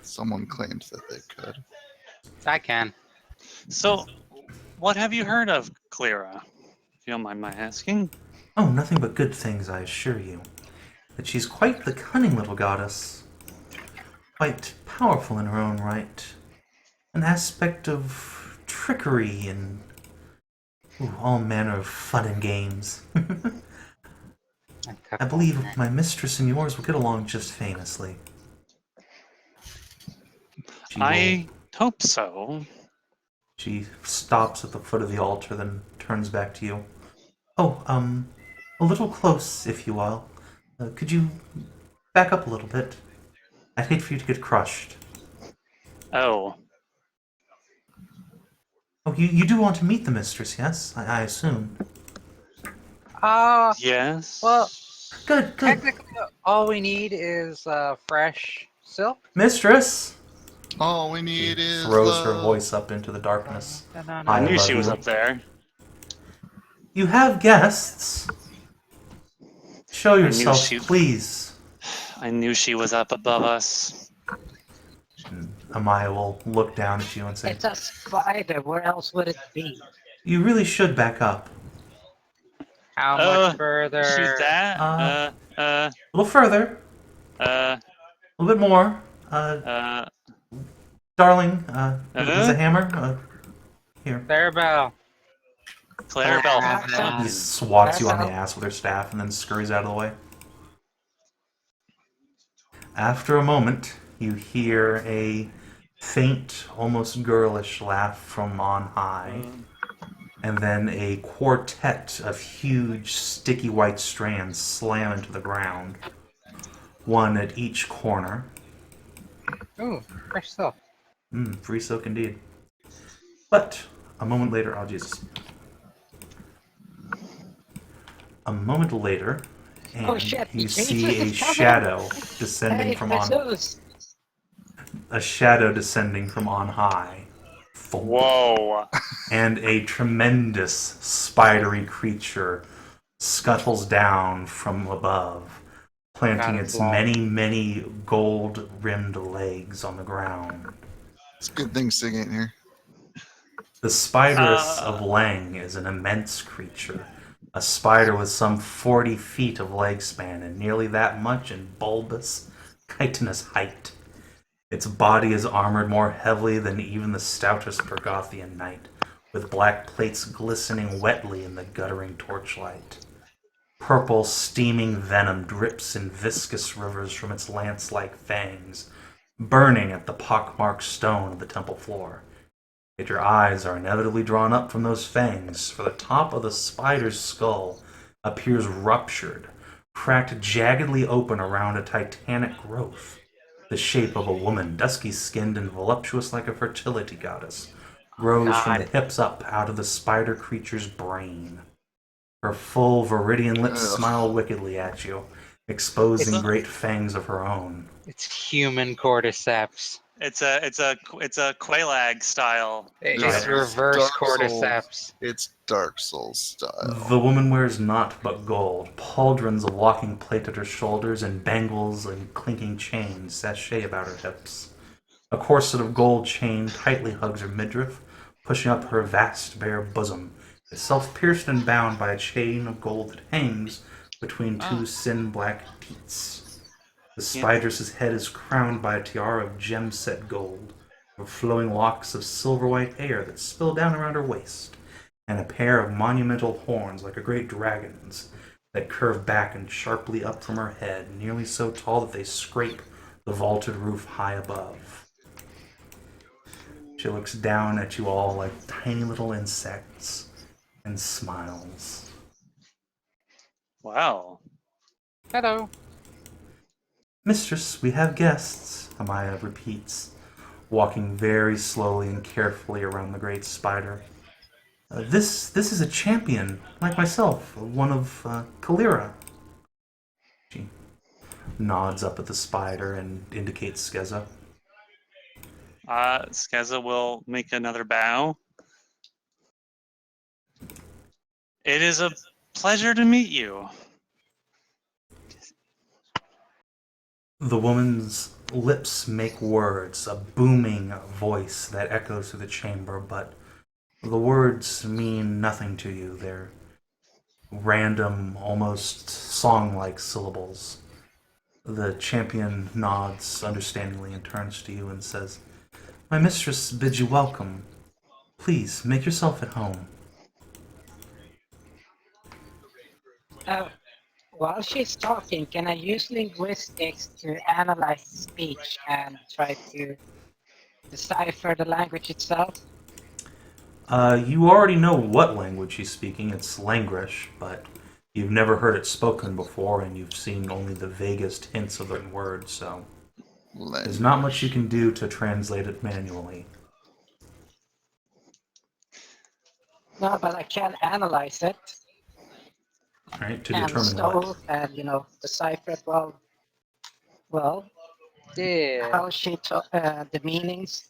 Someone claimed that they could. I can. So, what have you heard of Kaelirra? If you don't mind my asking. Oh, nothing but good things, I assure you. That she's quite the cunning little goddess. Quite powerful in her own right. An aspect of trickery and all manner of fun and games. I believe my mistress and yours will get along just famously. I hope so. She stops at the foot of the altar, then turns back to you. Oh, a little close, if you will. Could you back up a little bit? I'd hate for you to get crushed. Oh. Oh, you do want to meet the mistress, yes? I assume. Yes. Well, Good. technically, all we need is fresh silk. Mistress! All we need She is throws her love. voice up into the darkness. I knew above she was you. up there. You have guests. Show yourself, she- please. I knew she was up above us. And Amaya will look down at you and say, It's a spider. Where else would it be? you really should back up. How much further? She's that? A little further. A little bit more. Darling, there's a hammer. Here. Clarabelle. Clarabelle. Ah, He swats you on the Clarabelle. ass with her staff and then scurries out of the way. After a moment, you hear a faint, almost girlish laugh from on high, and then a quartet of huge, sticky white strands slam into the ground, one at each corner. Ooh, fresh stuff. Free silk indeed. But a moment later, oh Jesus. A moment later, Oh and shit, you Jesus see a is coming! shadow descending Hey, from on Jesus! high. Thump. Whoa. And a tremendous spidery creature scuttles down from above, planting its Catfolk. many gold-rimmed legs on the ground. It's a good thing Sig ain't here. The Spider of Uh, Leng is an immense creature, a spider with some 40 feet of leg span and nearly that much in bulbous, chitinous height. Its body is armored more heavily than even the stoutest Pergothian knight, with black plates glistening wetly in the guttering torchlight. Purple, steaming venom drips in viscous rivers from its lance-like fangs, burning at the pockmarked stone of the temple floor. Yet your eyes are inevitably drawn up from those fangs, for the top of the spider's skull appears ruptured, cracked jaggedly open around a titanic growth. The shape of a woman, dusky-skinned and voluptuous like a fertility goddess, grows from the God. hips up out of the spider creature's brain. Her full viridian lips Ugh. smile wickedly at you, exposing It's- great fangs of her own. It's human cordyceps. it's a Quaalag style. It's This Right. is reverse Dark Souls. cordyceps. It's Dark Souls style. The woman wears naught but gold, pauldrons of walking plate at her shoulders, and bangles and clinking chains sachet about her hips. A corset of gold chain tightly hugs her midriff, pushing up her vast bare bosom, itself pierced and bound by a chain of gold that hangs between two sin-black teats. The spider's head is crowned by a tiara of gem-set gold, with flowing locks of silver-white hair that spill down around her waist, and a pair of monumental horns like a great dragon's that curve back and sharply up from her head, nearly so tall that they scrape the vaulted roof high above. She looks down at you all like tiny little insects and smiles. Wow. Hello. Mistress, we have guests, Amaya repeats, walking very slowly and carefully around the great spider. This is a champion, like myself, one of Kaelirra. She nods up at the spider and indicates Skezza. Skezza will make another bow. It is a pleasure to meet you. The woman's lips make words, a booming voice that echoes through the chamber, but the words mean nothing to you. They're random, almost song-like syllables. The champion nods understandingly and turns to you and says, "My mistress bids you welcome. Please, make yourself at home." Uh, while she's talking, can I use linguistics to analyze speech and try to decipher the language itself? You already know what language she's speaking. It's Langrish, but you've never heard it spoken before, and you've seen only the vaguest hints of the words, so there's not much you can do to translate it manually. No, but I can analyze it Right, to and determine what. and decipher it. Well, Yeah. how she the meanings.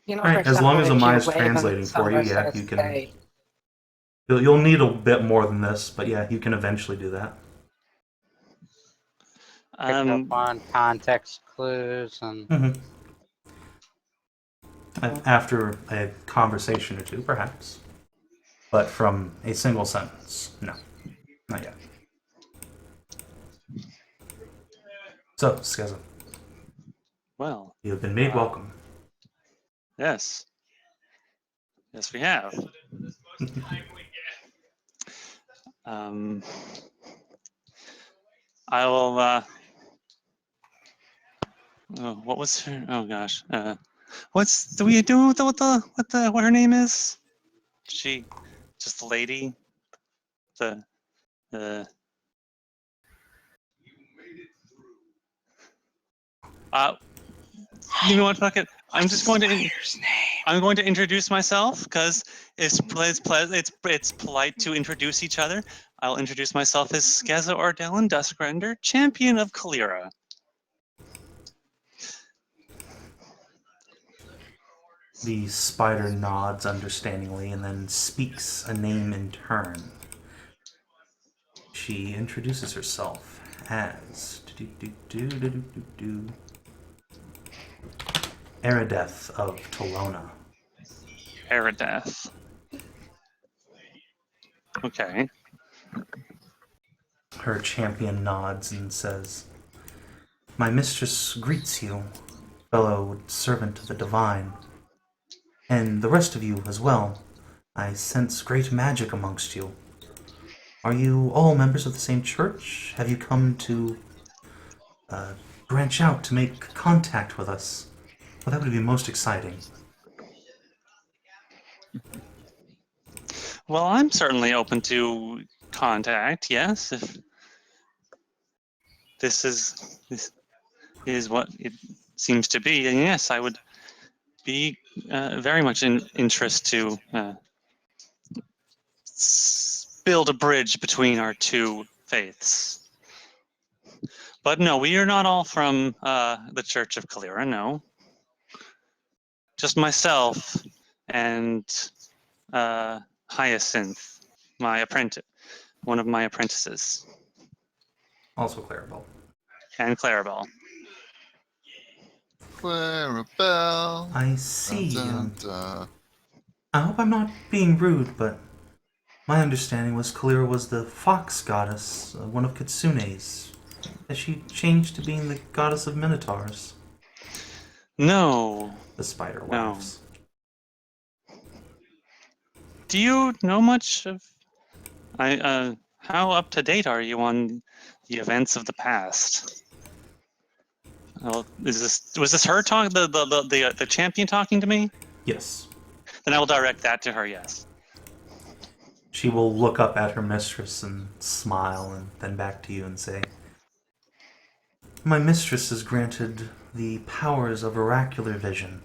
For Right, as long example, as if you Amaya's wave translating and for you, someone yeah, says, you can. "Hey," You'll need a bit more than this, but yeah, you can eventually do that. Pick up Um, on context clues and Mm-hmm. After a conversation or two, perhaps. But from a single sentence, no. Not yet. So, Skezza, well, you have been made welcome. yes. Yes, we have. I will. Oh, what was her? Oh gosh. Do we do with what her name is? She, just the lady. The. You know what? Fuck it. I'm just going to. I'm going to introduce myself because it's polite to introduce each other. I'll introduce myself as Skezza Ordell Duskrender, champion of Kaelirra. The spider nods understandingly and then speaks a name in turn. She introduces herself as Erideth of Tolona. Hedrah. Okay. Her champion nods and says, "My mistress greets you, fellow servant of the divine, and the rest of you as well. I sense great magic amongst you. Are you all members of the same church? Have you come to branch out to make contact with us? Well, that would be most exciting." Well, I'm certainly open to contact. Yes, if this is what it seems to be, and yes, I would be very much in interest to build a bridge between our two faiths. But no, we are not all from the Church of Kaelirra. No, just myself and Hyacinth, my apprentice, one of my apprentices, Also Clarabelle. and Clarabelle. Clarabelle. I see. Dun, dun, dun. I hope I'm not being rude, but my understanding was Kaelirra was the fox goddess, one of Kitsune's. Has she changed to being the goddess of minotaurs? No, The spider No. laughs. do you know much of? How up to date are you on the events of the past? Well, was this her talking, the champion talking to me? Yes. Then I will direct that to her. Yes. She will look up at her mistress and smile, and then back to you and say, "My mistress is granted the powers of oracular vision.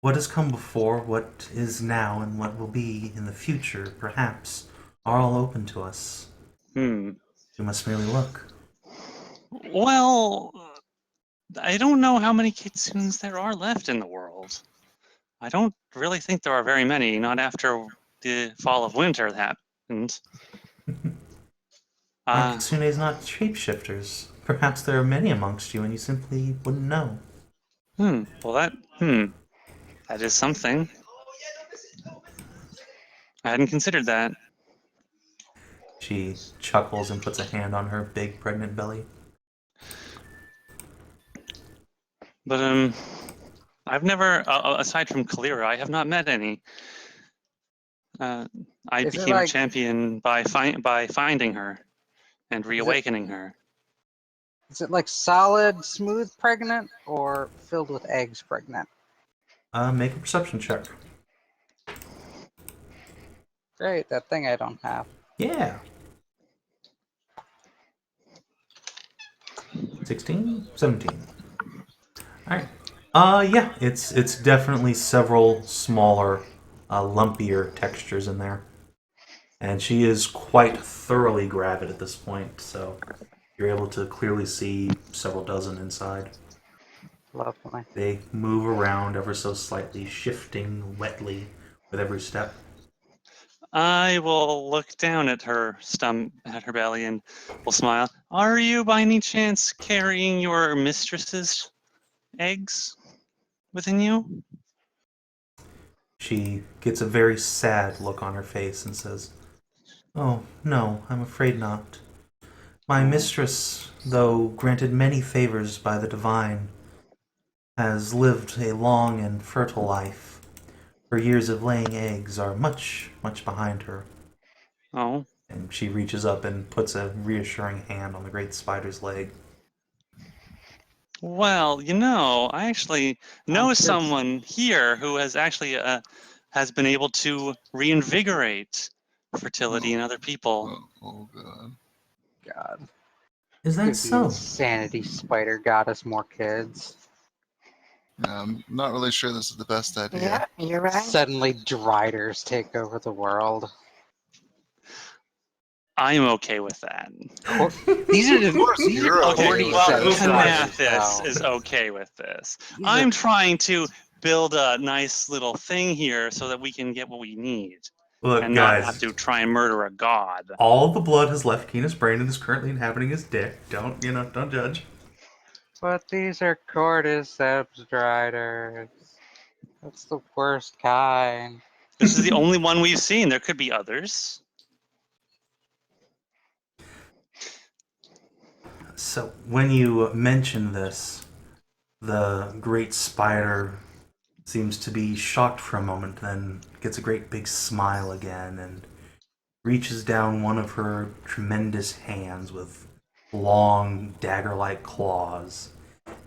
What has come before, what is now, and what will be in the future, perhaps, are all open to us. Hmm. We must merely look." Well, I don't know how many kitsunes there are left in the world. I don't really think there are very many, not after the fall of winter happened. Our Kitsune's not shapeshifters. Perhaps there are many amongst you and you simply wouldn't know. Well, that is something. I hadn't considered that. She chuckles and puts a hand on her big pregnant belly. But I've never, aside from Kaelirra, I have not met any. I Is it became a like- champion by finding her and reawakening her. Is it like solid, smooth pregnant or filled with eggs pregnant? Make a perception check. Great, that thing I don't have. Yeah. 16? 17. Alright. Yeah, it's definitely several smaller, lumpier textures in there. And she is quite thoroughly gravid at this point, so you're able to clearly see several dozen inside. Lovely. They move around ever so slightly, shifting wetly with every step. I will look down at her at her belly, and will smile. Are you by any chance carrying your mistress's eggs within you? She gets a very sad look on her face and says, "Oh, no, I'm afraid not. My mistress, though granted many favors by the divine, has lived a long and fertile life. Her years of laying eggs are much, much behind her. Oh. And she reaches up and puts a reassuring hand on the great spider's leg. Well, I actually know someone here who has actually has been able to reinvigorate fertility in other people. Oh god. God. Is that Give the so? insanity spider goddess more kids. Yeah, I'm not really sure this is the best idea. Yeah, you're right. Suddenly driders take over the world. I'm okay with that. These are Of course, these you're are okay Okay, with well, this. Kinathis is okay with this. These I'm are- trying to build a nice little thing here so that we can get what we need Look, and not have guys, to try and murder a god. all the blood has left Keena's brain and is currently inhabiting his dick. Don't judge. But these are cordyceps driders. That's the worst kind. This is the only one we've seen. There could be others. So, when you mention this, the great spider seems to be shocked for a moment, then gets a great big smile again and reaches down one of her tremendous hands with long dagger-like claws,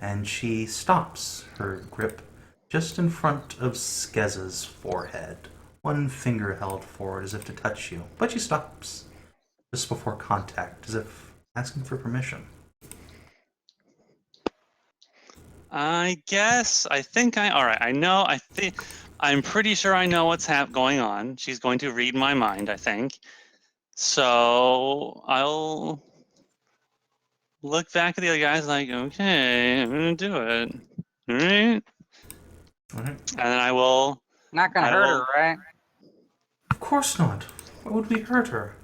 and she stops her grip just in front of Skezza's forehead, one finger held forward as if to touch you, but she stops just before contact, as if asking for permission. I think all right, I'm pretty sure I know what's going on. She's going to read my mind, I think. So I'll look back at the other guys like, okay, I'm gonna do it. All right. All right. And then I will. Not gonna hurt her, right? Of course not. Why would we hurt her?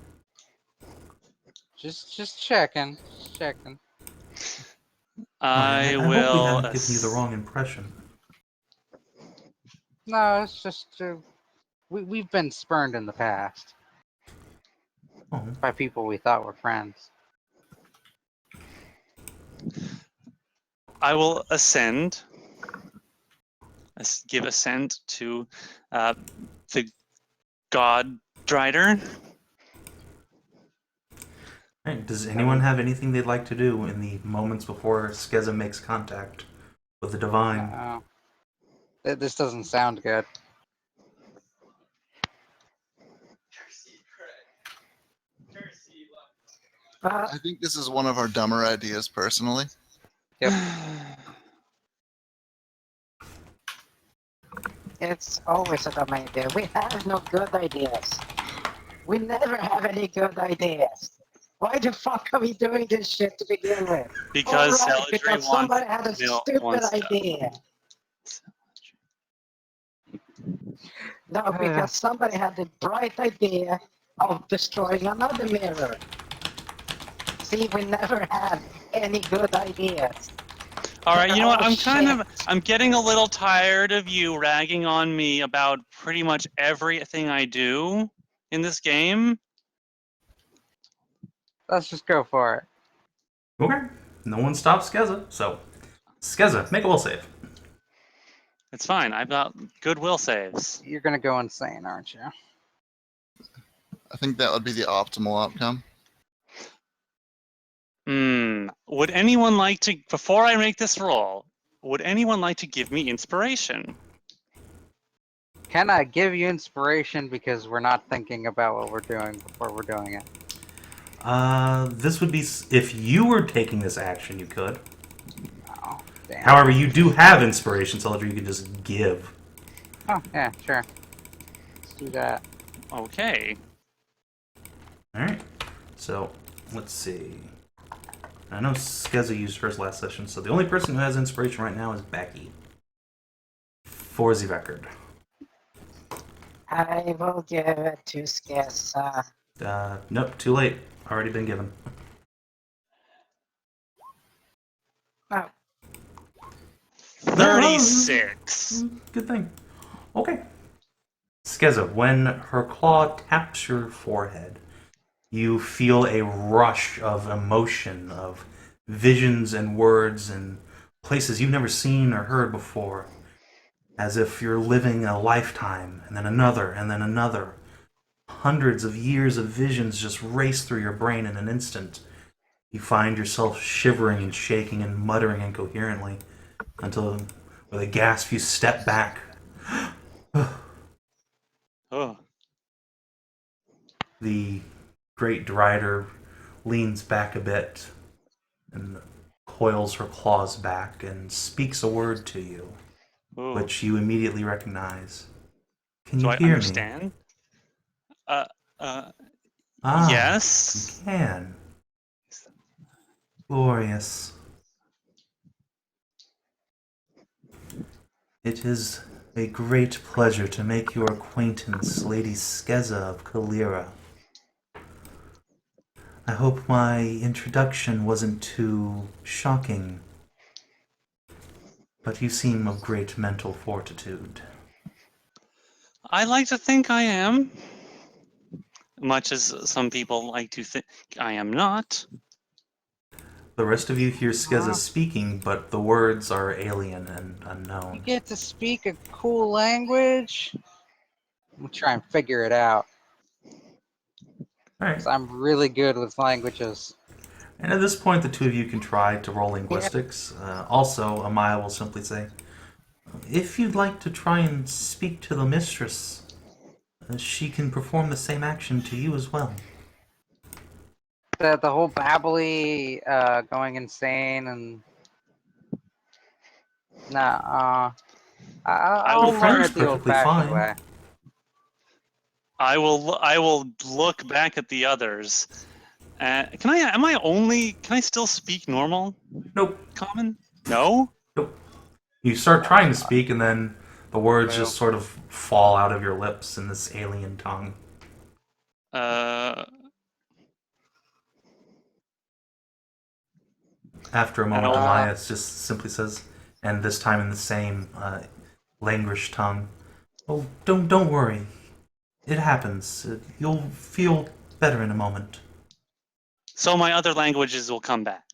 Just checking. Just checking. I hope we will. haven't given you the wrong impression. No, it's just we've been spurned in the past Oh, by people we thought were friends. I will ascend. Give assent to the god Drider. right. Does anyone have anything they'd like to do in the moments before Skezza makes contact with the divine? No. This doesn't sound good. I think this is one of our dumber ideas, personally. Yep. It's always a dumb idea. We have no good ideas. We never have any good ideas. Why the fuck are we doing this shit to begin with? Because Alright, Celadrie because wants. somebody had a Bill stupid wants to- idea. No, because somebody had the bright idea of destroying another mirror. See, we never had any good ideas. All right, you know what? Oh, I'm getting a little tired of you ragging on me about pretty much everything I do in this game. Let's just go for it. Okay. No one stops Skezza, so Skezza, make a will save. It's fine. I've got good will saves. You're gonna go insane, aren't you? I think that would be the optimal outcome. Would anyone like to, before I make this roll, would anyone like to give me inspiration? Can I give you inspiration because we're not thinking about what we're doing before we're doing it? This would be if you were taking this action, you could. Oh, damn. However, you do have inspiration, so you can just give. Oh, yeah, sure. Let's do that. Okay. All right. So let's see. I know Skezza used hers last session, so the only person who has inspiration right now is Backy. For the record. I will give it to Skezza. Nope, too late. Already been given. Oh, 36. Good thing. Okay. Skezza, when her claw taps your forehead, you feel a rush of emotion, of visions and words and places you've never seen or heard before. as if you're living a lifetime, and then another, and then another. Hundreds of years of visions just race through your brain in an instant. You find yourself shivering and shaking and muttering incoherently until, with a gasp, you step back. Oh. The great Drider leans back a bit and coils her claws back and speaks a word to you, Ooh. which you immediately recognize. Can Do you I hear understand? me? Yes. You can. Glorious. It is a great pleasure to make your acquaintance, Lady Skezza of Kaelirra. I hope my introduction wasn't too shocking, but you seem of great mental fortitude. I like to think I am, much as some people like to think I am not. The rest of you hear Skezza speaking, but the words are alien and You unknown. get to speak a cool language? I'm trying to figure it out. Alright. 'Cause I'm really good with languages. And at this point, the two of you can try to roll linguistics. Also, Amaya will simply say, if you'd like to try and speak to the mistress, she can perform the same action to you as well. The whole babbly going insane and I'll will learn French it the perfectly old-fashioned fine. way. I will look back at the others. Can I still speak normal Nope. common? No? Nope. You start trying to speak, and then the words Well, just sort of fall out of your lips in this alien tongue. After a And moment, I'll Elias just simply says, and this time in the same languish tongue, "Oh, don't worry. It happens. You'll feel better in a moment." so my other languages will come back.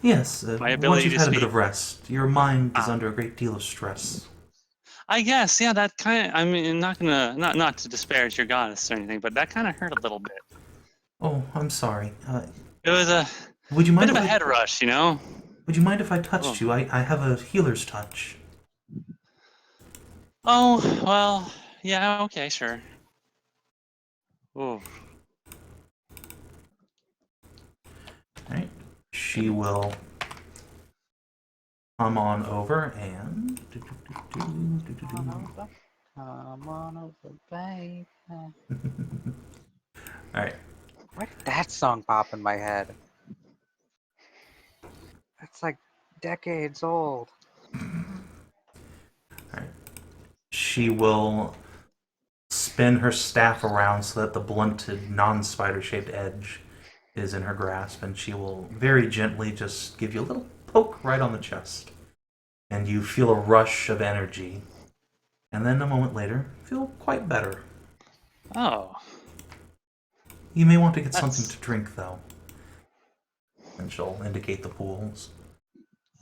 Yes, My once ability you've to had a bit speak. of rest, your mind is Ah. under a great deal of stress. I guess, yeah, that kind of, I mean, not to disparage your goddess or anything, but that kind of hurt a little bit. Oh, I'm sorry. It was a Would you bit mind of if a head rush, you know? Would you mind if I touched Oh. you? I have a healer's touch. Oh, well, yeah, okay, sure. Ooh. Right? She will come on over and. Come on over, baby. Alright. Why did that song pop in my head? That's like decades old. Alright. She will spin her staff around so that the blunted, non spider shaped edge is in her grasp, and she will very gently just give you a little poke right on the chest. And you feel a rush of energy. And then a moment later, feel quite better. Oh. You may want to get That's- something to drink, though. And she'll indicate the pools.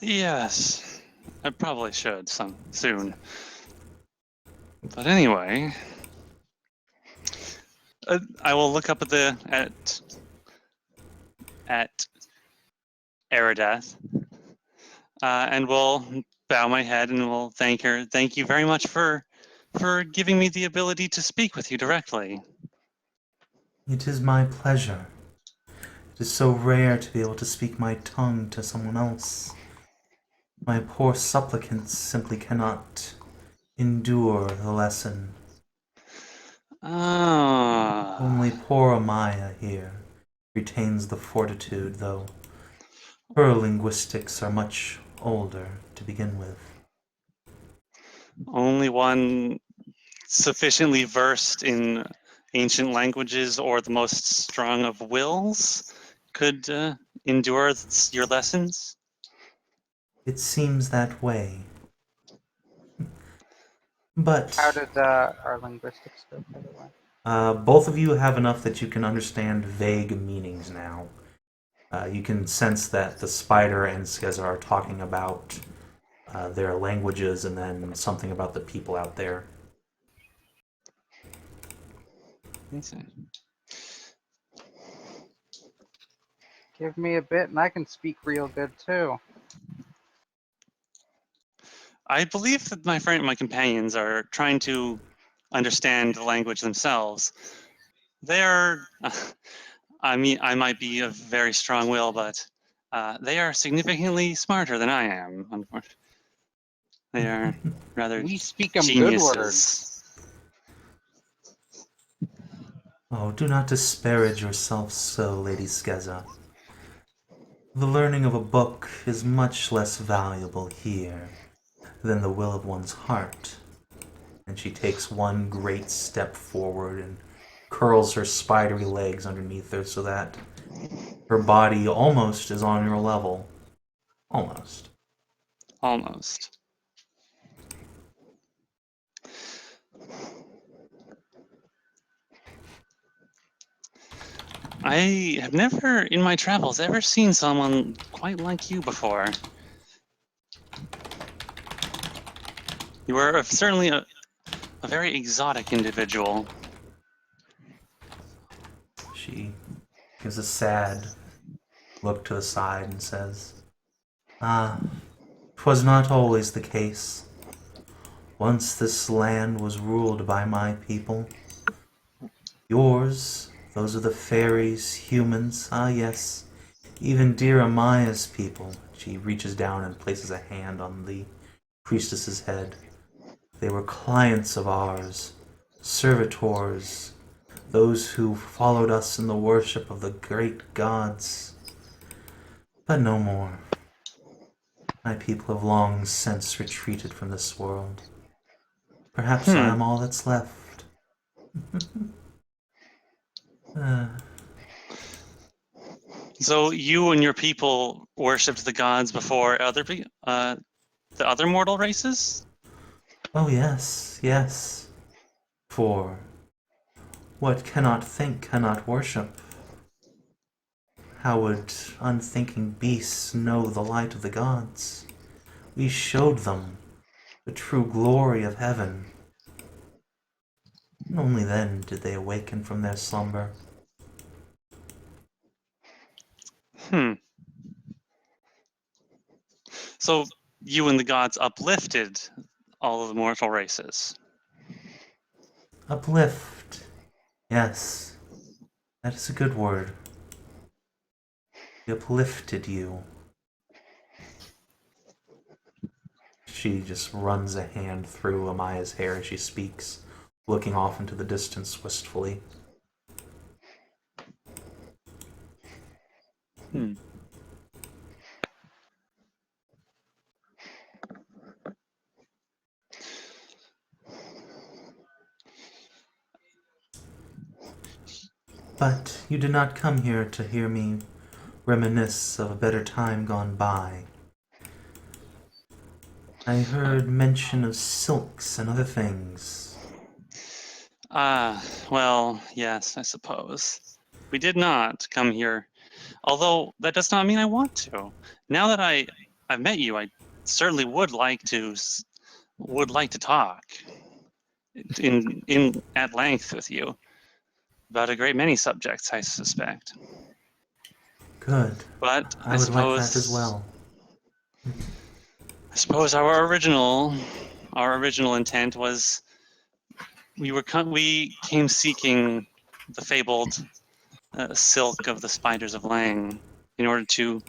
Yes. I probably should soon. But anyway, I will look up at Eridath, and will bow my head and will thank her. Thank you very much for giving me the ability to speak with you directly. It is my pleasure. It is so rare to be able to speak my tongue to someone else. My poor supplicants simply cannot endure the lesson. Ah. Only poor Amaya here retains the fortitude, though her linguistics are much older to begin with. Only one sufficiently versed in ancient languages or the most strong of wills could endure your lessons? It seems that way. But How did our linguistics go, by the way? both of you have enough that you can understand vague meanings now. You can sense that the spider and Skezza are talking about their languages, and then something about the people out there. I see. Give me a bit and I can speak real good too. I believe that my companions are trying to understand the language themselves. They're, I mean, I might be of very strong will, but they are significantly smarter than I am. Unfortunately, they are rather We speak 'em good geniuses. words. Oh, do not disparage yourself so, Lady Skezza. The learning of a book is much less valuable here than the will of one's heart. And she takes one great step forward and curls her spidery legs underneath her so that her body almost is on your level. Almost. Almost. I have never, in my travels, ever seen someone quite like you before. You are certainly a very exotic individual. She gives a sad look to the side and says, "Ah, 'twas not always the case. Once this land was ruled by my people. Yours, those are the fairies, humans, ah yes, even dear Amaya's people." She reaches down and places a hand on the priestess's head. "They were clients of ours, servitors, those who followed us in the worship of the great gods. But no more. My people have long since retreated from this world. Perhaps I am all that's left." So you and your people worshipped the gods before the other mortal races? Oh yes, yes. For what cannot think cannot worship. How would unthinking beasts know the light of the gods? We showed them the true glory of heaven. And only then did they awaken from their slumber. So you and the gods uplifted all of the mortal races. Uplift. Yes, that is a good word. We uplifted you. She just runs a hand through Amaya's hair as she speaks, looking off into the distance wistfully. But you did not come here to hear me reminisce of a better time gone by. I heard mention of silks and other things. Well, yes, I suppose. We did not come here. Although that does not mean I want to. Now that I've met you, I certainly would like to talk in at length with you about a great many subjects, I suspect. Good. But I would like that as well. I suppose our original intent was we came seeking the fabled silk of the Spiders of Leng in order to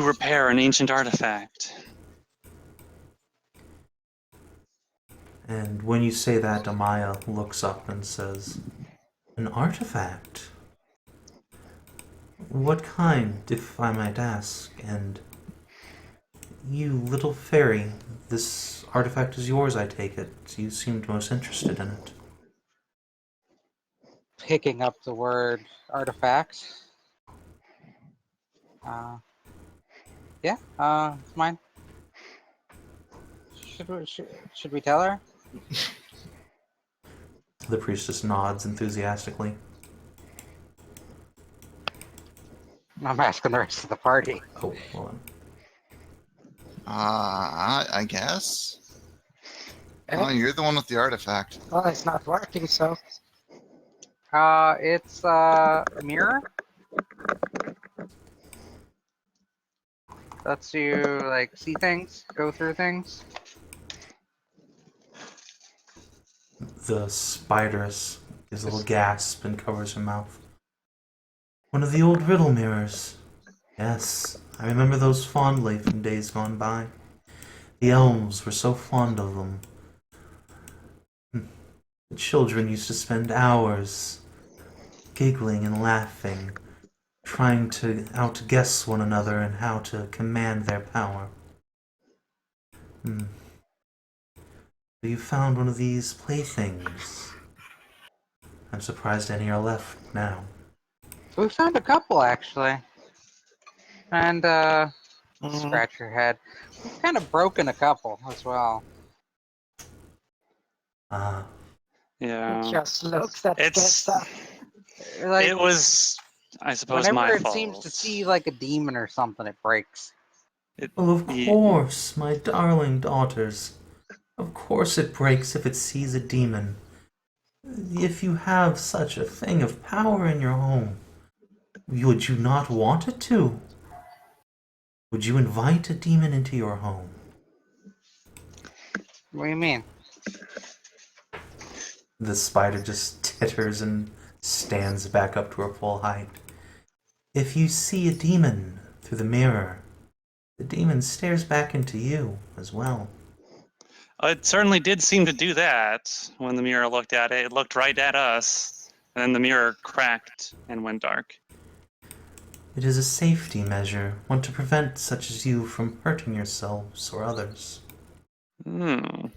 repair an ancient artifact. And when you say that, Amaya looks up and says, "An artifact? What kind, if I might ask? And you, little fairy, this artifact is yours, I take it. You seemed most interested in it." Picking up the word artifact. Yeah, it's mine. Should we tell her? The priestess nods enthusiastically. I'm asking the rest of the party. Oh, hold on. I guess. Eh? Oh, you're the one with the artifact. Well, it's not working, so It's a mirror. Lets you like see things, go through things. The spider gives a little gasp and covers her mouth. One of the old riddle mirrors. Yes, I remember those fondly from days gone by. The elves were so fond of them. The children used to spend hours giggling and laughing, trying to outguess one another and how to command their power. So you found one of these playthings. I'm surprised any are left now. We found a couple actually, and scratch your head. We've kind of broken a couple as well. Ah, Yeah. just looks at It's Skezza. Like it was, I suppose, whenever my it fault. seems to see like a demon or something, it breaks. well, of course, my darling daughters. Of course it breaks if it sees a demon. If you have such a thing of power in your home, would you not want it to? Would you invite a demon into your home? What do you mean? The spider just titters and stands back up to her full height. If you see a demon through the mirror, the demon stares back into you as well. It certainly did seem to do that when the mirror looked at it. It looked right at us, and then the mirror cracked and went dark. It is a safety measure, one to prevent such as you from hurting yourselves or others. Hmm.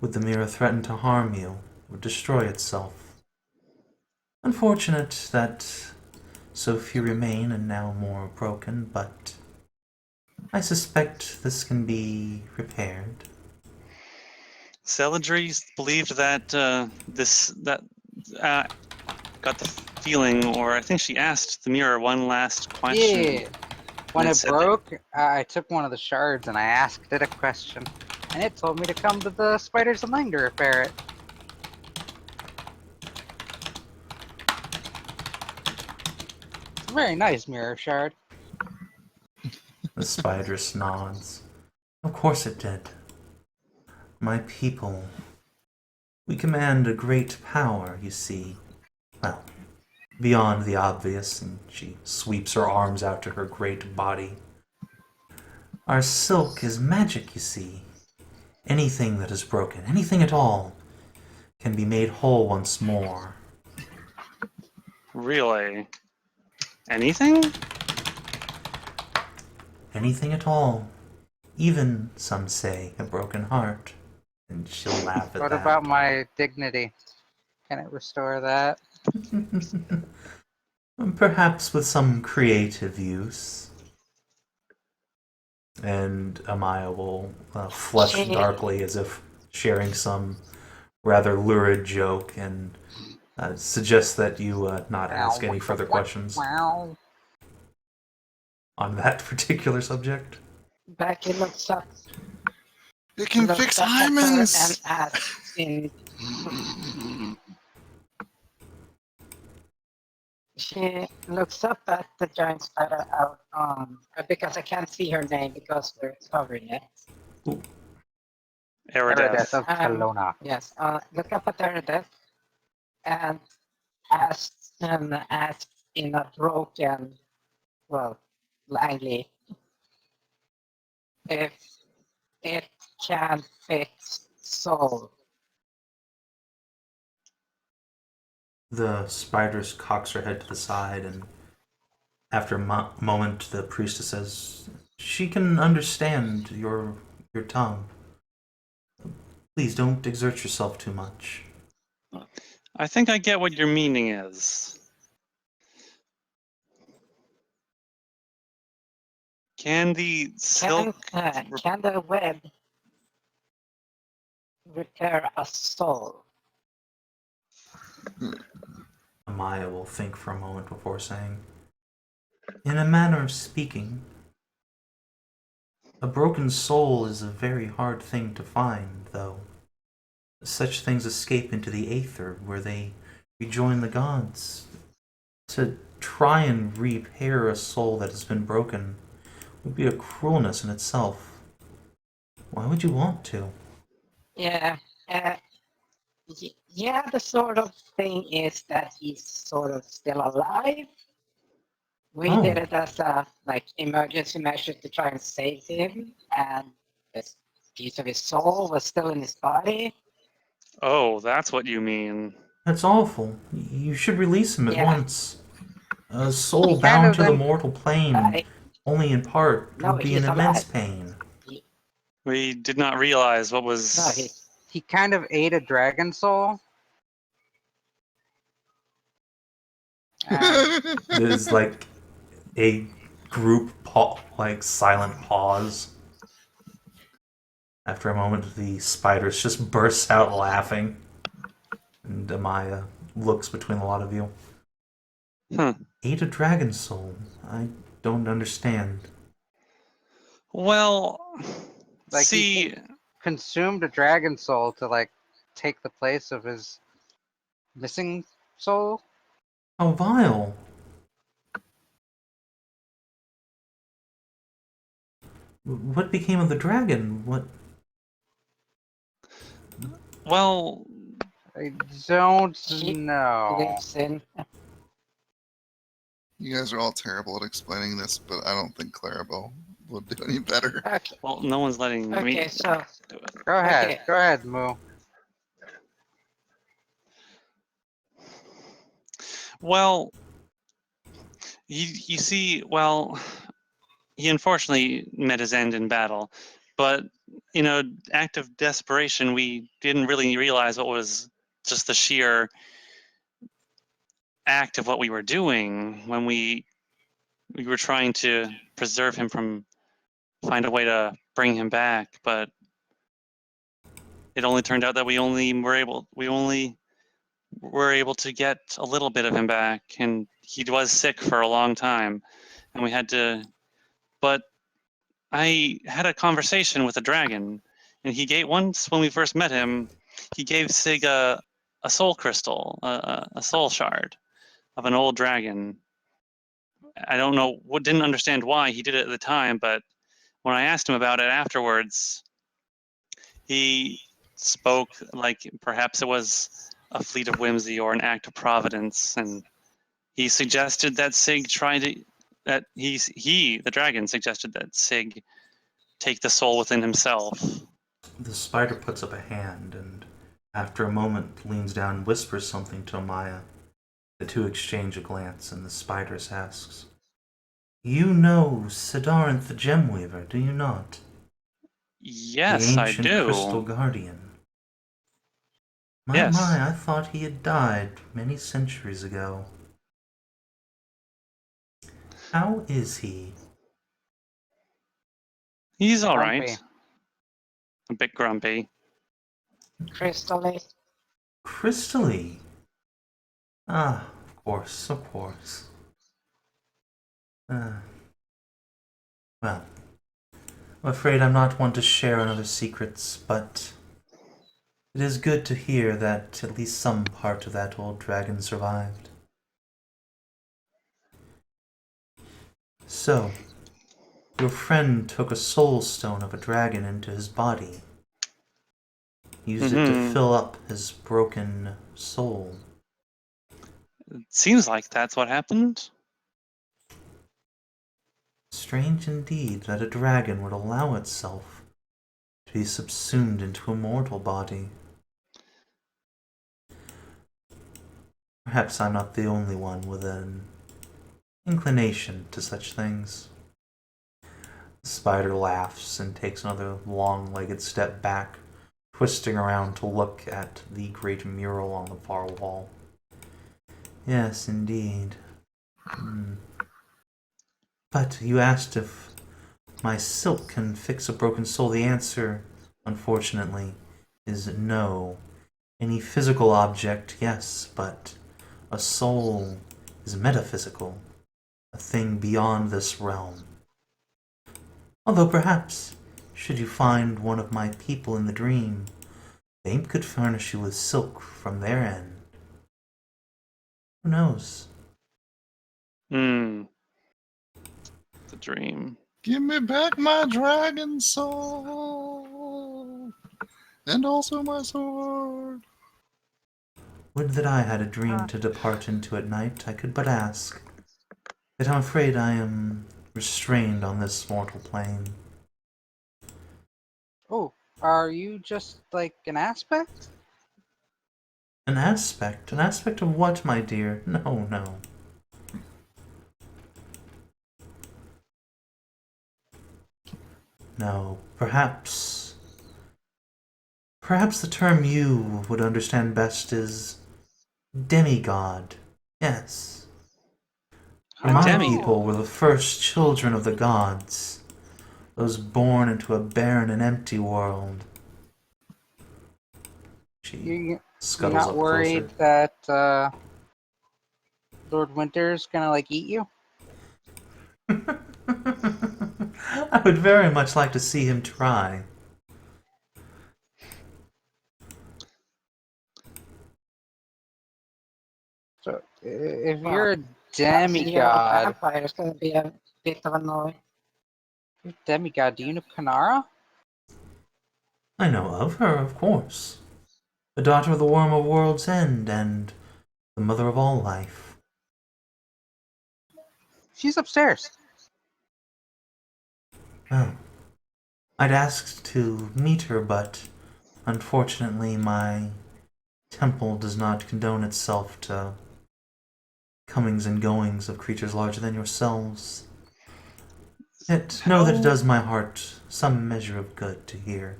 Would the mirror threaten to harm you or destroy itself? Unfortunate that so few remain and now more broken, but I suspect this can be repaired. Celadrie believed that got the feeling, or I think she asked the mirror one last question. Yeah. When it it said that- broke, I took one of the shards and I asked it a question, and it told me to come to the Spiders of Leng to repair it. It's a very nice mirror shard. The spider nods. Of course it did. My people, we command a great power, you see. Well, beyond the obvious, and she sweeps her arms out to her great body. Our silk is magic, you see. Anything that is broken, anything at all, can be made whole once more. Really? Anything? Anything at all. Even, some say, a broken heart. And she'll laugh at What that. about my dignity? Can it restore that? Perhaps with some creative use. And Amaya will flush She- darkly as if sharing some rather lurid joke and suggest that you not ask any further questions Wow. on that particular subject. Backy looks up. It can looks fix up at her hymens! and asks in. She looks up at the giant spider out because I can't see her name because we're covering it. Heredith of Um, Kelowna. Yes, look up at Heredith and ask in a broken, well, language if it can fix soul. The spider cocks her head to the side, and after a moment, the priestess says, "She can understand your tongue. Please don't exert yourself too much." I think I get what your meaning is. Can the silk... Can the web repair a soul? Amaya will think for a moment before saying, "In a manner of speaking, A broken soul is a very hard thing to find, though. Such things escape into the aether, where they rejoin the gods. To try and repair a soul that has been broken would be a cruelness in itself. Why would you want to? Yeah. Yeah, the sort of thing is that he's sort of still alive. We did Oh, it as a emergency measure to try and save him, and this piece of his soul was still in his body. Oh, that's what you mean. that's awful. You should release him at Yeah. once. A soul He kind bound of to the then mortal plane, I, only in part, no, would be in he's immense alive. pain. We did not realize what No, was. he kind of ate a dragon soul. And There's a group silent pause. After a moment, the spiders just bursts out laughing, and Amaya looks between a lot of you. Hmm. Ate a dragon soul? I don't understand. Well, Like, he see, consumed a dragon soul to take the place of his missing soul. How vile! What became of the dragon? What? I well, don't He know. lives in. You guys are all terrible at explaining this, but I don't think Clarabelle would do any better. Okay, well, no one's letting me okay, so do it. Go ahead. Okay. Go ahead, Moo. Well, you see, well, he unfortunately met his end in battle, but act of desperation, we didn't really realize what was just the sheer act of what we were doing when we were trying to preserve him from find a way to bring him back, but it only turned out that we only were able to get a little bit of him back, and he was sick for a long time, and we had to. But I had a conversation with a dragon, and he gave once when we first met him, he gave Sig a soul crystal, a soul shard of an old dragon. I don't know, didn't understand why he did it at the time, but when I asked him about it afterwards, he spoke like perhaps it was a fleet of whimsy or an act of providence, and he suggested that Sig try to that the dragon suggested that Sig take the soul within himself. The spider puts up a hand and, after a moment, leans down and whispers something to Amaya. The two exchange a glance, and the spider asks, "You know Sidarinth the Gemweaver, do you not? The Yes, I ancient crystal do. guardian. My, Yes, I thought he had died many centuries ago. How is he?" he's all Grumpy. right. A bit grumpy. crystally. Crystally. Ah, of course, of course. Well, I'm afraid I'm not one to share another's secrets, but it is good to hear that at least some part of that old dragon survived. So, your friend took a soul stone of a dragon into his body, used it to Mm-hmm. fill up his broken soul. It seems like that's what happened. Strange indeed that a dragon would allow itself to be subsumed into a mortal body. Perhaps I'm not the only one with an inclination to such things. The spider laughs and takes another long-legged step back, twisting around to look at the great mural on the far wall. Yes, indeed. But you asked if my silk can fix a broken soul. The answer, unfortunately, is no. Any physical object, yes, but a soul is metaphysical, a thing beyond this realm. Although perhaps, should you find one of my people in the dream, they could furnish you with silk from their end. Who knows? Hmm. The dream. Give me back my dragon soul, and also my sword. Would that I had a dream to depart into at night, I could but ask. Yet I'm afraid I am restrained on this mortal plane. Oh, are you just like an aspect? An aspect? An aspect of what, my dear? No, no. No, perhaps the term you would understand best is demigod. Yes. A My demigod. people were the first children of the gods, those born into a barren and empty world. She You're scuttles not up worried closer. that Lord Winter's gonna like eat you? I would very much like to see him try. So if Well, you're a passing you a demigod, vampire is going to be a bit of a noise. do you know Kanara? I know of her, of course. The daughter of the Worm of World's End and the mother of all life. She's upstairs. Well, I'd asked to meet her, but unfortunately my temple does not condone itself to comings and goings of creatures larger than yourselves. Yet know that it does my heart some measure of good to hear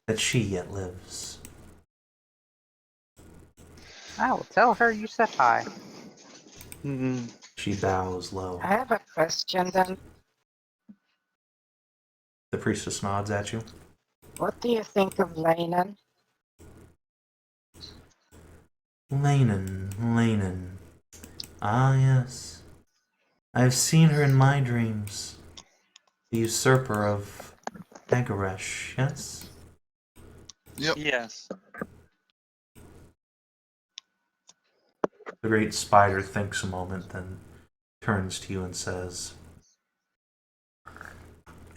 that she yet lives. I will tell her you said hi. Hmm. She bows low. I have a question then. The priestess nods at you. What do you think of Lanen? Lanen. Ah, yes. I have seen her in my dreams. The usurper of Agaresh, yes? Yep. Yes. The great spider thinks a moment, then turns to you and says,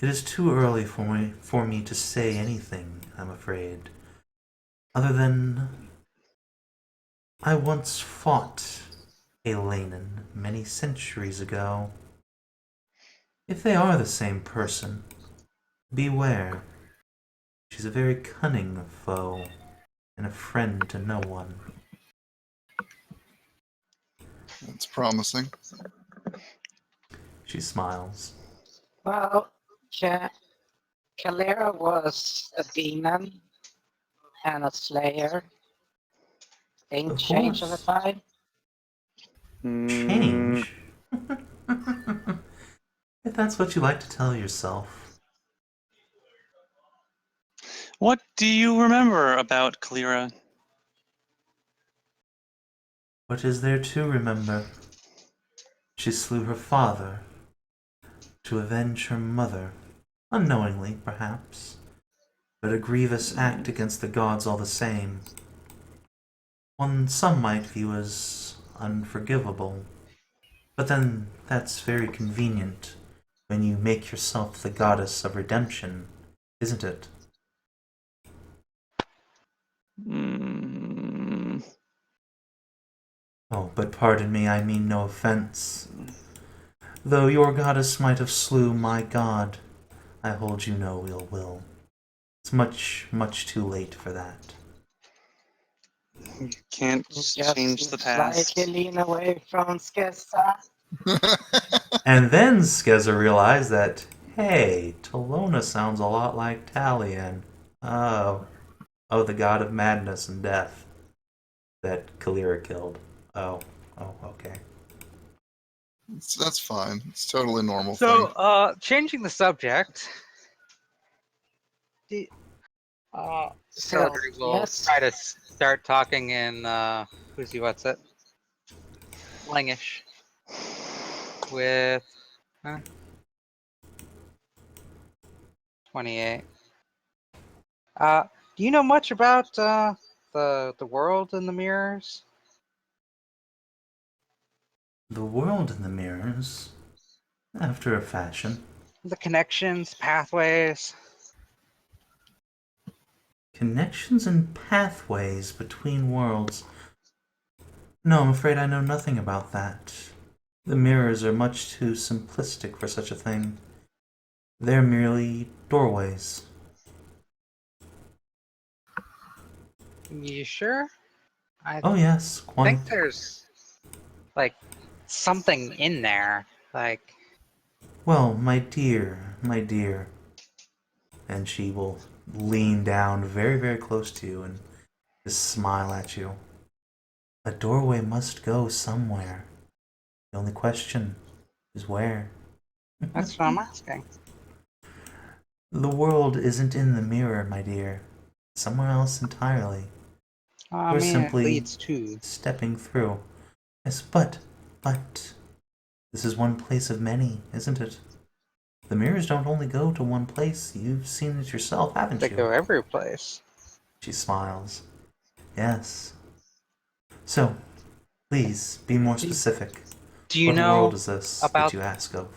"It is too early for me to say anything, I'm afraid. Other than I once fought a Lanen many centuries ago. If they are the same person, beware. She's a very cunning foe, and a friend to no one." That's promising. She smiles. Well, Kaelirra was a demon and a slayer. Things Of change over course. time. Mm, Change? If that's what you like to tell yourself. what do you remember about Kaelirra? What is there to remember? She slew her father to avenge her mother, unknowingly, perhaps, but a grievous act against the gods all the same. One some might view as unforgivable, but then that's very convenient when you make yourself the goddess of redemption, isn't it? Mm, Oh, but pardon me, I mean no offense. Though your goddess might have slew my god, I hold you no ill will. It's much, much too late for that. you can't Just change the past. slightly lean away from Skezza. And then Skezza realized that, hey, Talona sounds a lot like Talion. Oh, the god of madness and death that Kaelirra killed. Oh, okay. That's fine. It's totally normal So, thing. changing the subject, So, Celadrie will yes. try to start talking in what's it? Lengish with 28. Do you know much about the world in the mirrors? The world in the mirrors, after a fashion. The connections, pathways. Connections and pathways between worlds. No, I'm afraid I know nothing about that. The mirrors are much too simplistic for such a thing. They're merely doorways. You sure? I Oh yes, quite. think there's like something in there. Like, Well, my dear, my dear. And she will lean down very, very close to you and just smile at you. A doorway must go somewhere. The only question is where. that's what I'm asking. The world isn't in the mirror, my dear. Somewhere else entirely. I We're mean, it simply leads to. stepping through. Yes, but, this is one place of many, isn't it? The mirrors don't only go to one place. You've seen it yourself, haven't They you? go every place. She smiles. Yes. So, please, be more specific. Do you What know world is this that about you ask of?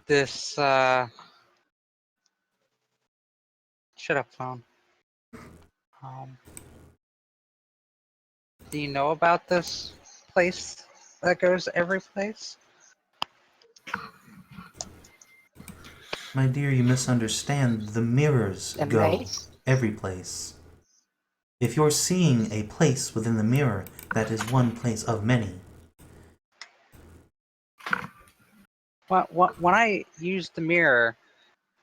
this? Shut up, phone. Do you know about this place that goes every place? My dear, you misunderstand. The mirrors The go maze? every place. If you're seeing a place within the mirror, that is one place of many. When I used the mirror,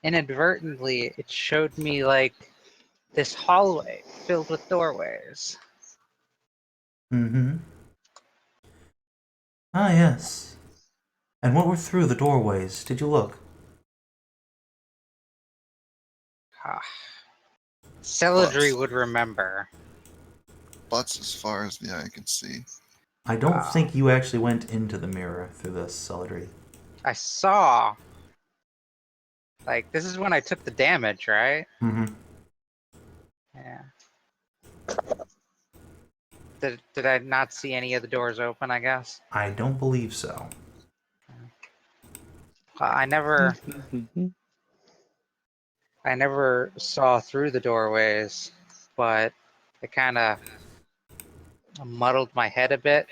inadvertently, it showed me like this hallway filled with doorways. Mm-hmm. Ah, yes. And what were through the doorways? Did you look? Ah. Celadrie Butts. would remember. Butts as far as the eye can see. I don't think you actually went into the mirror through this, Celadrie. I saw. Like, this is when I took the damage, right? Mm-hmm. Yeah. Did I not see any of the doors open, I guess? I don't believe so. I never saw through the doorways, but it kind of muddled my head a bit.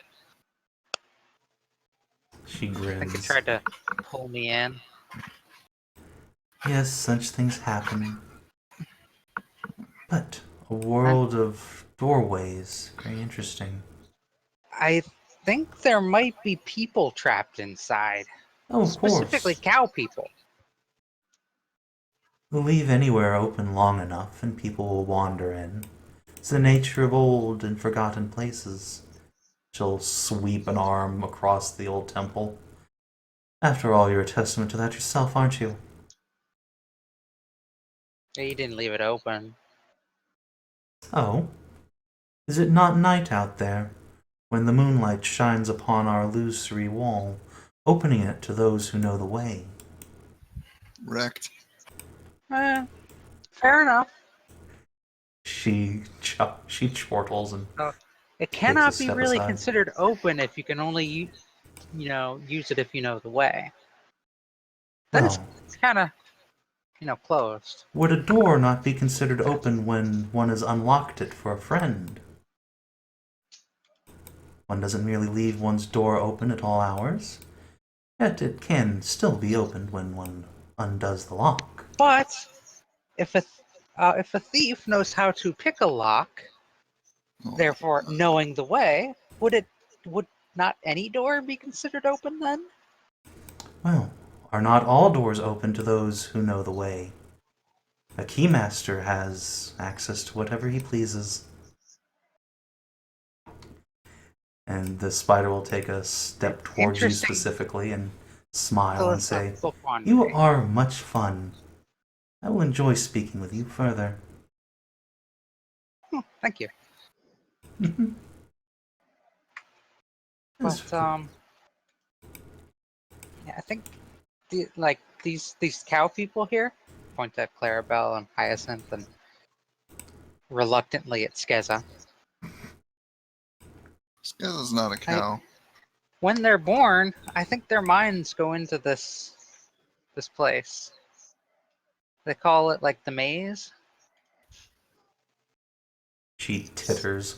She I think it grins. tried to pull me in. Yes, such things happen. But a world of doorways. Very interesting. I think there might be people trapped inside, Oh, of specifically course. cow people. Leave anywhere open long enough and people will wander in. It's the nature of old and forgotten places. She'll sweep an arm across the old temple. After all, you're a testament to that yourself, aren't you? You didn't leave it open. Oh? Is it not night out there, when the moonlight shines upon our illusory wall, opening it to those who know the way? Wrecked. Fair enough. She chortles and It takes a cannot be step really aside. considered open if you can only, use it if you know the way. Then Well, it's kind of, closed. would a door not be considered open when one has unlocked it for a friend? One doesn't merely leave one's door open at all hours, yet it can still be opened when one undoes the lock. But if a thief knows how to pick a lock, Oh, therefore knowing the way, would not any door be considered open then? Well, are not all doors open to those who know the way? A keymaster has access to whatever he pleases. And the spider will take a step towards you Interesting specifically and smile and say, philosophical "You quandary. are much fun. I will enjoy speaking with you further." Thank you. As But yeah, I think these cow people here. Point at Clarabelle and Hyacinth, and reluctantly at Skezza. Skezza's not a cow. When they're born, I think their minds go into this place. They call it like the maze. She titters.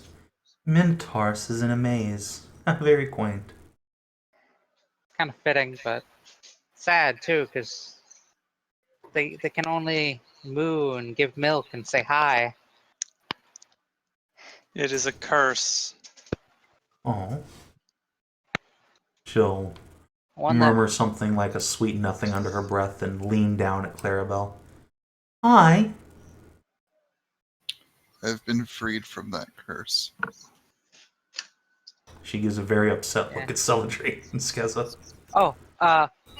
Minotaurs is in a maze. Very quaint. Kind of fitting, but sad too, because they can only moo and give milk and say hi. It is a curse. Oh. She'll One murmur something like a sweet nothing under her breath and lean down at Clarabelle. Hi. I've been freed from that curse. She gives a very upset look at Celadrie and Skezza. Oh,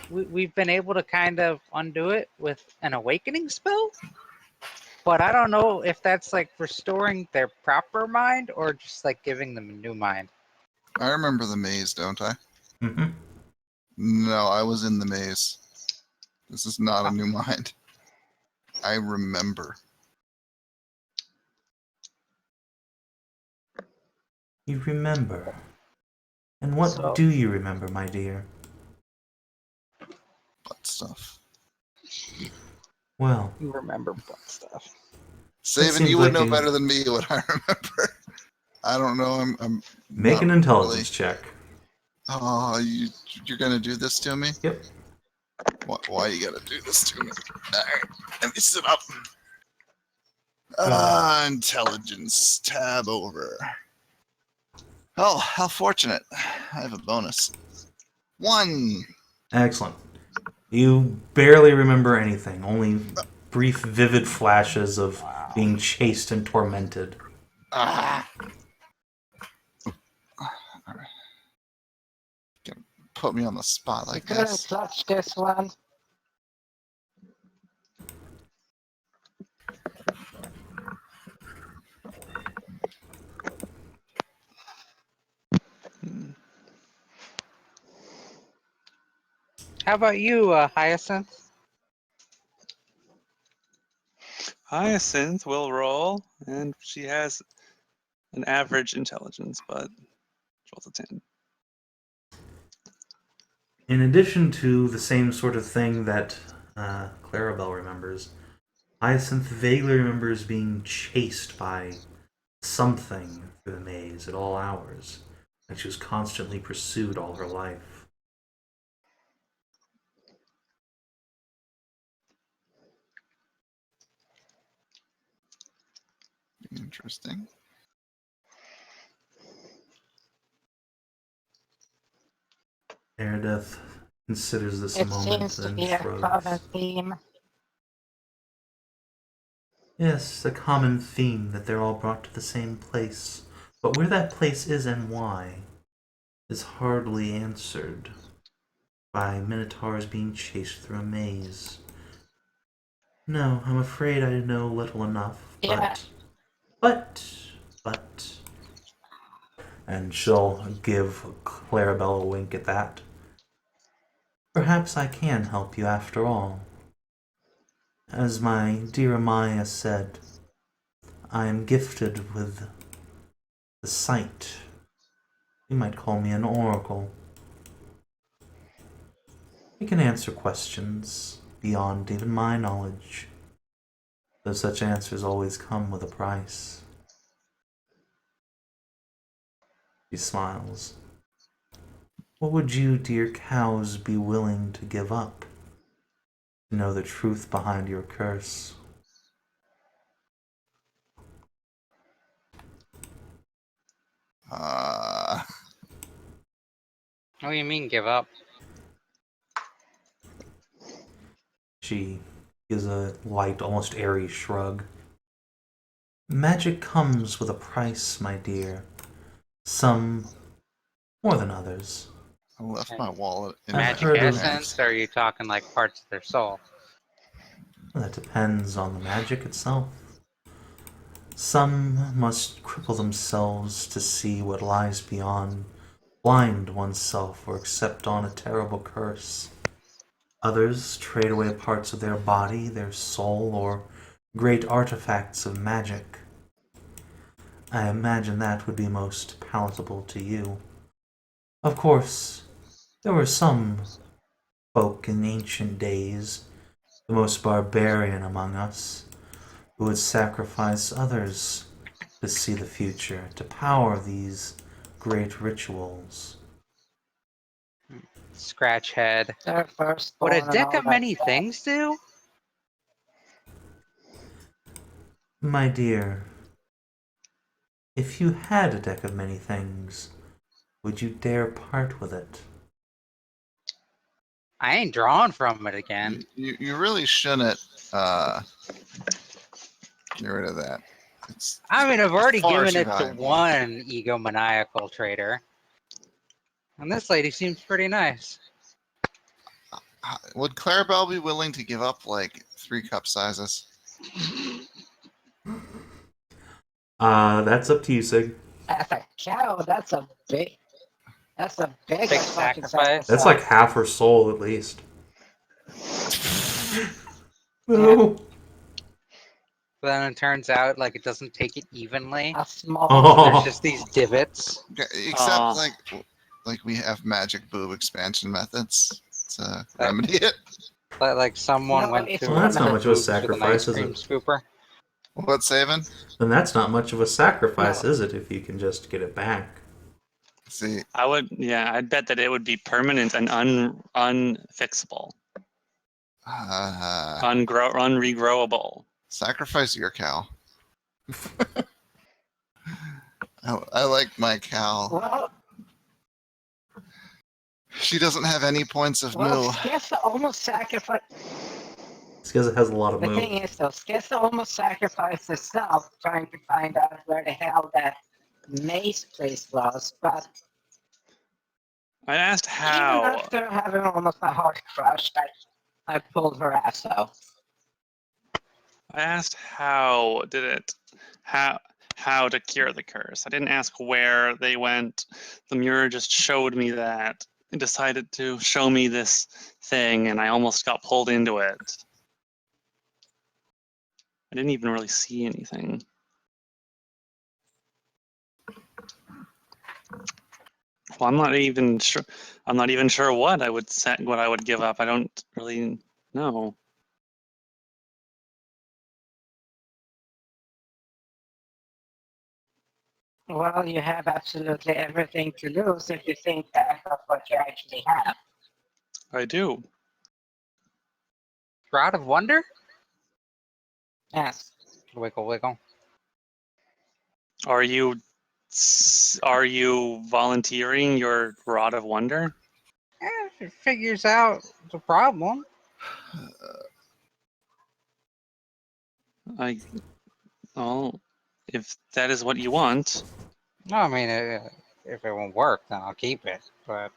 we've been able to kind of undo it with an awakening spell, but I don't know if that's like restoring their proper mind or just like giving them a new mind. I remember the maze, don't I? Mm-hmm. No, I was in the maze. This is not a new mind. I remember. You remember. And what So- do you remember, my dear? Butt stuff. Well, You remember butt stuff. Savin, seems you would like know you- better than me what I remember. I don't know. I'm make not an intelligence really- check. Oh, you're gonna do this to me? Yep. Why you gotta do this to me? Alright, let me sit up. Intelligence. Tab over. Oh, how fortunate. I have a bonus. 1. Excellent. You barely remember anything, only brief, vivid flashes of being chased and tormented. Ah. Alright. Gonna put me on the spot like You couldn't this. clutch this one. How about you, Hyacinth? Hyacinth will roll, and she has an average intelligence, but she rolls a 10. In addition to the same sort of thing that Clarabelle remembers, Hyacinth vaguely remembers being chased by something through the maze at all hours, and she was constantly pursued all her life. Interesting. Hedrah considers this It moment seems to and be a common shrugs. theme. Yes, a common theme that they're all brought to the same place. But where that place is and why is hardly answered by minotaurs being chased through a maze. No, I'm afraid I know little enough, Yeah. but... And she'll give Clarabelle a wink at that. Perhaps I can help you after all. As my dear Amaya said, I am gifted with the sight. You might call me an oracle. I can answer questions beyond even my knowledge, though such answers always come with a price. She smiles. What would you, dear cows, be willing to give up to know the truth behind your curse? What do you mean, give up? She gives a light, almost airy shrug. Magic comes with a price, my dear. Some more than others. I left my wallet in I've Magic heard of- essence, or are you talking like parts of their soul? That depends on the magic itself. Some must cripple themselves to see what lies beyond, blind oneself, or accept on a terrible curse. Others trade away parts of their body, their soul, or great artifacts of magic. I imagine that would be most palatable to you. Of course, there were some folk in ancient days, the most barbarian among us, who would sacrifice others to see the future, to power these great rituals. Scratch head. Their Would a firstborn and deck all of that many stuff. things do? My dear, if you had a deck of many things, would you dare part with it? I ain't drawing from it again. You really shouldn't get rid of that. It's I mean, I've already far given too it to valuable. one egomaniacal trader. And this lady seems pretty nice. Would Clarabelle be willing to give up like 3 cup sizes? That's up to you, Sig. That's a cow. That's a big Big fucking sacrifice. That's like half her soul, at least. No. But then it turns out like it doesn't take it evenly. a small. Oh. There's just these divots. Except like we have magic boob expansion methods to remedy it. Like someone No, went it's through Well, that's not her much of a boobs with an sacrifice, ice is cream it? scooper. What, Savin? Then that's not much of a sacrifice, No. is it, if you can just get it back? See, I'd bet that it would be permanent and unfixable, unregrowable. sacrifice your cow. I like my cow. Well, She doesn't have any points of moo. Skezza almost sacrificed. Skezza has a lot of The move. thing is, though, Skezza almost sacrificed herself trying to find out where the hell that mace place was, but I asked even how. after having almost my heart crushed, I pulled her ass out. I asked how to cure the curse. I didn't ask where they went. The mirror just showed me that. It decided to show me this thing, and I almost got pulled into it. I didn't even really see anything. Well, I'm not even sure. I'm not even sure what I would give up. I don't really know. Well, you have absolutely everything to lose if you think that that's what you actually have. I do. Rod of Wonder? Yes. Wiggle, wiggle. Are you volunteering your Rod of Wonder? If it figures out the problem. Well, if that is what you want. No, I mean, if it won't work, then I'll keep it. But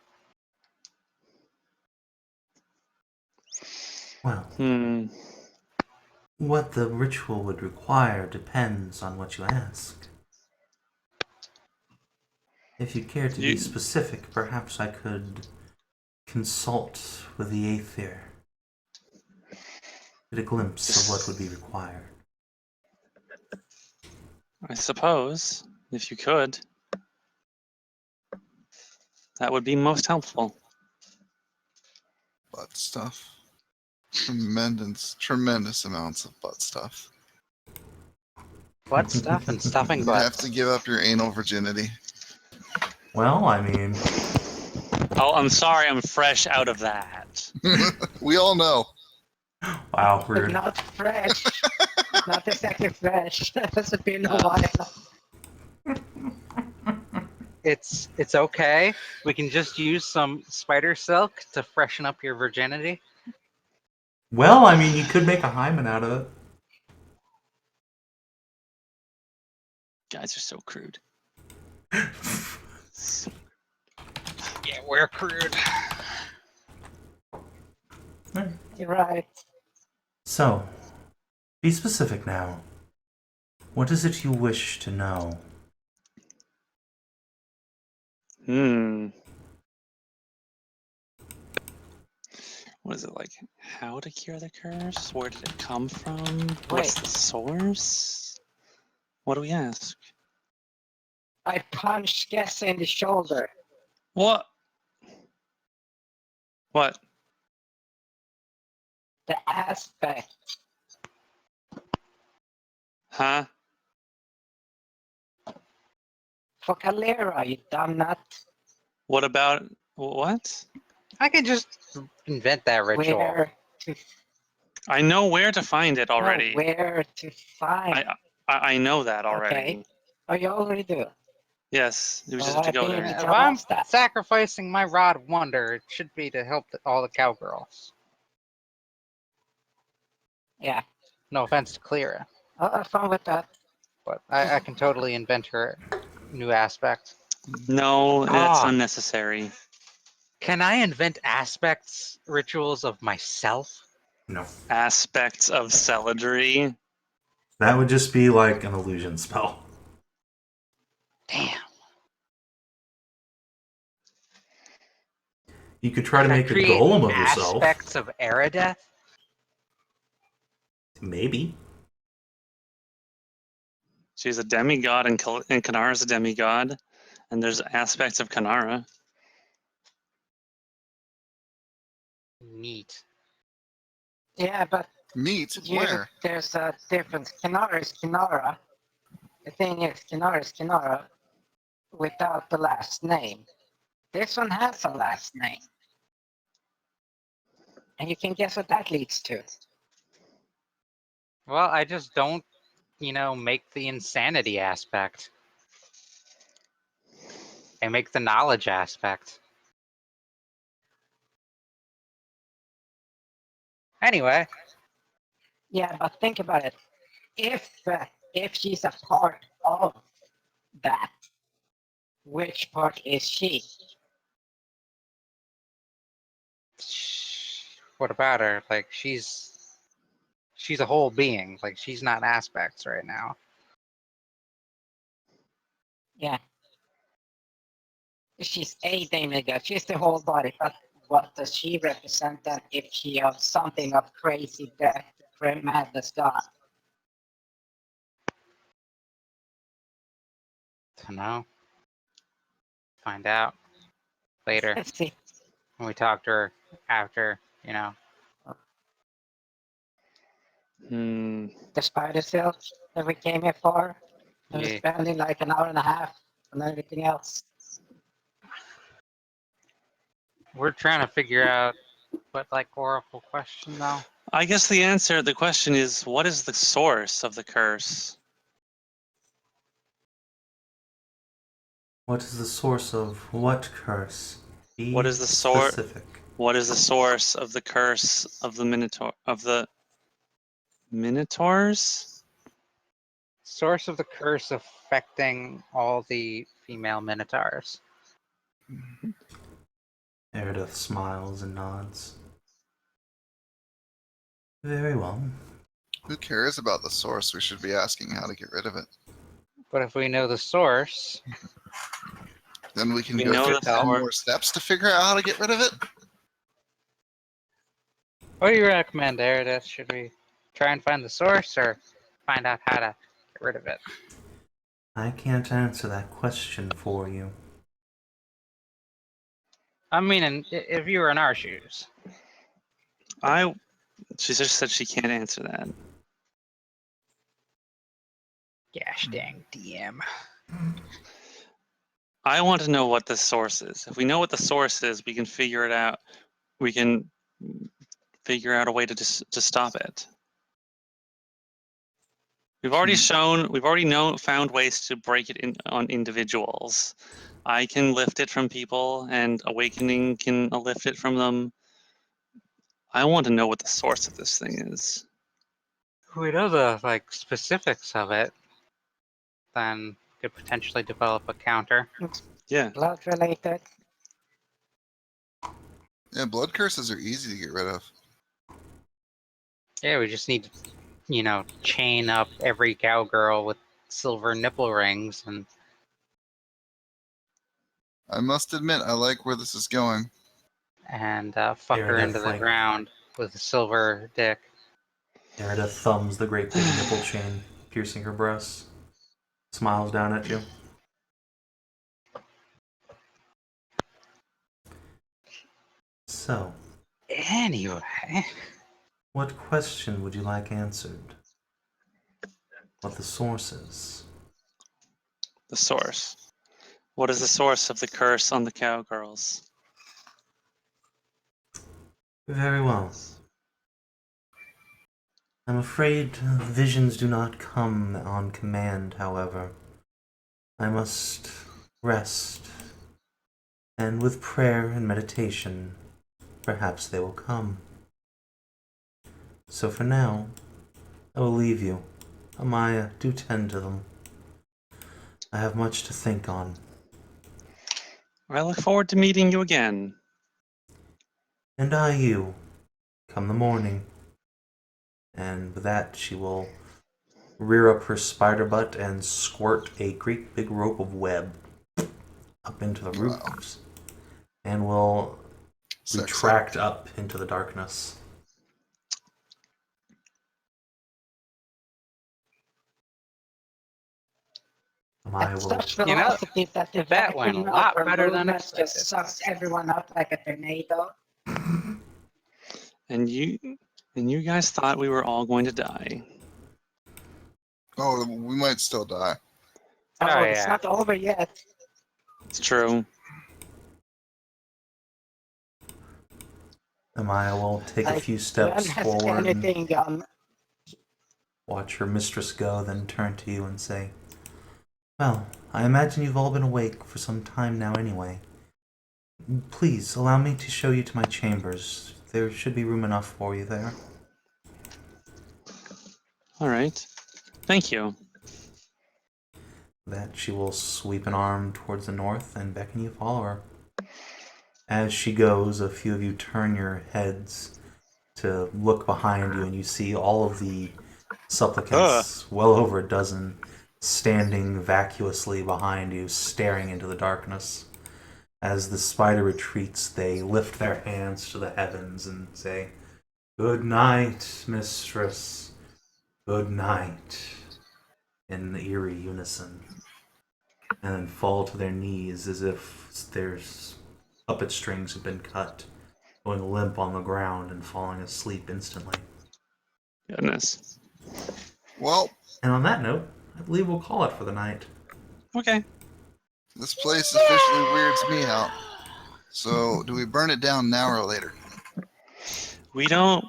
Well, what the ritual would require depends on what you ask. If you care to be specific, perhaps I could consult with the Aether. Get a glimpse of what would be required. I suppose, if you could. That would be most helpful. Butt stuff. Tremendous amounts of butt stuff. butt stuff and stuffing You butt. have to give up your anal virginity. Well, I mean, Oh, I'm sorry, I'm fresh out of that. We all know. wow, rude. Not fresh. Not exactly fresh. It's been a while. It's okay. We can just use some spider silk to freshen up your virginity. Well, I mean, you could make a hymen out of it. Guys are so crude. Yeah, we're crude. You're right. So, be specific now. What is it you wish to know? what is it like? How to cure the curse? Where did it come from? What's Wait. the source? What do we ask? I punched Skezza in the shoulder. What? What? The aspect. Huh? For Kaelirra, you dumb nut. What about what? I can just invent that ritual. Where to I know where to find it know already. where to find. I know that already. Okay. Oh, you already do. Yes, we just Well, have to why go didn't there. you If tell I'm us that? sacrificing my rod of wonder, it should be to help all the cowgirls. Yeah. No offense to Kaelirra, I'll have fun with that. but I can totally invent her new aspect. No, that's Ah. unnecessary. Can I invent aspects, rituals of myself? No. Aspects of Celadrie. That would just be like an illusion spell. Damn. You could try to Can I make a create golem of yourself. aspects of Hedrah? Maybe. She's a demigod, and Kaelirra's a demigod, and there's aspects of Kaelirra. Neat. Yeah, but Meat? you, Where? there's a difference. Kaelirra is Kaelirra. The thing is, Kaelirra is Kaelirra without the last name. This one has a last name. And you can guess what that leads to. Well, I just don't, make the insanity aspect. I make the knowledge aspect. Anyway, Yeah, but think about it. If she's a part of that, which part is she? what about her? Like she's a whole being. Like she's not aspects right now. Yeah. She's a demigod. She's the whole body. But what does she represent then if she has something of crazy death, madness god? Don't know. Find out later Let's see. when we talk to her after, Hmm. The spider silk that we came here for. And we're Yeah. spending like an hour and a half on everything else. We're trying to figure out what oracle question though. I guess the question is, what is the source of the curse? What is the source of what curse? Be What is the source? specific. What is the source of the curse of the Minotaurs? Source of the curse affecting all the female minotaurs. Hedrah smiles and nods. Very well. Who cares about the source? We should be asking how to get rid of it. But if we know the source, Then we can We go know through the 10 source. more steps to figure out how to get rid of it. what do you recommend, Hedrah? Should we try and find the source or find out how to get rid of it? I can't answer that question for you. I mean, if you were in our shoes. She just said she can't answer that. Gosh dang DM. I want to know what the source is. If we know what the source is, we can figure it out. We can figure out a way to stop it. We've already found ways to break it on individuals. I can lift it from people, and Awakening can lift it from them. I want to know what the source of this thing is. If we know the specifics of it, then could potentially develop a counter. Yeah. Blood related. Yeah, blood curses are easy to get rid of. Yeah, we just need to, chain up every cowgirl with silver nipple rings and I must admit, I like where this is going. and fuck her Hedrah into the flank. ground with a silver dick. Hedrah thumbs the great big nipple chain, piercing her breasts. Smiles down at you. So, Anyway, what question would you like answered? What the source is? The source. What is the source of the curse on the cowgirls? Very well. I'm afraid visions do not come on command, however. I must rest, and with prayer and meditation, perhaps they will come. So for now, I will leave you. Amaya, do tend to them. I have much to think on. I look forward to meeting you again. And I you, come the morning. And with that, she will rear up her spider butt and squirt a great big rope of web up into the roofs, and will retract up into the darkness. Amaya It's will. such velocity that the that went a vacuum lot of her better than movements just expected. sucks everyone up like a tornado. And you guys thought we were all going to die. Oh, we might still die. Oh, it's yeah. not over yet. It's true. Amaya will take a Like, few None steps has forward, anything done. watch her mistress go, then turn to you and say, "Well, I imagine you've all been awake for some time now anyway. Please, allow me to show you to my chambers. There should be room enough for you there." All right. Thank you. That she will sweep an arm towards the north and beckon you to follow her. As she goes, a few of you turn your heads to look behind you, and you see all of the supplicants, well over a dozen, standing vacuously behind you, staring into the darkness. As the spider retreats, they lift their hands to the heavens and say, "Good night, mistress. Good night," in eerie unison, and then fall to their knees as if their puppet strings have been cut, going limp on the ground and falling asleep instantly. Goodness. Well, And on that note, I believe we'll call it for the night. Okay. this place officially weirds me out. So, do we burn it down now or later? We don't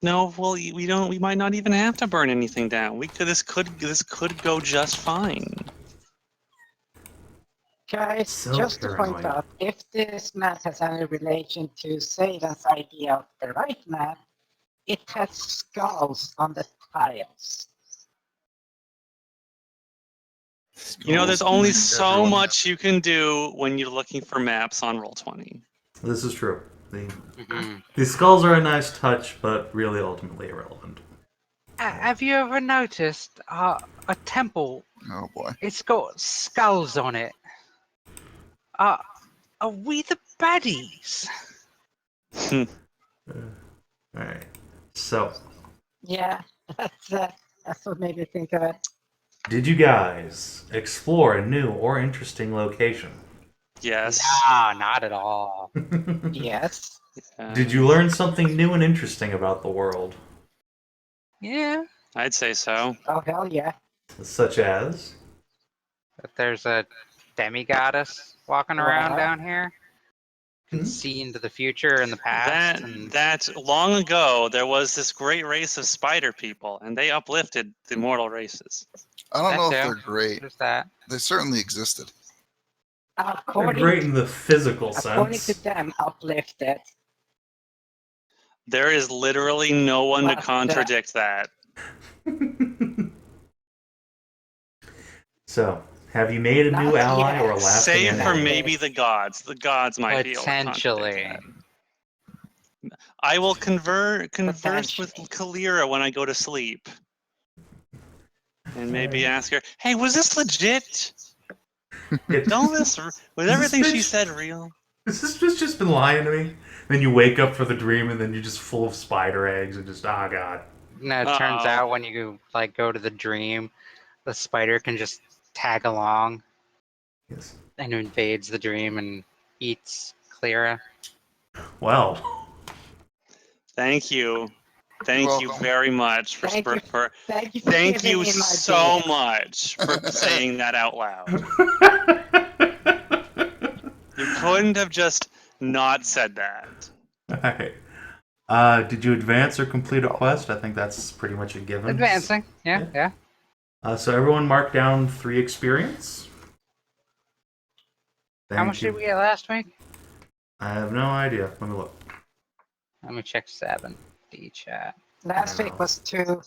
know. Well, we might not even have to burn anything down. This could go just fine. Guys, So just to point paranoid. out, if this map has any relation to Satan's idea of the right map, it has skulls on the tiles. You know, there's only so Everyone much you can do when you're looking for maps on Roll20. This is true. The Mm-hmm. skulls are a nice touch, but really ultimately irrelevant. Have you ever noticed a temple? Oh boy. It's got skulls on it. Are we the baddies? Alright. So, Yeah, that's what made me think of it. did you guys explore a new or interesting location? Yes. Nah, not at all. Yes. Did you learn something new and interesting about the world? Yeah. I'd say so. Oh, hell yeah. Such as? That there's a demigoddess walking around Wow. down here. You can see into the future and the past. That long ago there was this great race of spider people, and they uplifted the mortal races. I don't know if That too. they're great. There's that. They certainly existed. They're According, great in the physical according sense. to them, uplifted. There is literally no one to But, contradict that. So, have you made a new Not ally yet. or a lasting Save enemy? for enemy. maybe the gods. The gods might be able to contradict Potentially. that. I will converse with Potentially. Kaelirra when I go to sleep. And maybe ask her, "Hey, was this legit? Was everything she said real?" This just been lying to me. Then you wake up for the dream, and then you're just full of spider eggs, and just oh god. No, it turns Uh-oh. out when you like go to the dream, the spider can just tag along Yes. and invades the dream and eats Kaelirra. Well, Thank you. Thank you welcome. very much for Thank you. for Thank you for thank giving you me my so beer. much for saying that out loud. You couldn't have just not said that. alright. Did you advance or complete a quest? I think that's pretty much a given. Advancing, yeah. So everyone mark down 3 experience. How much did we get last week? I have no idea. Let me look. Let me check Sav&D chat. Last week was 2.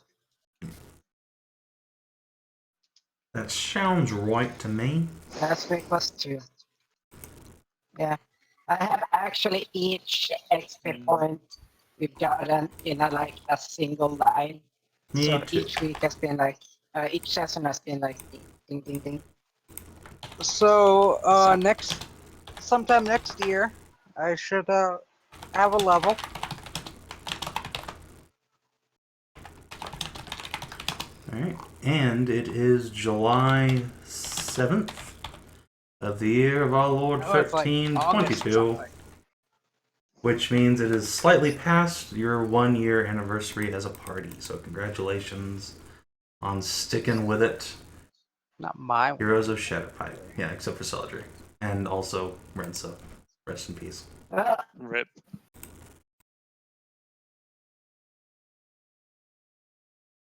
That sounds right to me. Last week was 2. Yeah. I have actually each XP point we've gotten in a single line. Me So too. each week has been like, each session has been like ding, ding, ding. So, sometime next year, I should have a level. Alright. And it is July 7th of the year of our Lord Oh, it's like August 1322. something. Which means it is slightly past your 1-year anniversary as a party. So congratulations on sticking with it. Not my one. Heroes of Shadowpipe. Yeah, except for Celadrie. And also Rensa. Rest in peace. Uh, Rip.